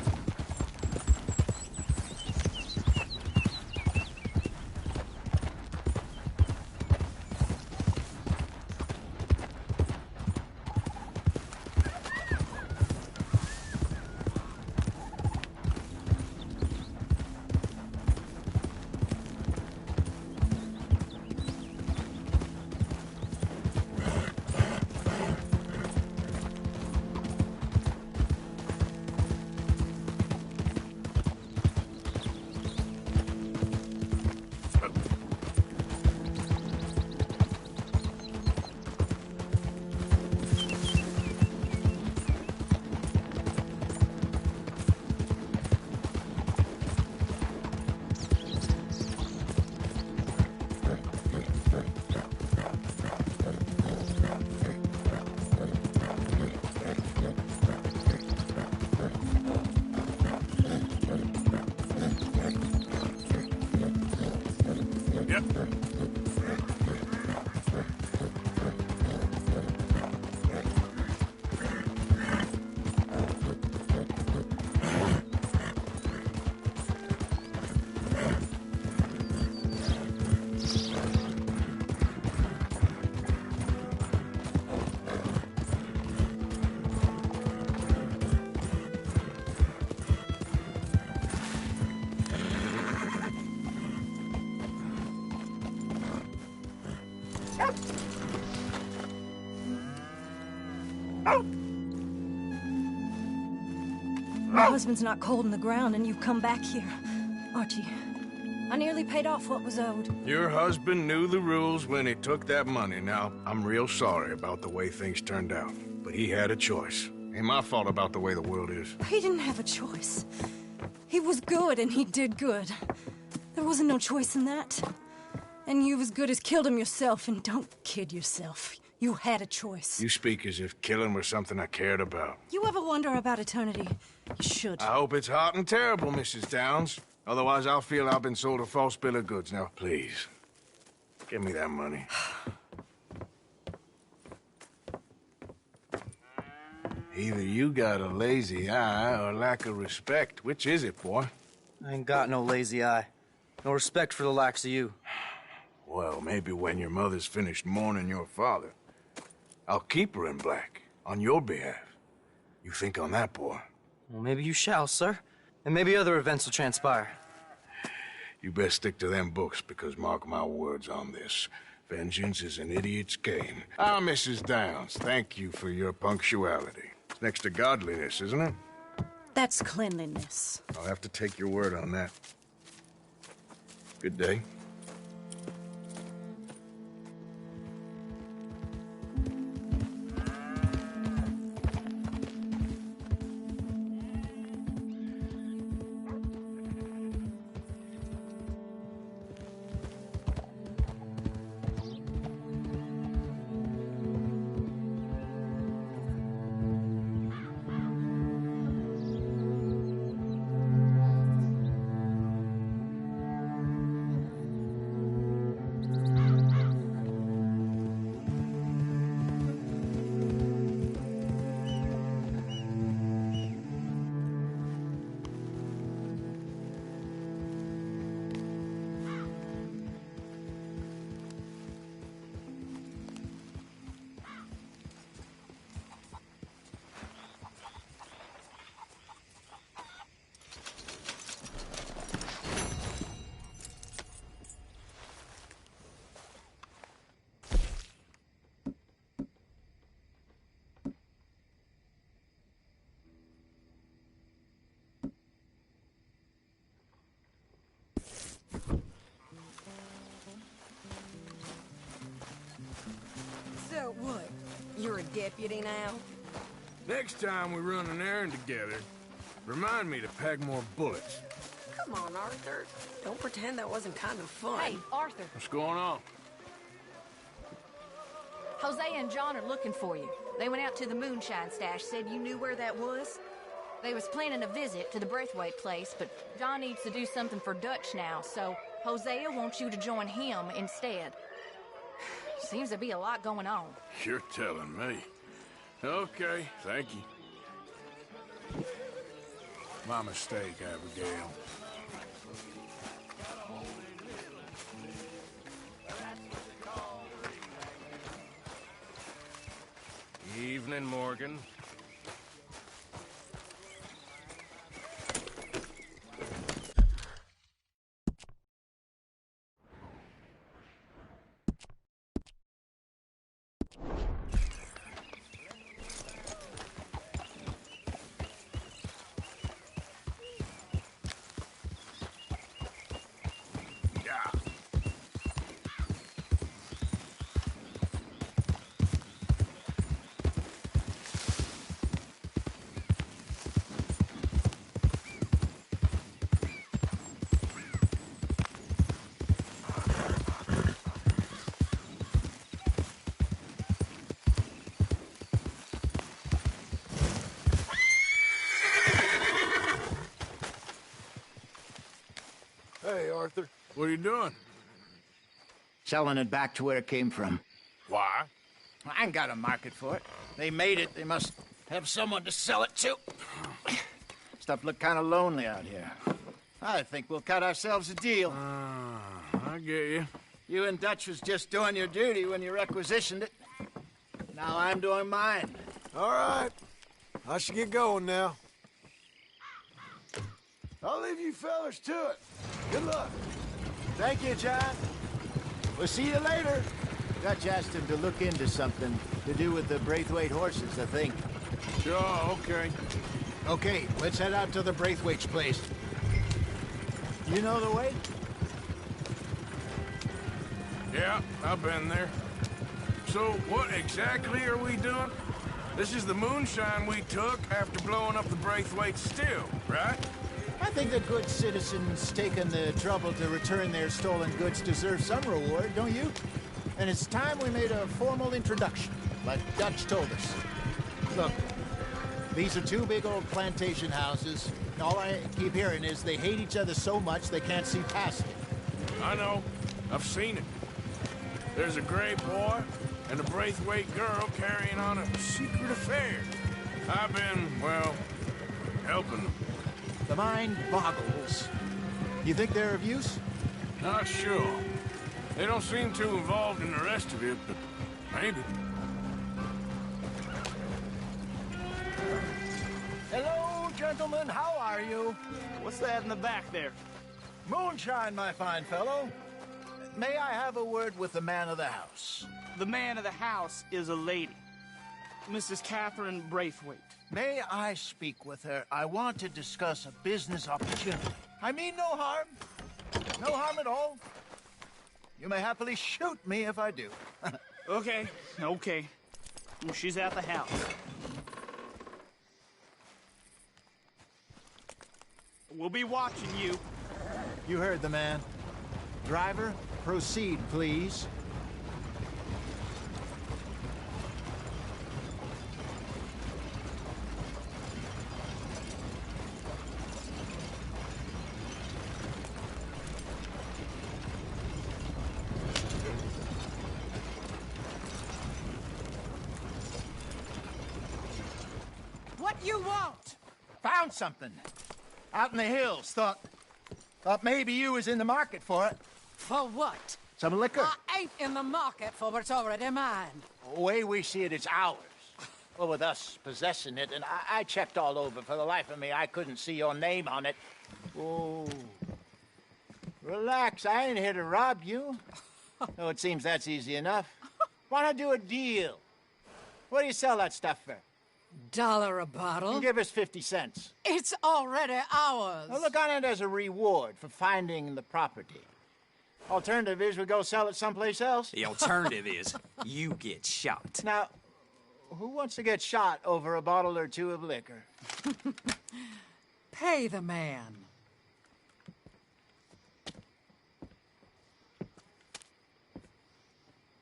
My husband's not cold in the ground, and you've come back here. Archie, I nearly paid off what was owed. Your husband knew the rules when he took that money. Now, I'm real sorry about the way things turned out. But he had a choice. Ain't my fault about the way the world is. He didn't have a choice. He was good, and he did good. There wasn't no choice in that. And you as good as killed him yourself, and don't kid yourself. You had a choice. You speak as if killing was something I cared about. You ever wonder about eternity? You should. I hope it's hot and terrible, Mrs. Downs. Otherwise, I'll feel I've been sold a false bill of goods. Now, please, give me that money. Either you got a lazy eye or lack of respect. Which is it, boy? I ain't got no lazy eye. No respect for the likes of you. Well, maybe when your mother's finished mourning your father, I'll keep her in black, on your behalf. You think on that, boy? Well, maybe you shall, sir. And maybe other events will transpire. You best stick to them books, because mark my words on this. Vengeance is an idiot's game. Ah, Mrs. Downs, thank you for your punctuality. It's next to godliness, isn't it? That's cleanliness. I'll have to take your word on that. Good day. deputy now. Next time we run an errand together, remind me to pack more bullets. Come on, Arthur. Don't pretend that wasn't kind of fun. Hey, Arthur. What's going on? Hosea and John are looking for you. They went out to the moonshine stash, said you knew where that was. They was planning a visit to the Braithwaite place, but John needs to do something for Dutch now, so Hosea wants you to join him instead. Seems to be a lot going on. You're telling me. Okay, thank you. My mistake, Abigail. Evening, Morgan. Hey, Arthur. What are you doing? Selling it back to where it came from. Why? I ain't got a market for it. They made it. They must have someone to sell it to. Stuff look kind of lonely out here. I think we'll cut ourselves a deal. I get you. You and Dutch was just doing your duty when you requisitioned it. Now I'm doing mine. All right. I should get going now. I'll leave you fellas to it. Good luck. Thank you, John. We'll see you later. Dutch asked him to look into something to do with the Braithwaite horses, I think. Sure, okay. Okay, let's head out to the Braithwaite's place. You know the way? Yeah, I've been there. So, what exactly are we doing? This is the moonshine we took after blowing up the Braithwaite still, right? I think that good citizens taking the trouble to return their stolen goods deserve some reward, don't you? And it's time we made a formal introduction, like Dutch told us. Look, these are two big old plantation houses. All I keep hearing is they hate each other so much they can't see past it. I know. I've seen it. There's a gray boy and a Braithwaite girl carrying on a secret affair. I've been, well, helping them. The mind boggles. You think they're of use? Not sure. They don't seem too involved in the rest of it, but maybe. Hello, gentlemen. How are you? What's that in the back there? Moonshine, my fine fellow. May I have a word with the man of the house? The man of the house is a lady. Mrs. Catherine Braithwaite. May I speak with her? I want to discuss a business opportunity. I mean no harm. No harm at all. You may happily shoot me if I do. Okay. Well, she's at the house. We'll be watching you. You heard the man. Driver, proceed, please. What you want? Found something. Out in the hills. Thought maybe you was in the market for it. For what? Some liquor. I ain't in the market for what's already mine. The way we see it, it's ours. Well, with us possessing it, and I checked all over. For the life of me, I couldn't see your name on it. Oh. Relax, I ain't here to rob you. Oh, it seems that's easy enough. Why not do a deal? What do you sell that stuff for? $1 a bottle? You give us 50 cents. It's already ours. Well, look on it as a reward for finding the property. Alternative is we go sell it someplace else. The alternative is you get shot. Now, who wants to get shot over a bottle or two of liquor? Pay the man.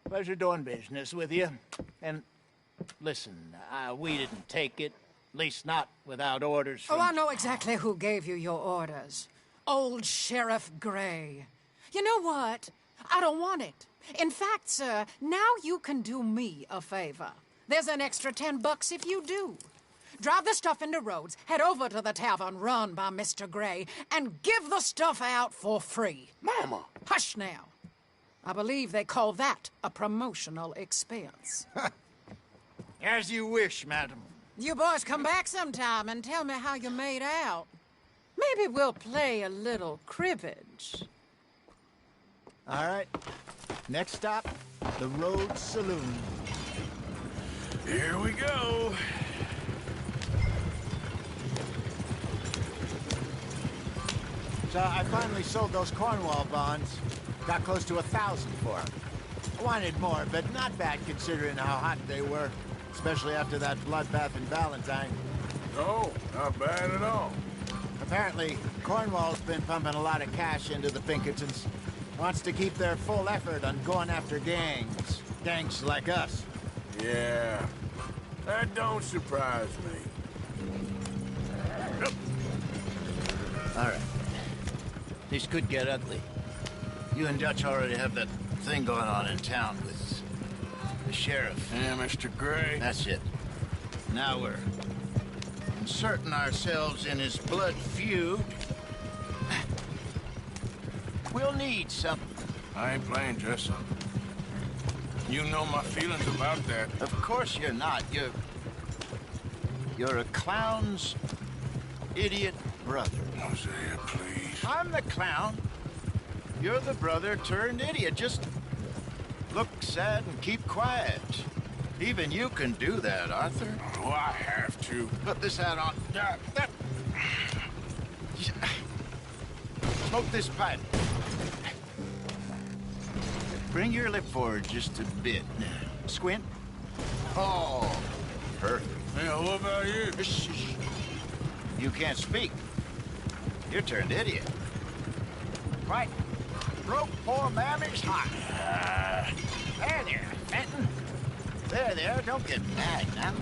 Pleasure doing business with you. And listen, we didn't take it. At least not without orders from... Oh, I know exactly who gave you your orders. Old Sheriff Gray. You know what? I don't want it. In fact, sir, now you can do me a favor. There's an extra $10 if you do. Drive the stuff into Rhodes, head over to the tavern run by Mr. Gray, and give the stuff out for free. Mama! Hush now. I believe they call that a promotional expense. As you wish, madam. You boys come back sometime and tell me how you made out. Maybe we'll play a little cribbage. All right. Next stop, the Rhodes Saloon. Here we go. So I finally sold those Cornwall bonds. Got close to 1,000 for them. I wanted more, but not bad considering how hot they were. Especially after that bloodbath in Valentine. No, not bad at all. Apparently, Cornwall's been pumping a lot of cash into the Pinkertons. Wants to keep their full effort on going after gangs. Gangs like us. Yeah, that don't surprise me. All right. This could get ugly. You and Dutch already have that thing going on in town with the sheriff. Yeah, Mr. Gray. That's it. Now we're inserting ourselves in his blood feud. We'll need something. I ain't playing dress up. You know my feelings about that. Of course you're not. You're a clown's idiot brother. Hosea, please. I'm the clown. You're the brother turned idiot. Just look sad and keep quiet. Even you can do that, Arthur. Oh, I have to. Put this hat on. Smoke this pipe. Bring your lip forward just a bit. Squint. Oh, perfect. Yeah, what about you? You can't speak. You're turned idiot. Right. Broke poor Mammy's heart. There, Fenton. There, don't get mad now.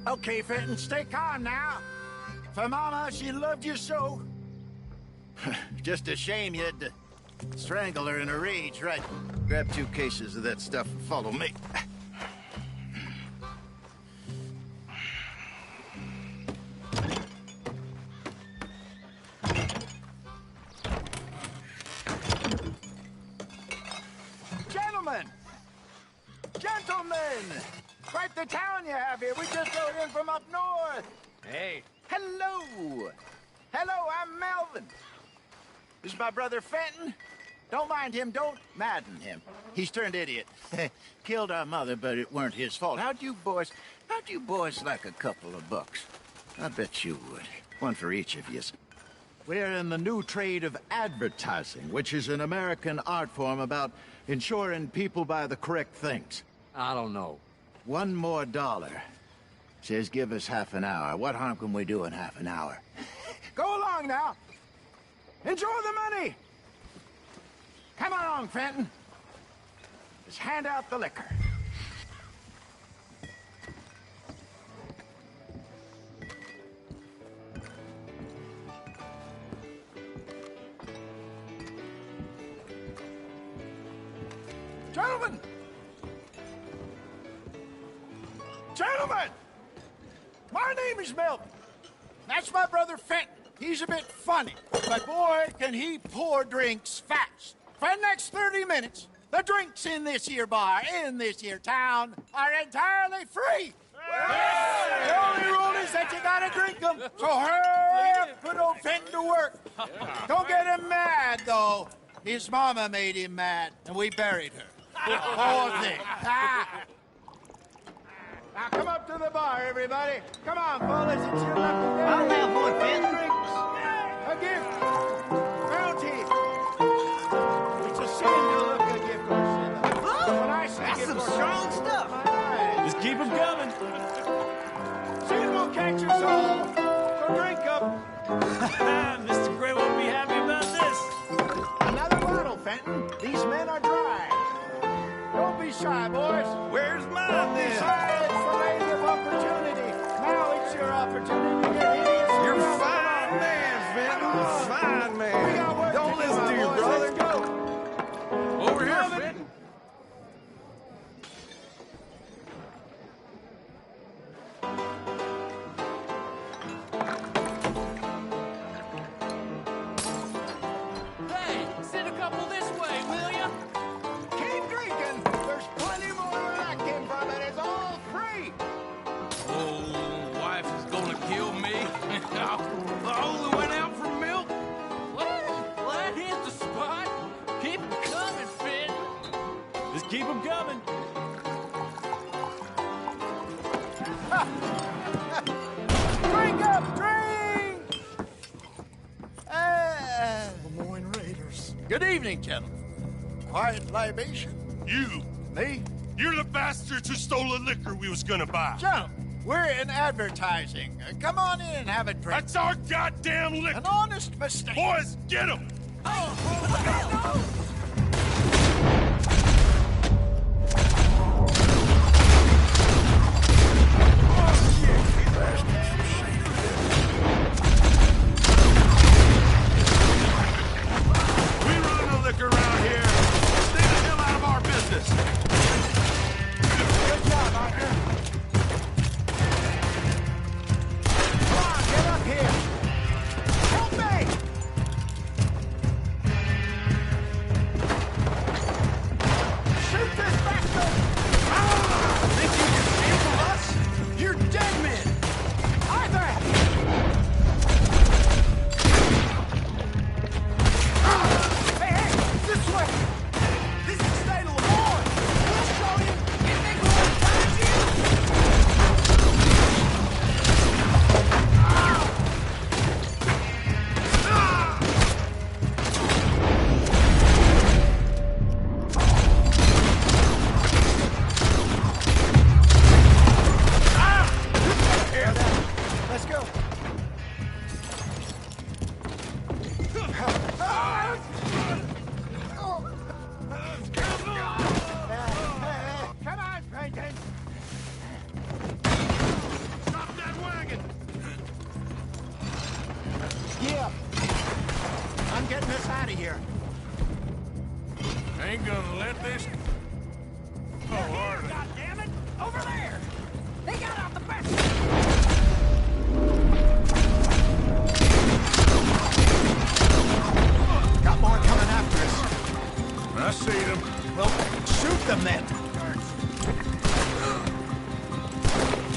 Okay, Fenton, stay calm now. For Mama, she loved you so. Just a shame you had to strangle her in a rage, right? Grab 2 cases of that stuff and follow me. Gentlemen! Gentlemen! Quite the town you have here. We just rode in from up north. Hey. Hello. Hello, I'm Melvin. This is my brother Fenton. Don't mind him. Don't madden him. He's turned idiot. Killed our mother, but it weren't his fault. How'd you boys like a couple of bucks? I bet you would. One for each of you. We're in the new trade of advertising, which is an American art form about ensuring people buy the correct things. I don't know. $1 more. Says give us half an hour. What harm can we do in half an hour? Go along now. Enjoy the money. Come along, Fenton. Just hand out the liquor. Gentlemen! Gentlemen! My name is Melvin. That's my brother Fenton. He's a bit funny, but boy, can he pour drinks fast. For the next 30 minutes, The drinks in this here bar, in this here town, are entirely free. The only rule is that you gotta drink them. So hurry up, put old Fenton to work. Don't get him mad, though. His mama made him mad, and we buried her. Poor thing. Now come up to the bar, everybody. Come on, fellas, it's your lucky day. I'll have one, Fenton. Drinks. A gift. Bounty. It's a sin to look a gift horse. When I say That's gift some horse, strong stuff. Just keep them coming. Sin will catch us all. So drink up. Mr. Gray won't be happy about this. Another bottle, Fenton. These men are dry. Don't be shy, boys. Where's mine, Don't be then? shy. It's the lady of opportunity. Now it's your opportunity to get hideous. You're a fine man, Fenton. Fine We man. got work Don't to do, listen my to your boys. brother. Let's go. Over here, Coming. Fenton. Hey, send a couple this way, will ya? Keep drinking. There's plenty more where that came from, and it's all free. Oh, wife is gonna kill me. I only went out for milk. Well, that hit the spot. Keep 'em coming, Fenton. Just keep them coming. Drink up, drink! Lemoyne Raiders. Good evening, gentlemen. Quiet libation. You! Me? You're the bastards who stole the liquor we was gonna buy. Gentlemen, we're in advertising. Come on in and have a drink. That's our goddamn liquor! An honest mistake. Boys, get him! We run the liquor around here. Stay the hell out of our business. Good job, Arthur. Come on, get up here. Help me! Shoot this bastard! Think you can steal from us? You're dead men. Arthur! Hey, this way! This is the state of Lemoyne. We'll show you! You think we won't find you? Let's go. Come on, Peyton. Stop that wagon! Yeah. I'm getting us out of here. Ain't gonna let this... Oh, Arthur. God damn it! Over there! They got out the back! Got more coming after us. I see them. Well, shoot them then.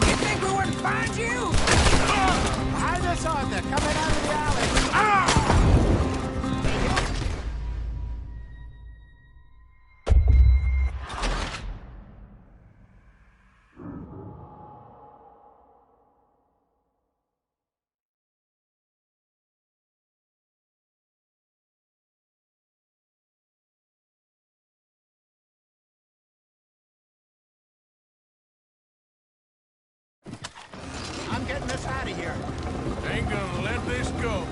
You think we wouldn't find you? Behind us, Arthur, coming out of the alley. I'm getting us out of here. Ain't gonna let this go.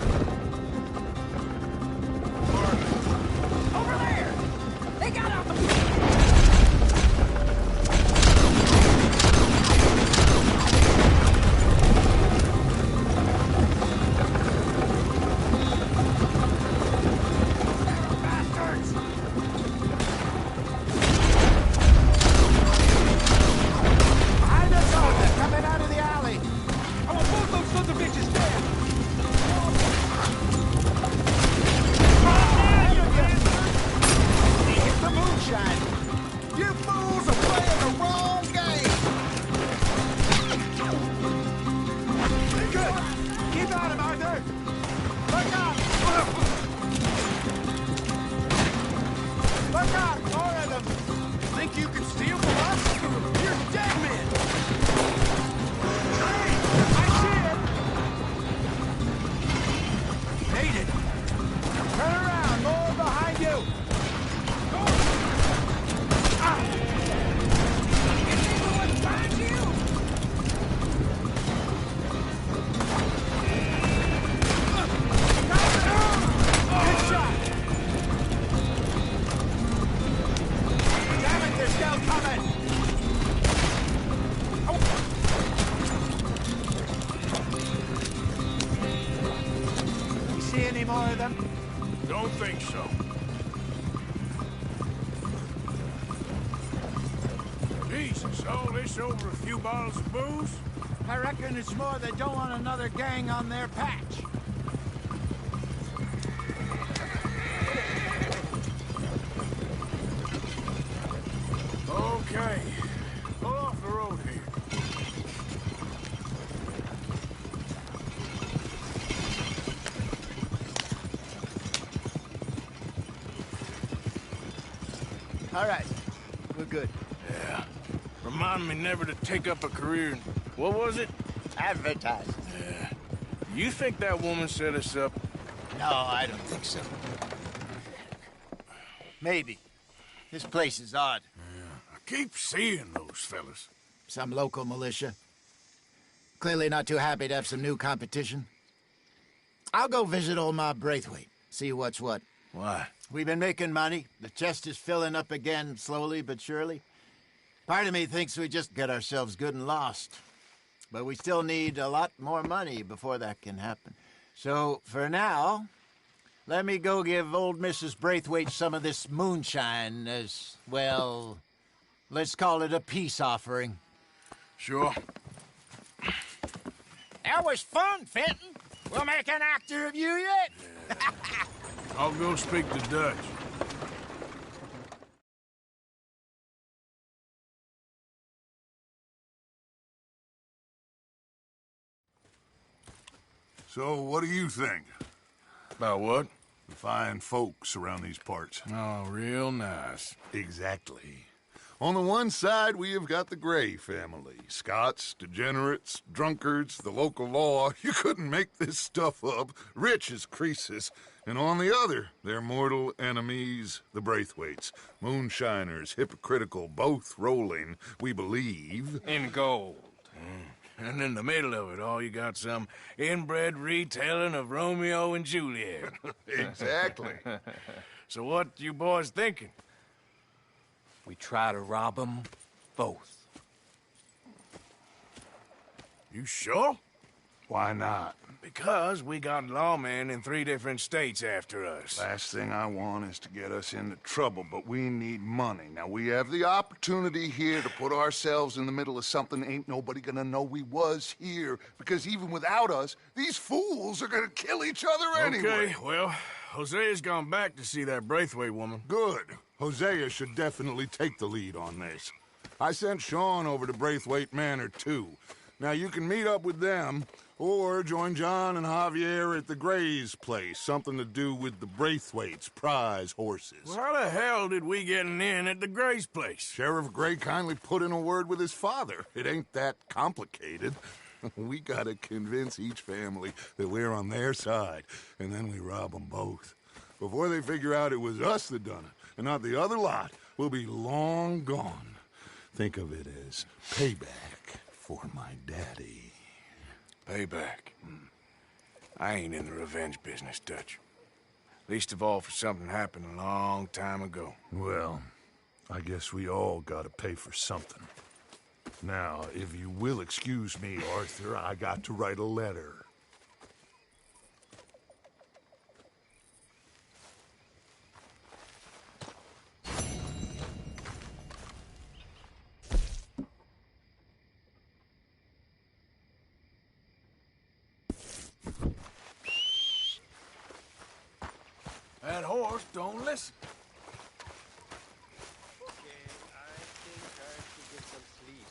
more of them? Don't think so. Jesus, all this over a few bottles of booze? I reckon it's more they don't want another gang on their patch. Okay. Pull off the road here. All right. We're good. Yeah. Remind me never to take up a career in... What was it? Advertising. Yeah. You think that woman set us up? No, I don't think so. Maybe. This place is odd. I keep seeing those fellas. Some local militia. Clearly not too happy to have some new competition. I'll go visit old Ma Braithwaite, see what's what. Why? We've been making money. The chest is filling up again, slowly but surely. Part of me thinks we just get ourselves good and lost. But we still need a lot more money before that can happen. So, for now, let me go give old Mrs. Braithwaite some of this moonshine as, well, let's call it a peace offering. Sure. That was fun, Fenton. We'll make an actor of you yet. Yeah. I'll go speak to Dutch. So, what do you think? About what? The fine folks around these parts. Oh, real nice. Exactly. On the one side, we have got the Gray family. Scots, degenerates, drunkards, the local law. You couldn't make this stuff up. Rich as Croesus. And on the other, their mortal enemies, the Braithwaites. Moonshiners, hypocritical, both rolling, we believe. In gold. And in the middle of it all, you got some inbred retelling of Romeo and Juliet. Exactly. So what you boys thinking? We try to rob them both. You sure? Why not? Because we got lawmen in 3 different states after us. Last thing I want is to get us into trouble, but we need money. Now, we have the opportunity here to put ourselves in the middle of something ain't nobody gonna know we was here, because even without us, these fools are gonna kill each other anyway. Okay, well, Hosea's gone back to see that Braithwaite woman. Good. Hosea should definitely take the lead on this. I sent Sean over to Braithwaite Manor, too. Now, you can meet up with them, or join John and Javier at the Gray's place. Something to do with the Braithwaite's prize horses. Well, how the hell did we get in at the Gray's place? Sheriff Gray kindly put in a word with his father. It ain't that complicated. We gotta convince each family that we're on their side, and then we rob them both. Before they figure out it was us that done it, and not the other lot, we'll be long gone. Think of it as payback for my daddy. Payback. I ain't in the revenge business, Dutch. Least of all for something happened a long time ago. Well, I guess we all gotta pay for something. Now, if you will excuse me, Arthur, I got to write a letter. That horse don't listen. Okay, I think I should get some sleep.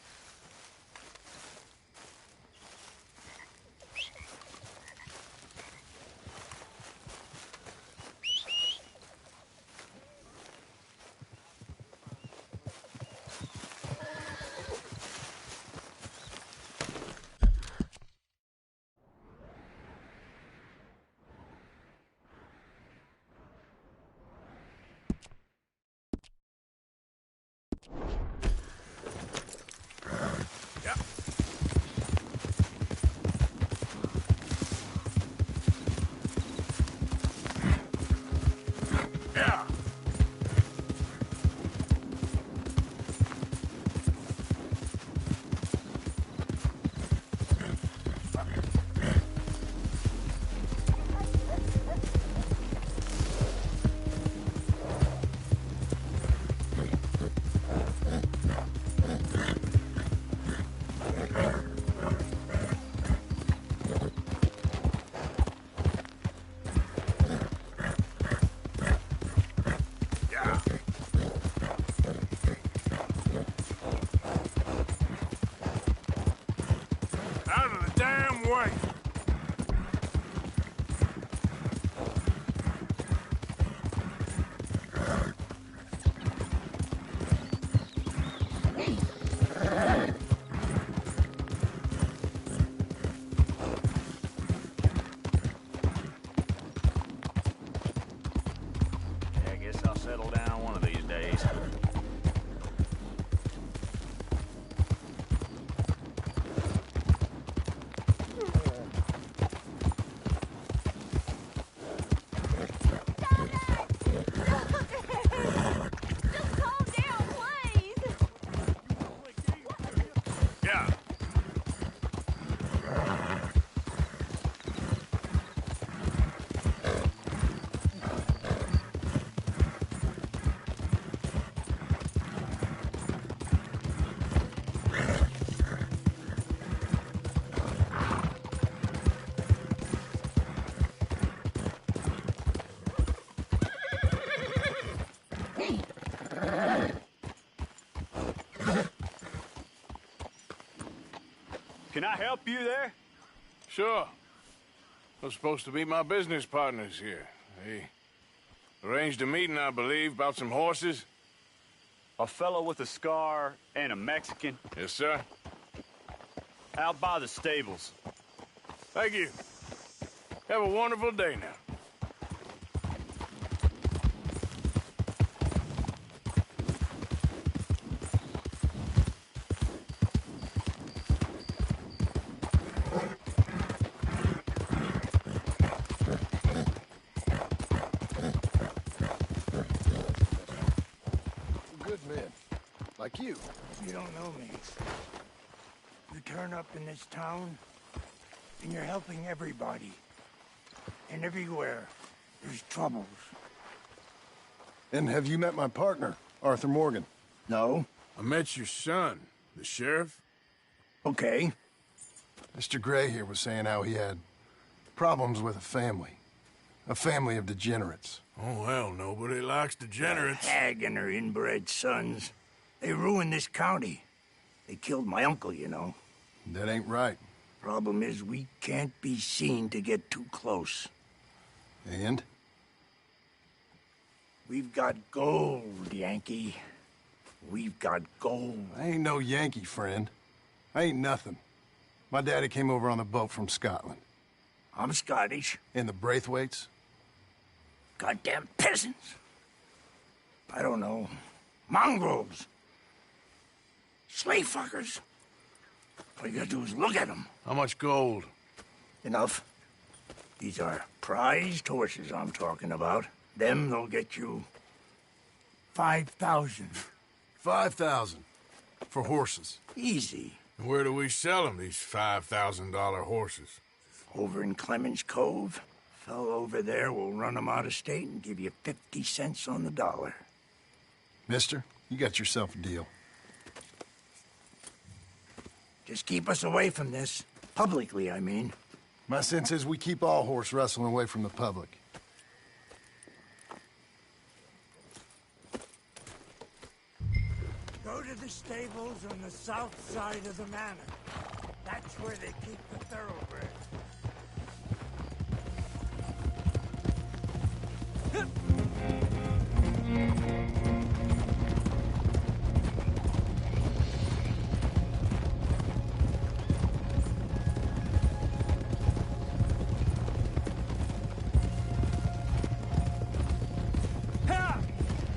Can I help you there? Sure. Those supposed to be my business partners here. They arranged a meeting, I believe, about some horses. A fellow with a scar and a Mexican. Yes, sir. Out by the stables. Thank you. Have a wonderful day now. Good men. Like you. You don't know me. You turn up in this town, and you're helping everybody. And everywhere, there's troubles. And have you met my partner, Arthur Morgan? No. I met your son, the sheriff. Okay. Mr. Gray here was saying how he had problems with a family of degenerates. Oh, well, nobody likes degenerates. That hag and her inbred sons. They ruined this county. They killed my uncle, you know. That ain't right. Problem is, we can't be seen to get too close. And? We've got gold, Yankee. We've got gold. I ain't no Yankee, friend. I ain't nothing. My daddy came over on the boat from Scotland. I'm Scottish. And the Braithwaites? Goddamn peasants. I don't know. Mongrels. Slave fuckers. All you gotta do is look at them. How much gold? Enough. These are prized horses I'm talking about. Them, they'll get you 5,000. 5,000 for horses. Easy. And where do we sell them, these $5,000 horses? Over in Clemens Cove. Fellow over there will run them out of state and give you 50 cents on the dollar. Mister, you got yourself a deal. Just keep us away from this. Publicly, I mean. My sense is we keep all horse rustling away from the public. Go to the stables on the south side of the manor. That's where they keep the thoroughbreds.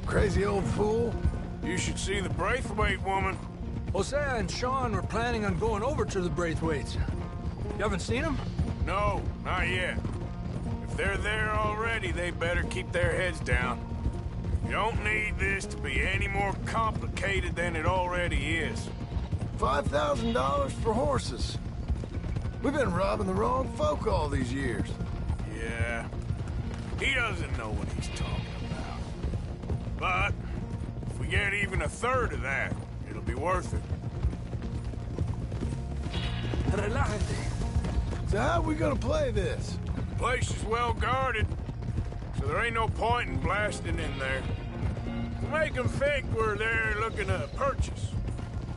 Crazy old fool. You should see the Braithwaite woman. Hosea and Sean were planning on going over to the Braithwaites. You haven't seen them? No, not yet. If they're there already, they better keep their heads down. You don't need this to be any more complicated than it already is. $5,000 for horses. We've been robbing the wrong folk all these years. Yeah. He doesn't know what he's talking about. But if we get even a third of that, it'll be worth it. So how are we gonna play this? The place is well guarded, so there ain't no point in blasting in there. We'll make them think we're there looking to purchase.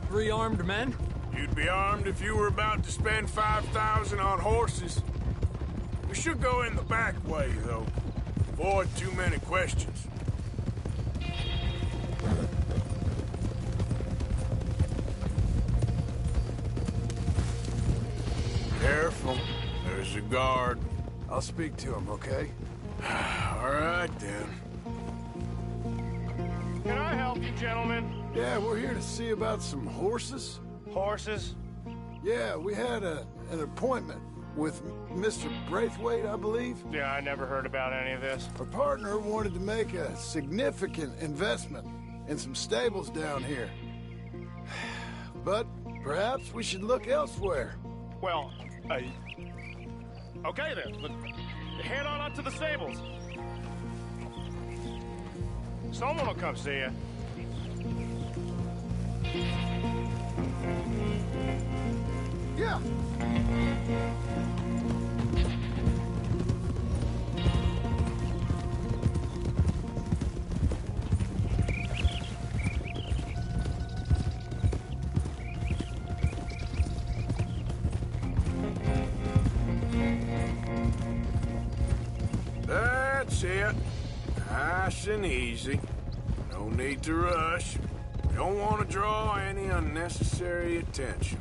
3 armed men? You'd be armed if you were about to spend 5,000 on horses. We should go in the back way, though. Avoid too many questions. Careful. There's a guard. I'll speak to him, okay? All right, then. Can I help you, gentlemen? Yeah, we're here to see about some horses. Horses? Yeah, we had an appointment with Mr. Braithwaite, I believe. Yeah, I never heard about any of this. Our partner wanted to make a significant investment in some stables down here. But perhaps we should look elsewhere. Well, okay then. Look, head on up to the stables. Someone will come see you. Yeah. Sit. Nice and easy. No need to rush. Don't want to draw any unnecessary attention.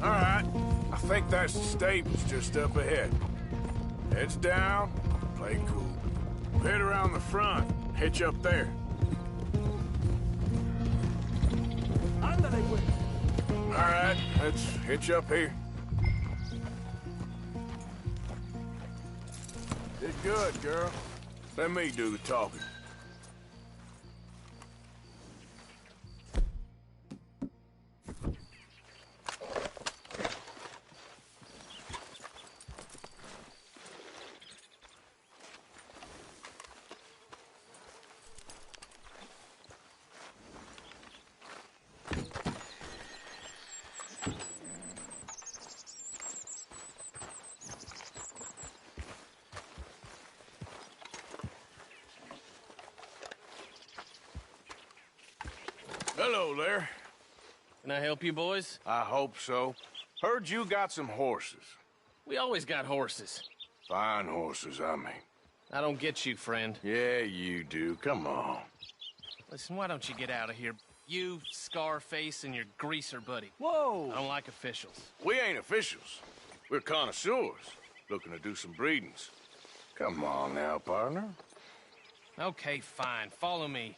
All right. I think that's the stables just up ahead. Heads down, play cool. Head around the front, hitch up there. All right, let's hitch up here. Did good, girl. Let me do the talking. Hello there. Can I help you, boys? I hope so. Heard you got some horses. We always got horses. Fine horses, I mean. I don't get you, friend. Yeah, you do. Come on. Listen, why don't you get out of here? You, Scarface, and your greaser buddy. Whoa! I don't like officials. We ain't officials. We're connoisseurs, looking to do some breedings. Come on now, partner. Okay, fine. Follow me.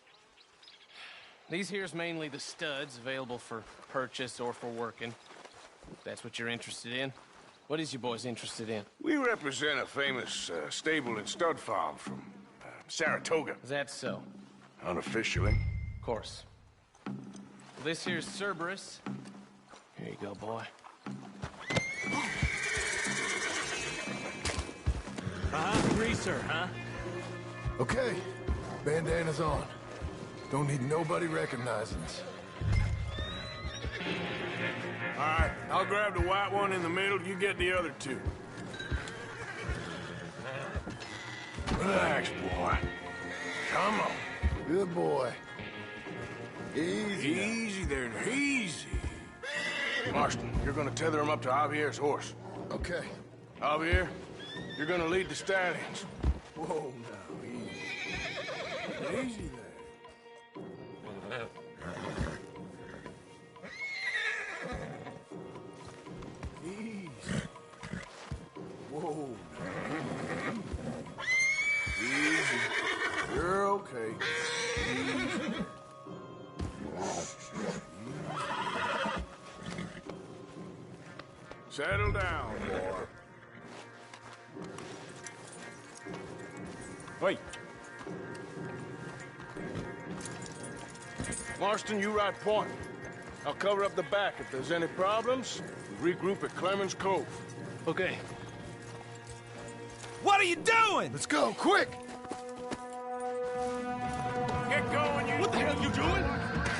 These here's mainly the studs, available for purchase or for working. If that's what you're interested in. What is you boys interested in? We represent a famous stable and stud farm from Saratoga. Is that so? Unofficially. Of course. Well, this here's Cerberus. Here you go, boy. Greaser, huh? Okay, bandana's on. Don't need nobody recognizing us. All right, I'll grab the white one in the middle. You get the other two. Relax, boy. Come on. Good boy. Easy. Easy there, easy. Marston, you're gonna tether him up to Javier's horse. Okay. Javier, you're gonna lead the stallions. Whoa, now, easy. Easy there. Easy. Whoa. Easy. You're okay. Easy. Settle down, boy. Wait. Marston, you ride point. I'll cover up the back. If there's any problems, we regroup at Clemens Cove. Okay. What are you doing? Let's go, quick! Get going, you... What the hell are you doing?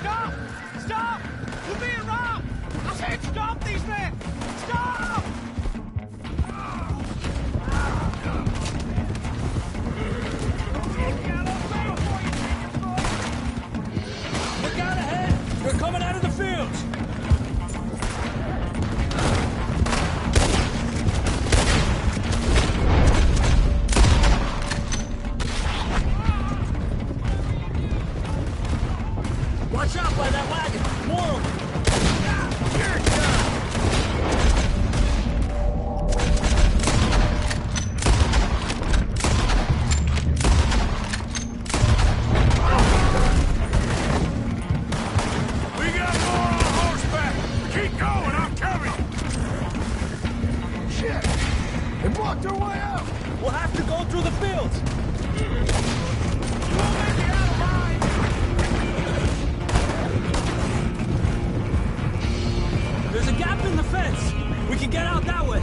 Stop! Stop! You're being robbed! I said stop these men! Stop! Look out ahead! We're coming out of the fields! Watch out by that wagon! More of them! We got more on horseback! Keep going, I'll cover you! Shit! They blocked our way out! We'll have to go through the fields! You won't make it out alive! There's a gap in the fence. We can get out that way.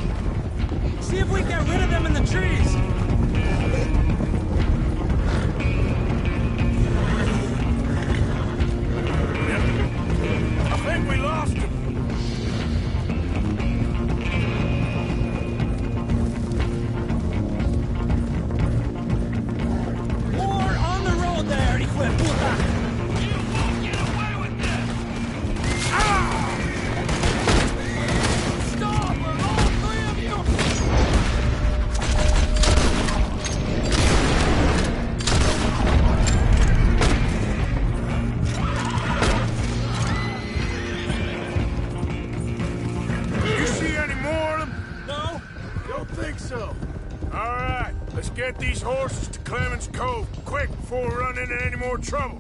See if we can get rid of them in the trees. I think we lost him. More on the road there, hijo de puta. You won't get away with this! Get these horses to Clemens Cove, quick, before we run into any more trouble.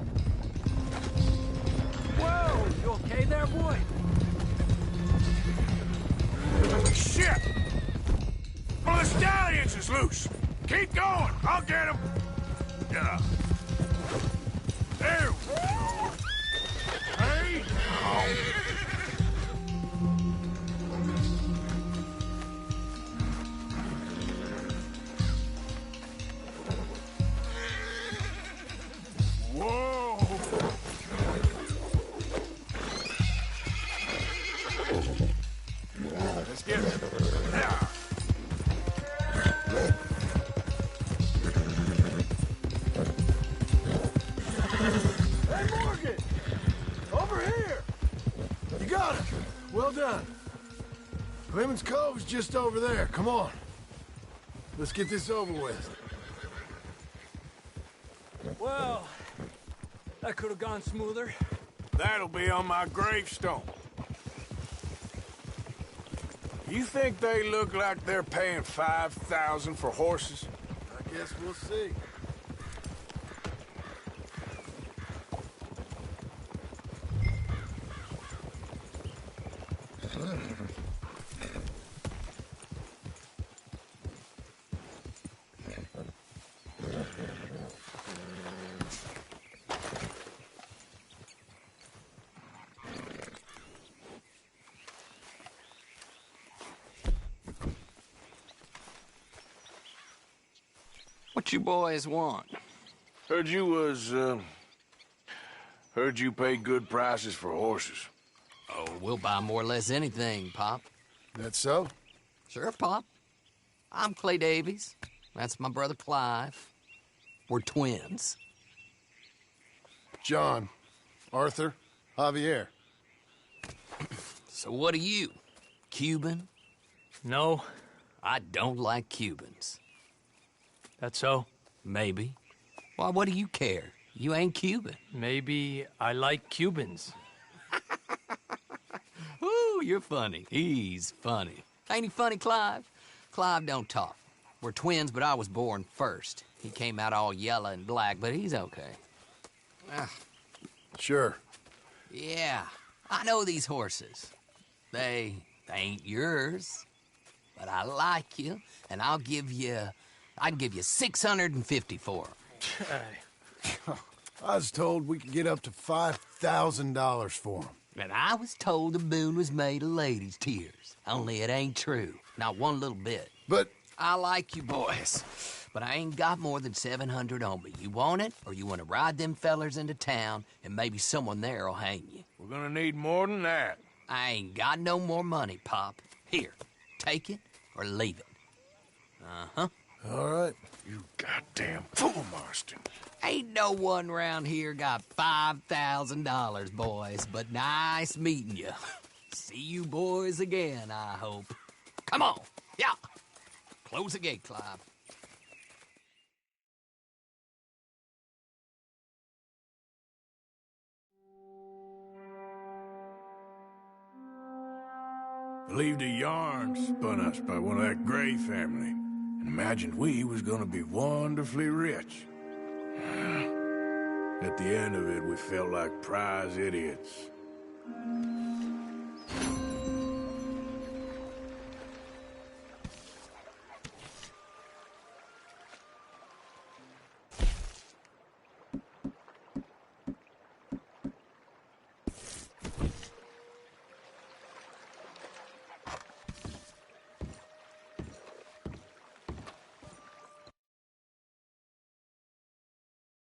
Whoa, you okay there, boy? Shit! One of the stallions is loose. Keep going, I'll get him. Yeah. There we go. Hey! Whoa! Let's get it. Yeah. Hey, Morgan! Over here! You got it! Well done. Clemens Cove's just over there. Come on. Let's get this over with. Well, that could have gone smoother. That'll be on my gravestone. You think they look like they're paying $5,000 for horses? I guess we'll see. What you boys want? Heard you pay good prices for horses. Oh, we'll buy more or less anything, Pop. That so? Sure, Pop. I'm Clay Davies. That's my brother Clive. We're twins. John, Arthur, Javier. So what are you? Cuban? No. I don't like Cubans. That so? Maybe. Why, what do you care? You ain't Cuban. Maybe I like Cubans. Ooh, you're funny. He's funny. Ain't he funny, Clive? Clive don't talk. We're twins, but I was born first. He came out all yellow and black, but he's okay. Sure. Yeah, I know these horses. They ain't yours. But I like you, and I can give you 650 for them. I was told we could get up to $5,000 for them. And I was told the moon was made of ladies' tears. Only it ain't true. Not one little bit. But I like you boys, but I ain't got more than 700 on me. You want it, or you want to ride them fellers into town, and maybe someone there'll hang you? We're gonna need more than that. I ain't got no more money, Pop. Here, take it or leave it. Uh-huh. All right. You goddamn fool, Marston. Ain't no one round here got $5,000, boys, but nice meeting you. See you boys again, I hope. Come on. Yeah. Close the gate, Clive. Believed a yarn spun us by one of that Gray family, and imagined we was gonna be wonderfully rich. At the end of it, we felt like prize idiots.